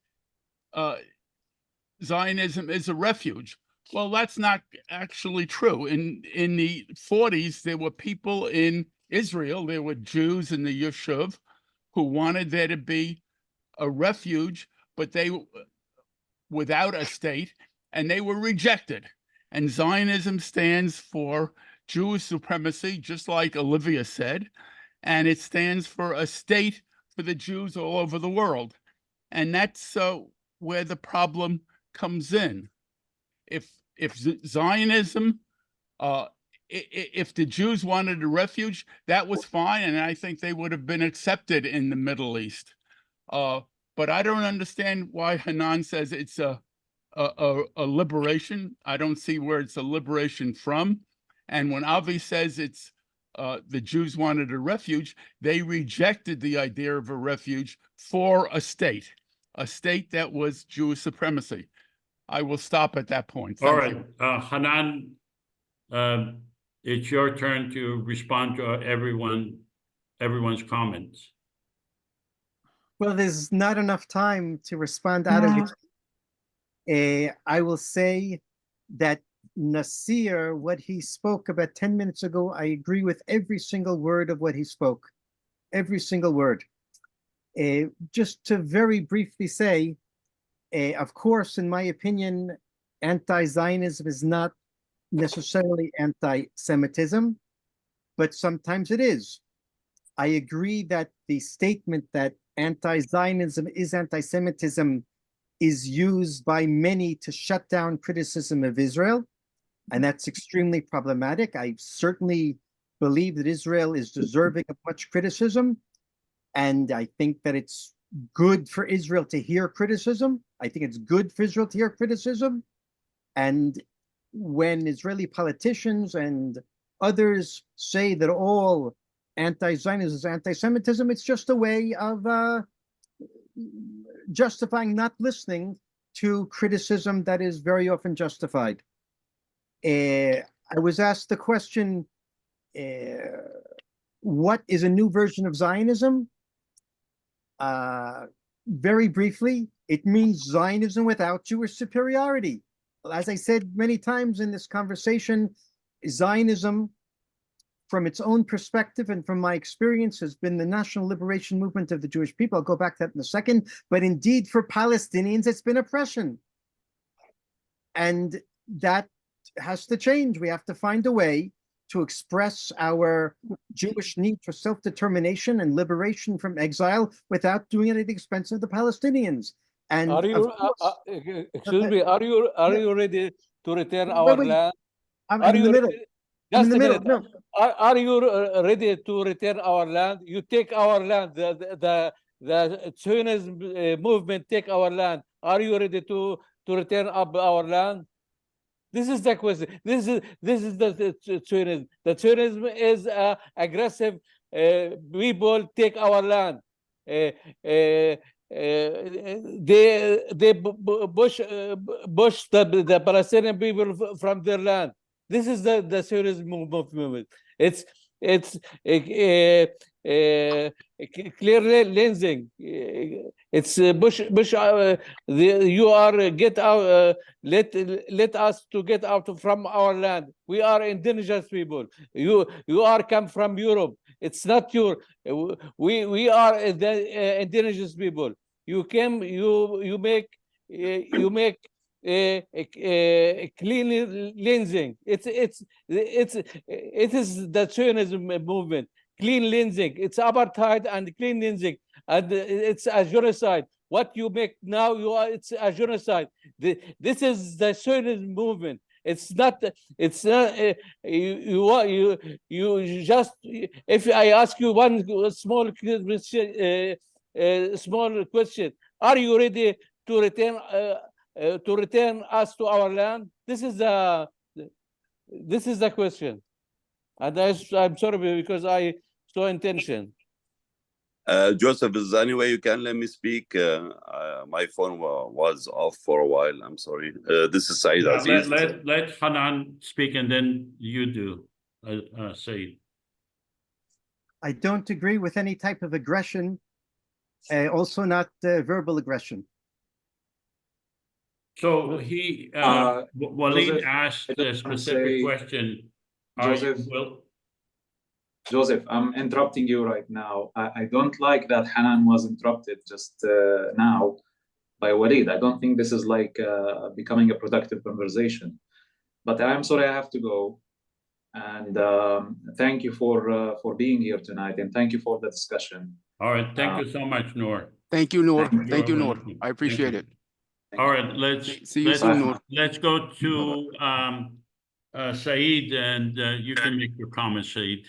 Zionism is a refuge. Well, that's not actually true. In the 40s, there were people in Israel, there were Jews in the Yishuv who wanted there to be a refuge, but they without a state, and they were rejected. And Zionism stands for Jewish supremacy, just like Olivia said, and it stands for a state for the Jews all over the world. And that's where the problem comes in. If Zionism, if the Jews wanted a refuge, that was fine, and I think they would have been accepted in the Middle East. But I don't understand why Hanan says it's a liberation. I don't see where it's a liberation from. And when Avi says it's the Jews wanted a refuge, they rejected the idea of a refuge for a state that was Jewish supremacy. I will stop at that point. All Thank right, you. Hanan, it's your turn to respond to everyone's comments. Well, there's not enough time to respond out of it. I will say that Nasir, what he spoke about 10 minutes ago, I agree with every single word of what he spoke. Every single word. Just to very briefly say, of course, in my opinion, anti-Zionism is not necessarily anti-Semitism, but sometimes it is. I agree that the statement that anti-Zionism is anti-Semitism is used by many to shut down criticism of Israel, and that's extremely problematic. I certainly believe that Israel is deserving of much criticism, and I think that it's good for Israel to hear criticism. I think it's good for Israel to hear criticism. And when Israeli politicians and others say that all anti-Zionism is anti-Semitism, it's just a way of justifying not listening to criticism that is very often justified. I was asked the question, what is a new version of Zionism? Very briefly, it means Zionism without Jewish superiority. As I said many times in this conversation, Zionism, from its own perspective and from my experience, has been the national liberation movement of the Jewish people. I'll go back to that in a second. But indeed, for Palestinians, it's been oppression. And that has to change. We have to find a way to express our Jewish need for self-determination and liberation from exile without doing it at the expense of the Palestinians. And are you, excuse me, are you ready to return our land? I'm in the middle. Just a minute. No. Are you ready to return our land? You take our land. The Zionism movement take our land. Are you ready to return up our land? This is the question. This is the Zionism. The Zionism is aggressive. People take our land. They push the Palestinian people from their land. This is the Zionism movement. It's clear lensing. It's Bush. You are get out. Let us to get out from our land. We are indigenous people. You are come from Europe. It's not your. We are the indigenous people. You came. You make clean lensing. It is the Zionism movement. Clean lensing. It's apartheid and clean lensing, and it's a genocide. What you make now, it's a genocide. This is the Zionism movement. It's not. It's not. You just. If I ask you one small question, are you ready to return? To return us to our land? This is the question, and I'm sorry because I saw intention. Joseph, is there any way you can let me speak? My phone was off for a while. I'm sorry. This is Saeed Aziz. Let Hanan speak, and then you do, Saeed. I don't agree with any type of aggression, also not verbal aggression. So he, Walid asked a specific question. Joseph, I'm interrupting you right now. I don't like that Hanan was interrupted just now by Walid. I don't think this is like becoming a productive conversation. But I'm sorry I have to go. And thank you for being here tonight, and thank you for the discussion. All right, thank you so much, Noor. Thank you, Noor. Thank you, Noor. I appreciate it. All right, let's go to Saeed, and you can make your comments, Saeed.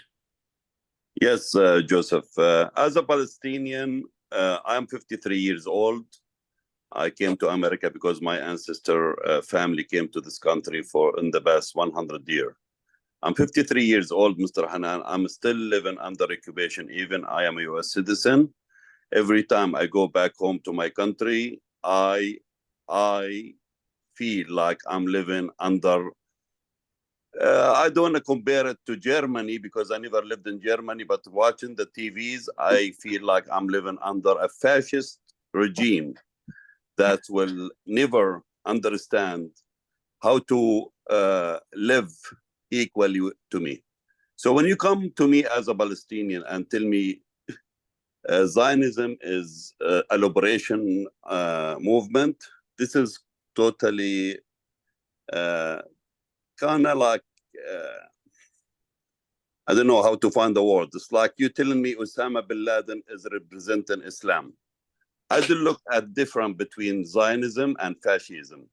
Yes, Joseph. As a Palestinian, I'm 53 years old. I came to America because my ancestor family came to this country in the past 100 years. I'm 53 years old, Mr. Hanan. I'm still living under occupation, even I am a U.S. citizen. Every time I go back home to my country, I feel like I'm living under, I don't want to compare it to Germany because I never lived in Germany, but watching the TVs, I feel like I'm living under a fascist regime that will never understand how to live equally to me. So when you come to me as a Palestinian and tell me Zionism is a liberation movement, this is totally kind of like, I don't know how to find the word. It's like you telling me Osama bin Laden is representing Islam. I do look at difference between Zionism and fascism.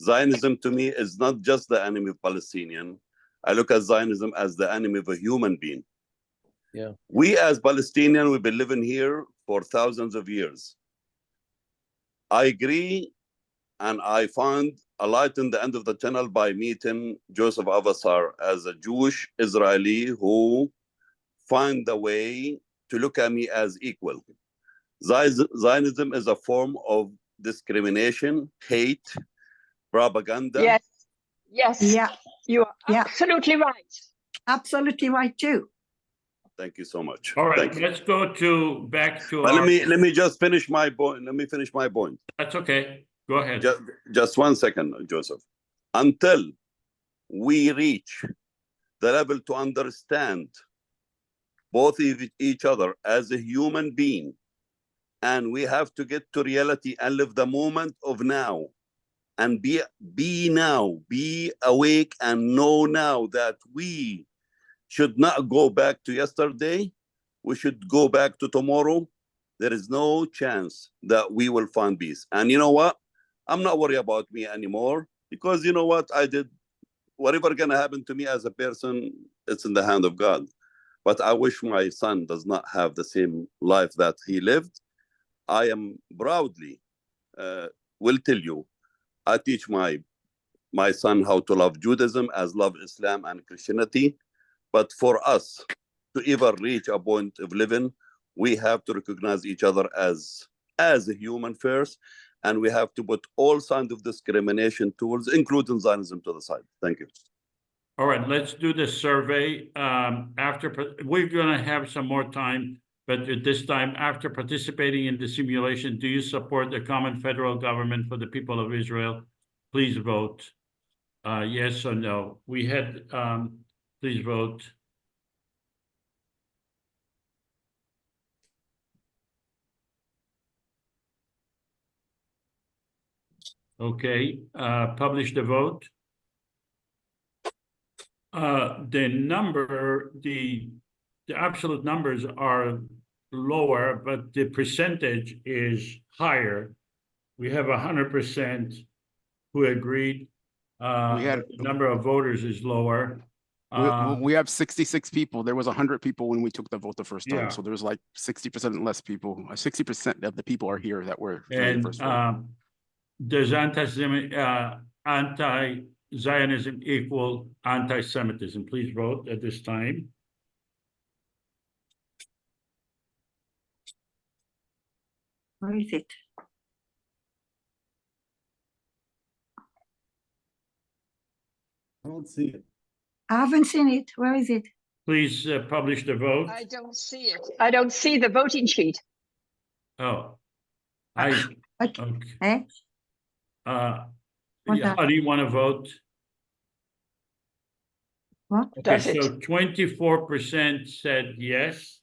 Zionism to me is not just the enemy of Palestinian. I look at Zionism as the enemy of a human being. Yeah. We as Palestinians, we've been living here for thousands of years. I agree, and I found a light in the end of the tunnel by meeting Joseph Avasar as a Jewish Israeli who find a way to look at me as equal. Zionism is a form of discrimination, hate, propaganda. Yes, yes, Yeah, you are yeah, absolutely right. absolutely right too. Thank you so much. All right, Thank you. let's go back to But our. let me just finish my point. Let me finish my point. That's okay. Go ahead. Just 1 second, Joseph. Until we reach the level to understand both of each other as a human being, and we have to get to reality and live the moment of now, and be now, be awake, and know now that we should not go back to yesterday. We should go back to tomorrow. There is no chance that we will find peace. And you know what? I'm not worried about me anymore, because you know what I did? Whatever gonna happen to me as a person, it's in the hand of God. But I wish my son does not have the same life that he lived. I am proudly will tell you, I teach my son how to love Judaism as love Islam and Christianity. But for us to ever reach a point of living, we have to recognize each other as a human first, and we have to put all kinds of discrimination tools, including Zionism, to the side. Thank you. All right, let's do the survey. We're going to have some more time, but at this time, after participating in the simulation, do you support the common federal government for the people of Israel? Please vote yes or no. We had, please vote. Okay, publish the vote. The absolute numbers are lower, but the percentage is higher. We have 100% who agreed. The number of voters is lower. We have 66 people. There was 100 people when we took the vote the first time. Yeah. So there's like 60% less people. 60% of the people are here that were doing the And first vote. does anti-Zionism equal anti-Semitism? Please vote at this time. Where is it? I don't see it. I haven't seen it. Where is it? Please publish the vote. I don't see it. I don't see the voting sheet. Oh, Okay. okay. Eh? How What do you want to vote? What? Okay, so 24% said yes.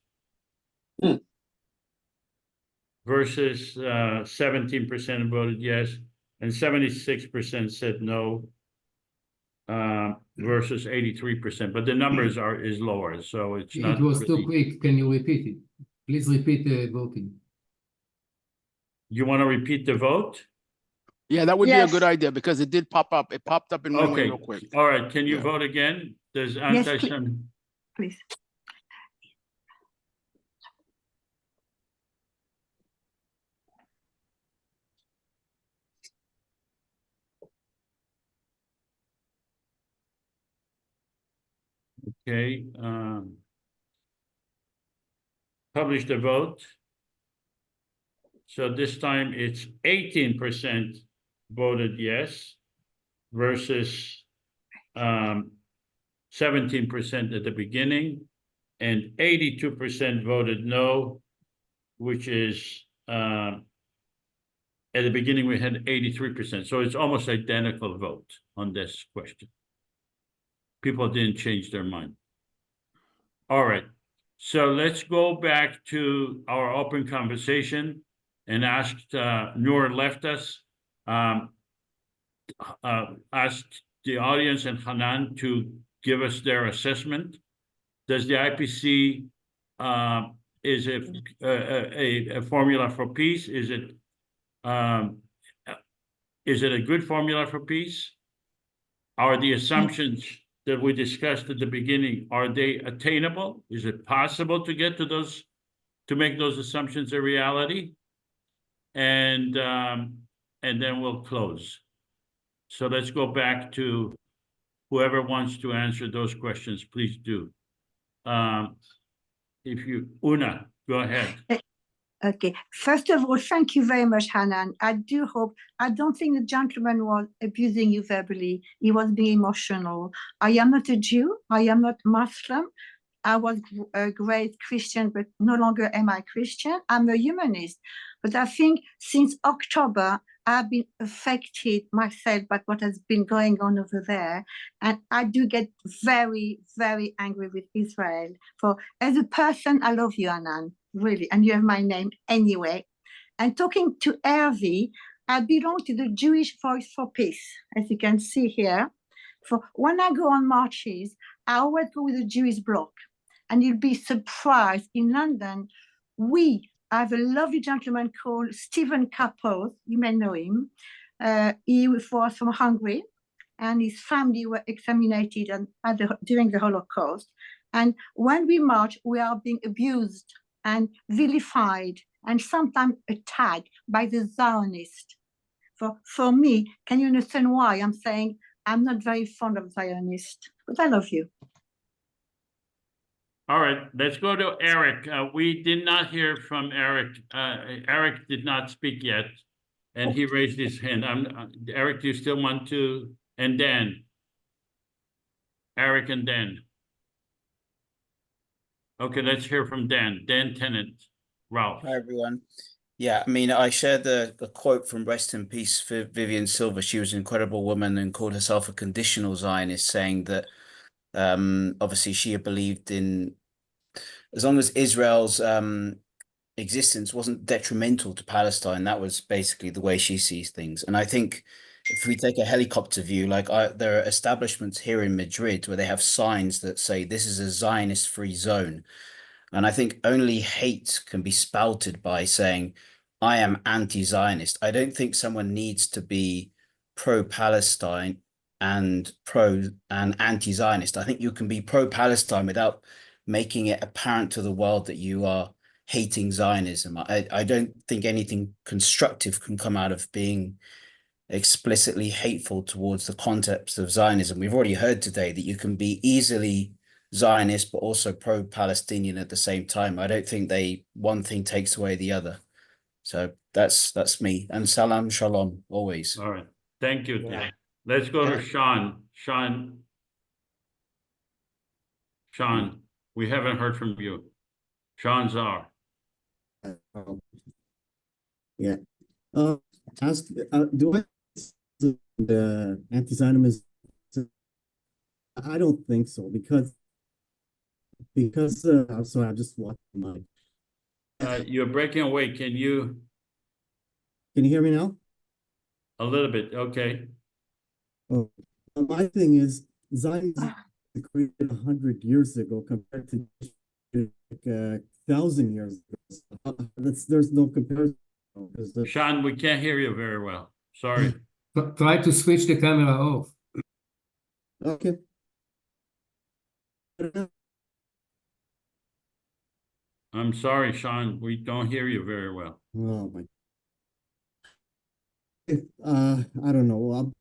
Versus 17% voted yes, and 76% said no. Versus 83%, but the numbers is lower, so it's not. It was too really... quick. Can you repeat it? Please repeat the voting. You want to repeat the vote? Yeah, that would be a good idea, because it did pop up. It popped up and went away real quick. All right, can you vote again? There's anti-Semitism. Please. Okay. Publish the vote. So this time it's 18% voted yes versus 17% at the beginning, and 82% voted no, which is at the beginning we had 83%. So it's almost identical vote on this question. People didn't change their mind. All right. So let's go back to our open conversation and asked, Noor left us, asked the audience and Hanan to give us their assessment. Does the IPC a formula for peace? Is it a good formula for peace? Are the assumptions that we discussed at the beginning, are they attainable? Is it possible to get to those, to make those assumptions a reality? And then we'll close. So let's go back to whoever wants to answer those questions, please do. If you, Una, go ahead. Okay. First of all, thank you very much, Hanan. I don't think the gentleman was abusing you verbally. He was being emotional. I am not a Jew. I am not Muslim. I was a great Christian, but no longer am I Christian. I'm a humanist. But I think since October, I've been affected myself by what has been going on over there. And I do get very, very angry with Israel. For as a person, I love you, Hanan, really. And you have my name anyway. And talking to Hervé, I belong to the Jewish Voice for Peace, as you can see here. For when I go on marches, I always go with a Jewish bloc. And you'll be surprised, in London, we have a lovely gentleman called Stephen Kapos. You may know him. He was from Hungary, and his family were exterminated during the Holocaust. And when we march, we are being abused and vilified and sometimes attacked by the Zionists. For me, can you understand why I'm saying I'm not very fond of Zionists? But I love you. All right, let's go to Eric. We did not hear from Eric. Eric did not speak yet, and he raised his hand. Eric, do you still want to? And Dan. Eric and Dan. Okay, let's hear from Dan. Dan Tennant. Ralph. Hi, everyone. Yeah, I mean, I shared the quote from Rest in Peace for Vivian Silver. She was an incredible woman and called herself a conditional Zionist, saying that obviously she had believed in, as long as Israel's existence wasn't detrimental to Palestine, that was basically the way she sees things. And I think if we take a helicopter view, like there are establishments here in Madrid where they have signs that say this is a Zionist-free zone. And I think only hate can be spouted by saying, I am anti-Zionist. I don't think someone needs to be pro-Palestine and anti-Zionist. I think you can be pro-Palestine without making it apparent to the world that you are hating Zionism. I don't think anything constructive can come out of being explicitly hateful towards the concepts of Zionism. We've already heard today that you can be easily Zionist, but also pro-Palestinian at the same time. I don't think one thing takes away the other. So that's me. And salam shalom, always. All right. Thank you. Yeah. Let's go to Sean. Sean, we haven't heard from you. Sean Zar. Yeah. Do I the anti-Zionism? I don't think so because I'm sorry, I just watched my. You're breaking away. Can you hear me now? A little bit. Okay. Oh, my thing is Zionism was created 100 years ago compared to 1,000 years ago. There's no comparison. Sean, we can't hear you very well. Sorry. Try to switch the camera off. Okay. I'm sorry, Sean. We don't hear you very well. Oh my. I don't know.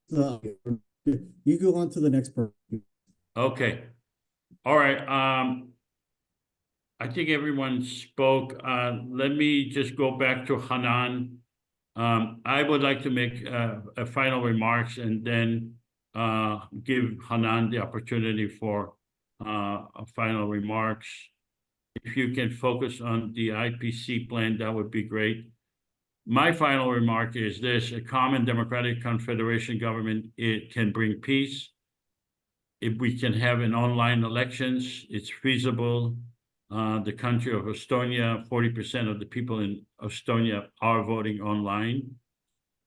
You go on to the next person. Okay. All right. I think everyone spoke. Let me just go back to Hanan. I would like to make a final remarks and then give Hanan the opportunity for a final remarks. If you can focus on the IPC plan, that would be great. My final remark is this: a common democratic confederation government, it can bring peace. If we can have an online elections, it's feasible. The country of Estonia, 40% of the people in Estonia are voting online,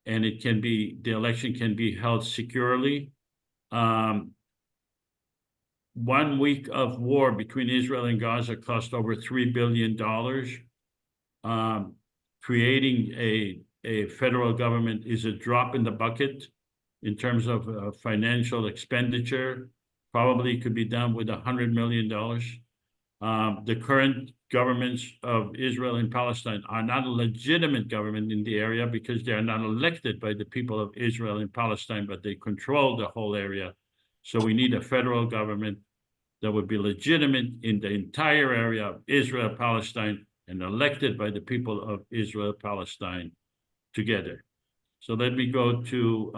and the election can be held securely. 1 week of war between Israel and Gaza cost over $3 billion. Creating a federal government is a drop in the bucket in terms of financial expenditure. Probably could be done with $100 million. The current governments of Israel and Palestine are not a legitimate government in the area because they are not elected by the people of Israel and Palestine, but they control the whole area. So we need a federal government that would be legitimate in the entire area of Israel, Palestine, and elected by the people of Israel, Palestine together. So let me go to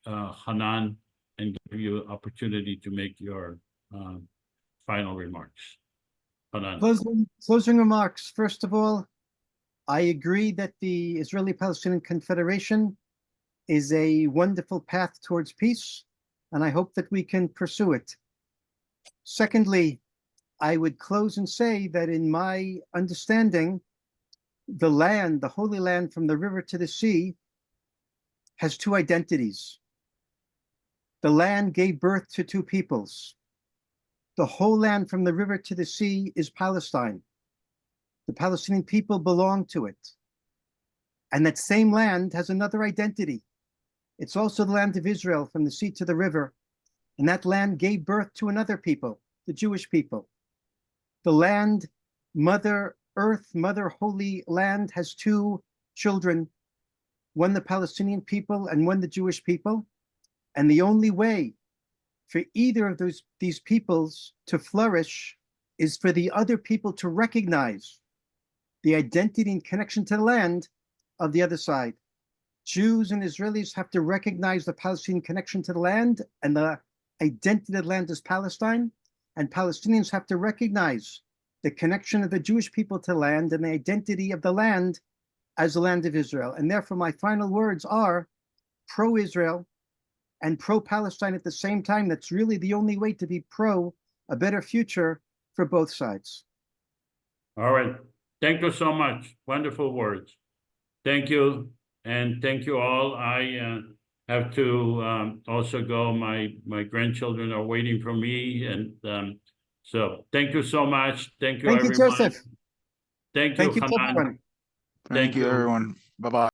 Hanan and give you opportunity to make your final remarks. Hanan. Closing remarks. First of all, I agree that the Israeli-Palestinian Confederation is a wonderful path towards peace, and I hope that we can pursue it. Secondly, I would close and say that in my understanding, the land, the Holy Land from the river to the sea, has two identities. The land gave birth to two peoples. The whole land from the river to the sea is Palestine. The Palestinian people belong to it. And that same land has another identity. It's also the land of Israel from the sea to the river. And that land gave birth to another people, the Jewish people. The land, Mother Earth, Mother Holy Land, has two children, one the Palestinian people and one the Jewish people. And the only way for either of these peoples to flourish is for the other people to recognize the identity and connection to the land of the other side. Jews and Israelis have to recognize the Palestinian connection to the land and the identity of the land as Palestine, and Palestinians have to recognize the connection of the Jewish people to land and the identity of the land as the land of Israel. And therefore my final words are pro-Israel and pro-Palestine at the same time. That's really the only way to be pro a better future for both sides. All right. Thank you so much. Wonderful words. Thank you. And thank you all. I have to also go. My grandchildren are waiting for me. And so thank you so much. Thank you, everyone. Joseph. Thank you, Hanan. Thank you, everyone. Bye-bye.